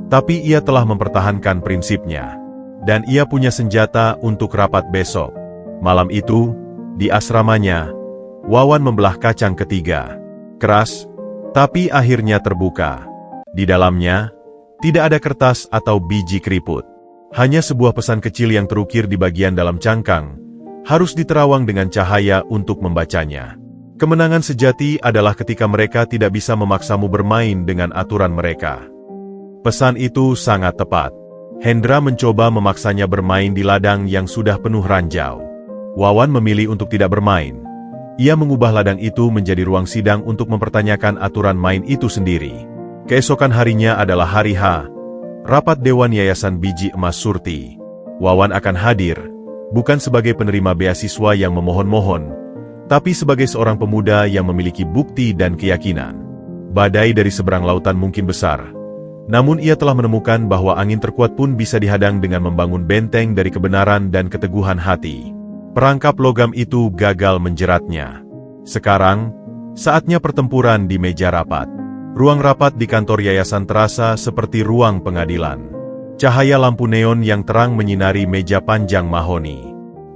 tapi ia telah mempertahankan prinsipnya. Dan ia punya senjata untuk rapat besok. Malam itu, di asramanya, Wawan membelah kacang ketiga. Keras, tapi akhirnya terbuka. Di dalamnya, tidak ada kertas atau biji keriput. Hanya sebuah pesan kecil yang terukir di bagian dalam cangkang, harus diterawang dengan cahaya untuk membacanya. Kemenangan sejati adalah ketika mereka tidak bisa memaksamu bermain dengan aturan mereka. Pesan itu sangat tepat. Hendra mencoba memaksanya bermain di ladang yang sudah penuh ranjau. Wawan memilih untuk tidak bermain. Ia mengubah ladang itu menjadi ruang sidang untuk mempertanyakan aturan main itu sendiri. Keesokan harinya adalah hari H, rapat Dewan Yayasan Biji Emas Surti. Wawan akan hadir, bukan sebagai penerima beasiswa yang memohon-mohon, tapi sebagai seorang pemuda yang memiliki bukti dan keyakinan. Badai dari seberang lautan mungkin besar, namun ia telah menemukan bahwa angin terkuat pun bisa dihadang dengan membangun benteng dari kebenaran dan keteguhan hati. Perangkap logam itu gagal menjeratnya. Sekarang, saatnya pertempuran di meja rapat. Ruang rapat di kantor yayasan terasa seperti ruang pengadilan. Cahaya lampu neon yang terang menyinari meja panjang mahoni.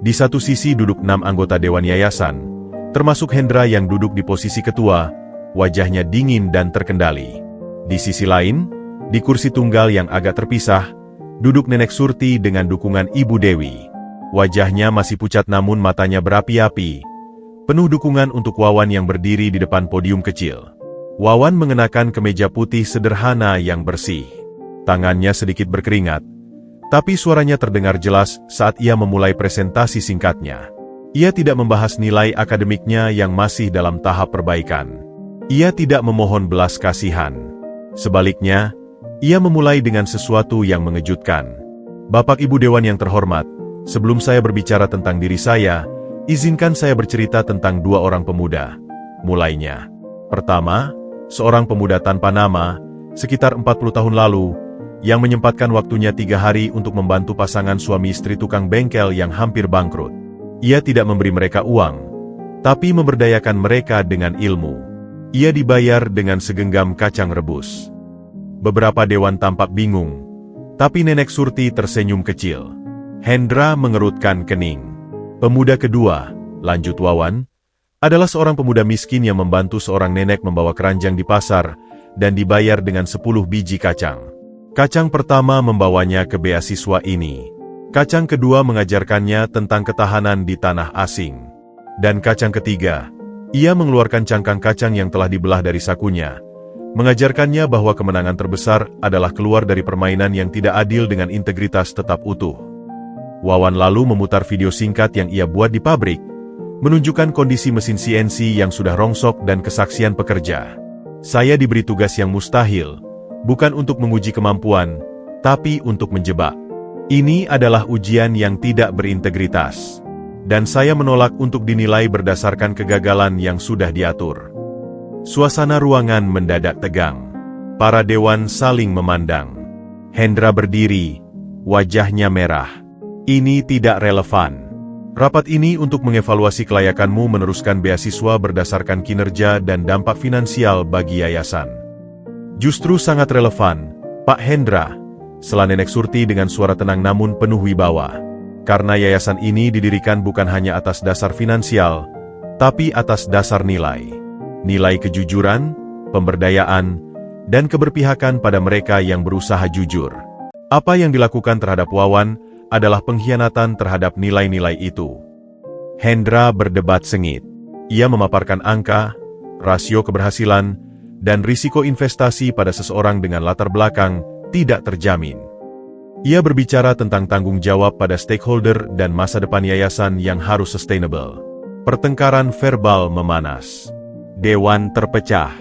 Di satu sisi duduk 6 anggota Dewan Yayasan, termasuk Hendra yang duduk di posisi ketua, wajahnya dingin dan terkendali. Di sisi lain, di kursi tunggal yang agak terpisah, duduk Nenek Surti dengan dukungan Ibu Dewi. Wajahnya masih pucat namun matanya berapi-api, penuh dukungan untuk Wawan yang berdiri di depan podium kecil. Wawan mengenakan kemeja putih sederhana yang bersih. Tangannya sedikit berkeringat, tapi suaranya terdengar jelas saat ia memulai presentasi singkatnya. Ia tidak membahas nilai akademiknya yang masih dalam tahap perbaikan. Ia tidak memohon belas kasihan. Sebaliknya, ia memulai dengan sesuatu yang mengejutkan. Bapak Ibu Dewan yang terhormat, sebelum saya berbicara tentang diri saya, izinkan saya bercerita tentang 2 orang pemuda. Mulainya. Pertama, seorang pemuda tanpa nama, sekitar 40 tahun lalu, yang menyempatkan waktunya 3 hari untuk membantu pasangan suami istri tukang bengkel yang hampir bangkrut. Ia tidak memberi mereka uang, tapi memberdayakan mereka dengan ilmu. Ia dibayar dengan segenggam kacang rebus. Beberapa dewan tampak bingung, tapi Nenek Surti tersenyum kecil. Hendra mengerutkan kening. Pemuda kedua, lanjut Wawan, adalah seorang pemuda miskin yang membantu seorang nenek membawa keranjang di pasar dan dibayar dengan 10 biji kacang. Kacang pertama membawanya ke beasiswa ini. Kacang kedua mengajarkannya tentang ketahanan di tanah asing. Dan kacang ketiga, ia mengeluarkan cangkang kacang yang telah dibelah dari sakunya, mengajarkannya bahwa kemenangan terbesar adalah keluar dari permainan yang tidak adil dengan integritas tetap utuh. Wawan lalu memutar video singkat yang ia buat di pabrik, menunjukkan kondisi mesin CNC yang sudah rongsok dan kesaksian pekerja. Saya diberi tugas yang mustahil, bukan untuk menguji kemampuan, tapi untuk menjebak. Ini adalah ujian yang tidak berintegritas. Dan saya menolak untuk dinilai berdasarkan kegagalan yang sudah diatur. Suasana ruangan mendadak tegang. Para dewan saling memandang. Hendra berdiri, wajahnya merah. Ini tidak relevan. Rapat ini untuk mengevaluasi kelayakanmu meneruskan beasiswa berdasarkan kinerja dan dampak finansial bagi yayasan. Justru sangat relevan, Pak Hendra, sela Nenek Surti dengan suara tenang namun penuh wibawa. Karena yayasan ini didirikan bukan hanya atas dasar finansial, tapi atas dasar nilai. Nilai kejujuran, pemberdayaan, dan keberpihakan pada mereka yang berusaha jujur. Apa yang dilakukan terhadap Wawan adalah pengkhianatan terhadap nilai-nilai itu. Hendra berdebat sengit. Ia memaparkan angka, rasio keberhasilan, dan risiko investasi pada seseorang dengan latar belakang tidak terjamin. Ia berbicara tentang tanggung jawab pada stakeholder dan masa depan yayasan yang harus sustainable. Pertengkaran verbal memanas. Dewan terpecah.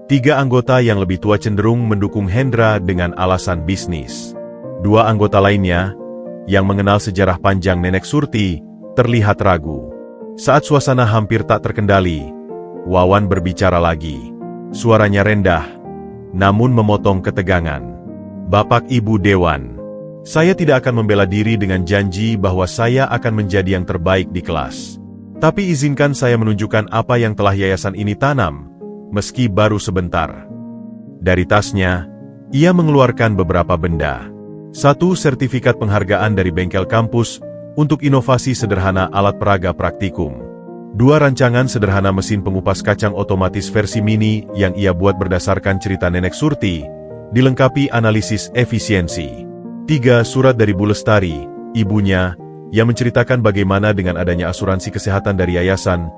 3 anggota yang lebih tua cenderung mendukung Hendra dengan alasan bisnis. 2 anggota lainnya, yang mengenal sejarah panjang Nenek Surti, terlihat ragu. Saat suasana hampir tak terkendali, Wawan berbicara lagi. Suaranya rendah, namun memotong ketegangan. Bapak Ibu Dewan, saya tidak akan membela diri dengan janji bahwa saya akan menjadi yang terbaik di kelas. Tapi izinkan saya menunjukkan apa yang telah yayasan ini tanam, meski baru sebentar. Dari tasnya, ia mengeluarkan beberapa benda. 1 sertifikat penghargaan dari bengkel kampus untuk inovasi sederhana alat peraga praktikum. 2 rancangan sederhana mesin pengupas kacang otomatis versi mini yang ia buat berdasarkan cerita Nenek Surti, dilengkapi analisis efisiensi. 3 surat dari Bu Lestari, ibunya, yang menceritakan bagaimana dengan adanya asuransi kesehatan dari yayasan,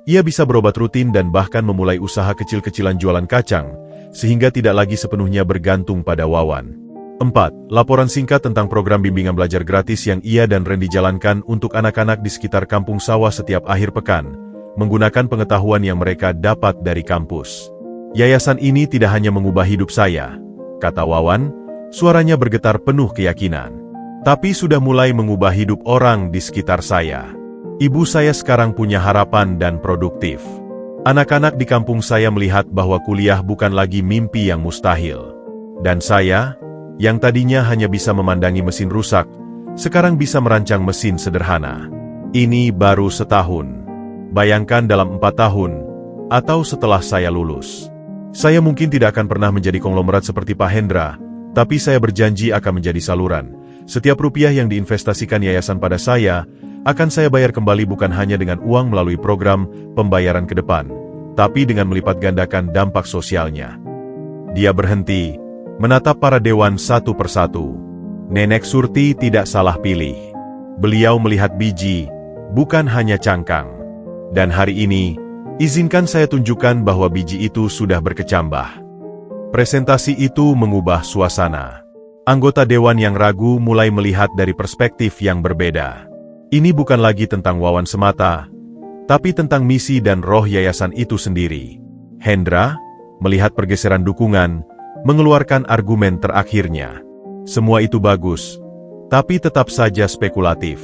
Ia bisa berobat rutin dan bahkan memulai usaha kecil-kecilan jualan kacang, sehingga tidak lagi sepenuhnya bergantung pada Wawan. 4. Laporan singkat tentang program bimbingan belajar gratis yang ia dan Randy jalankan untuk anak-anak di sekitar kampung sawah setiap akhir pekan, menggunakan pengetahuan yang mereka dapat dari kampus. Yayasan ini tidak hanya mengubah hidup saya, kata Wawan, suaranya bergetar penuh keyakinan. Tapi sudah mulai mengubah hidup orang di sekitar saya. Ibu saya sekarang punya harapan dan produktif. Anak-anak di kampung saya melihat bahwa kuliah bukan lagi mimpi yang mustahil. Dan saya, yang tadinya hanya bisa memandangi mesin rusak, sekarang bisa merancang mesin sederhana. Ini baru setahun. Bayangkan dalam 4 tahun, atau setelah saya lulus. Saya mungkin tidak akan pernah menjadi konglomerat seperti Pak Hendra, tapi saya berjanji akan menjadi saluran. Setiap rupiah yang diinvestasikan yayasan pada saya, akan saya bayar kembali bukan hanya dengan uang melalui program pembayaran ke depan, tapi dengan melipat gandakan dampak sosialnya. Dia berhenti, menatap para dewan satu persatu. Nenek Surti tidak salah pilih. Beliau melihat biji, bukan hanya cangkang. Dan hari ini, izinkan saya tunjukkan bahwa biji itu sudah berkecambah. Presentasi itu mengubah suasana. Anggota dewan yang ragu mulai melihat dari perspektif yang berbeda. Ini bukan lagi tentang Wawan semata, tapi tentang misi dan roh yayasan itu sendiri. Hendra, melihat pergeseran dukungan, mengeluarkan argumen terakhirnya. Semua itu bagus, tapi tetap saja spekulatif.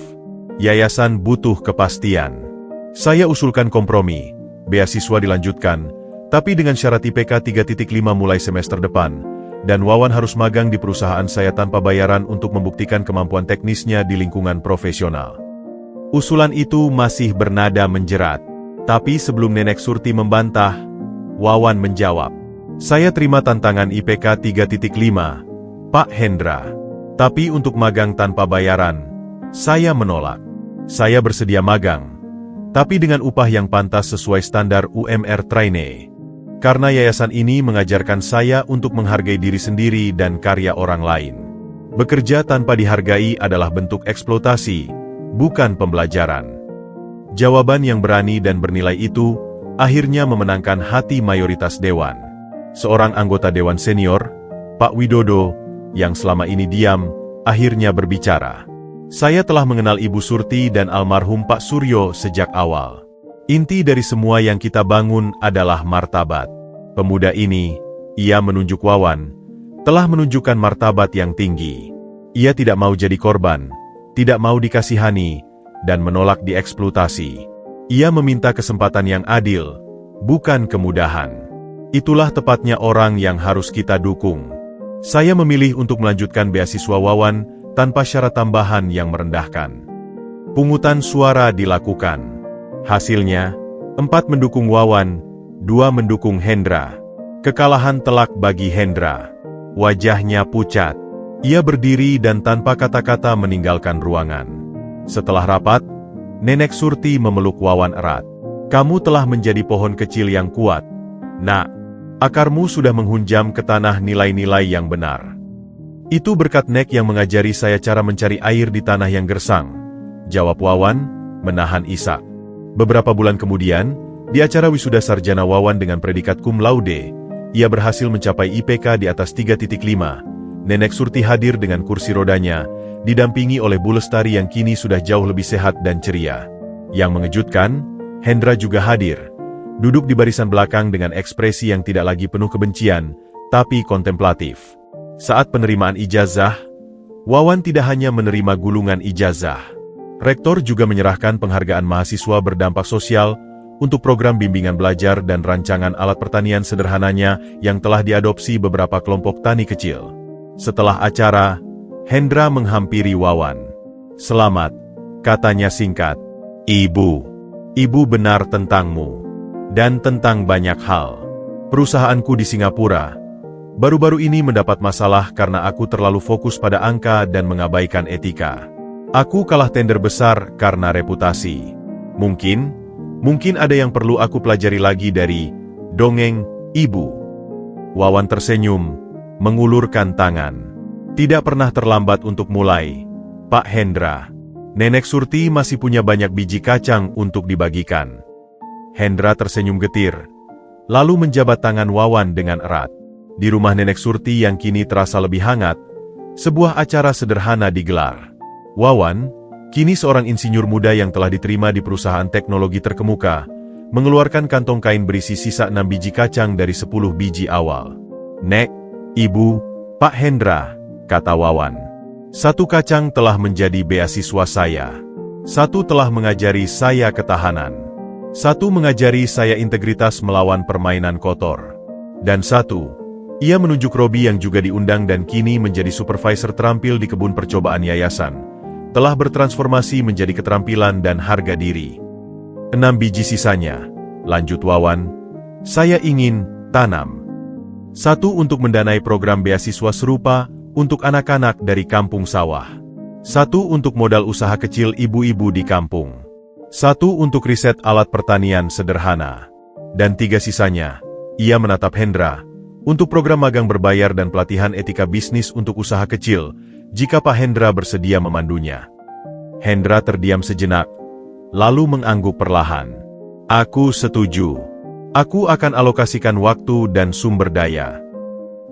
Yayasan butuh kepastian. Saya usulkan kompromi, beasiswa dilanjutkan, tapi dengan syarat IPK 3.5 mulai semester depan, dan Wawan harus magang di perusahaan saya tanpa bayaran untuk membuktikan kemampuan teknisnya di lingkungan profesional. Usulan itu masih bernada menjerat, tapi sebelum Nenek Surti membantah, Wawan menjawab, "Saya terima tantangan IPK 3.5, Pak Hendra. Tapi untuk magang tanpa bayaran, saya menolak. Saya bersedia magang, tapi dengan upah yang pantas sesuai standar UMR trainee. Karena yayasan ini mengajarkan saya untuk menghargai diri sendiri dan karya orang lain. Bekerja tanpa dihargai adalah bentuk eksploitasi, bukan pembelajaran." Jawaban yang berani dan bernilai itu akhirnya memenangkan hati mayoritas dewan. Seorang anggota dewan senior, Pak Widodo, yang selama ini diam, akhirnya berbicara. "Saya telah mengenal Ibu Surti dan almarhum Pak Suryo sejak awal. Inti dari semua yang kita bangun adalah martabat. Pemuda ini," ia menunjuk Wawan, "telah menunjukkan martabat yang tinggi. Ia tidak mau jadi korban, tidak mau dikasihani, dan menolak dieksploitasi. Ia meminta kesempatan yang adil, bukan kemudahan. Itulah tepatnya orang yang harus kita dukung. Saya memilih untuk melanjutkan beasiswa Wawan tanpa syarat tambahan yang merendahkan." Pungutan suara dilakukan. Hasilnya, 4 mendukung Wawan, 2 mendukung Hendra. Kekalahan telak bagi Hendra. Wajahnya pucat. Ia berdiri dan tanpa kata-kata meninggalkan ruangan. Setelah rapat, Nenek Surti memeluk Wawan erat. "Kamu telah menjadi pohon kecil yang kuat, Nak. Akarmu sudah menghunjam ke tanah nilai-nilai yang benar. Itu berkat Nek yang mengajari saya cara mencari air di tanah yang gersang," jawab Wawan, menahan isak. Beberapa bulan kemudian, di acara wisuda sarjana Wawan dengan predikat cum laude, ia berhasil mencapai IPK di atas 3.5. Nenek Surti hadir dengan kursi rodanya, didampingi oleh Bu Lestari yang kini sudah jauh lebih sehat dan ceria. Yang mengejutkan, Hendra juga hadir. Duduk di barisan belakang dengan ekspresi yang tidak lagi penuh kebencian, tapi kontemplatif. Saat penerimaan ijazah, Wawan tidak hanya menerima gulungan ijazah. Rektor juga menyerahkan penghargaan mahasiswa berdampak sosial untuk program bimbingan belajar dan rancangan alat pertanian sederhananya yang telah diadopsi beberapa kelompok tani kecil. Setelah acara, Hendra menghampiri Wawan. "Selamat," katanya singkat. Ibu benar tentangmu. Dan tentang banyak hal. Perusahaanku di Singapura baru-baru ini mendapat masalah karena aku terlalu fokus pada angka dan mengabaikan etika. Aku kalah tender besar karena reputasi. Mungkin ada yang perlu aku pelajari lagi dari dongeng Ibu." Wawan tersenyum, mengulurkan tangan. "Tidak pernah terlambat untuk mulai, Pak Hendra. Nenek Surti masih punya banyak biji kacang untuk dibagikan." Hendra tersenyum getir, lalu menjabat tangan Wawan dengan erat. Di rumah Nenek Surti yang kini terasa lebih hangat, sebuah acara sederhana digelar. Wawan, kini seorang insinyur muda yang telah diterima di perusahaan teknologi terkemuka, mengeluarkan kantong kain berisi sisa 6 biji kacang dari 10 biji awal. "Nek, Ibu, Pak Hendra," kata Wawan. "1 kacang telah menjadi beasiswa saya. 1 telah mengajari saya ketahanan. 1 mengajari saya integritas melawan permainan kotor. Dan 1, ia menunjuk Robi yang juga diundang dan kini menjadi supervisor terampil di kebun percobaan yayasan, telah bertransformasi menjadi keterampilan dan harga diri. 6 biji sisanya," lanjut Wawan, "saya ingin tanam. 1 untuk mendanai program beasiswa serupa untuk anak-anak dari kampung sawah. 1 untuk modal usaha kecil ibu-ibu di kampung. 1 untuk riset alat pertanian sederhana. Dan 3 sisanya," ia menatap Hendra, "untuk program magang berbayar dan pelatihan etika bisnis untuk usaha kecil, jika Pak Hendra bersedia memandunya." Hendra terdiam sejenak, lalu mengangguk perlahan. "Aku setuju. Aku akan alokasikan waktu dan sumber daya."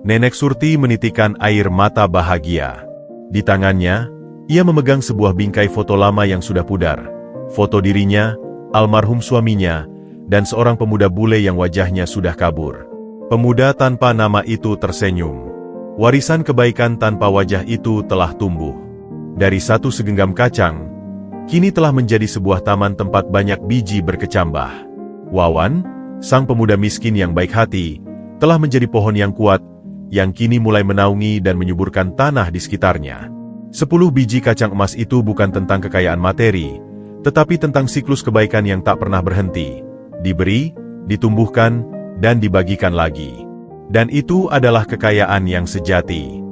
Nenek Surti menitikkan air mata bahagia. Di tangannya, ia memegang sebuah bingkai foto lama yang sudah pudar. Foto dirinya, almarhum suaminya, dan seorang pemuda bule yang wajahnya sudah kabur. Pemuda tanpa nama itu tersenyum. Warisan kebaikan tanpa wajah itu telah tumbuh. Dari 1 segenggam kacang, kini telah menjadi sebuah taman tempat banyak biji berkecambah. Wawan, sang pemuda miskin yang baik hati, telah menjadi pohon yang kuat, yang kini mulai menaungi dan menyuburkan tanah di sekitarnya. 10 biji kacang emas itu bukan tentang kekayaan materi, tetapi tentang siklus kebaikan yang tak pernah berhenti. Diberi, ditumbuhkan, dan dibagikan lagi. Dan itu adalah kekayaan yang sejati.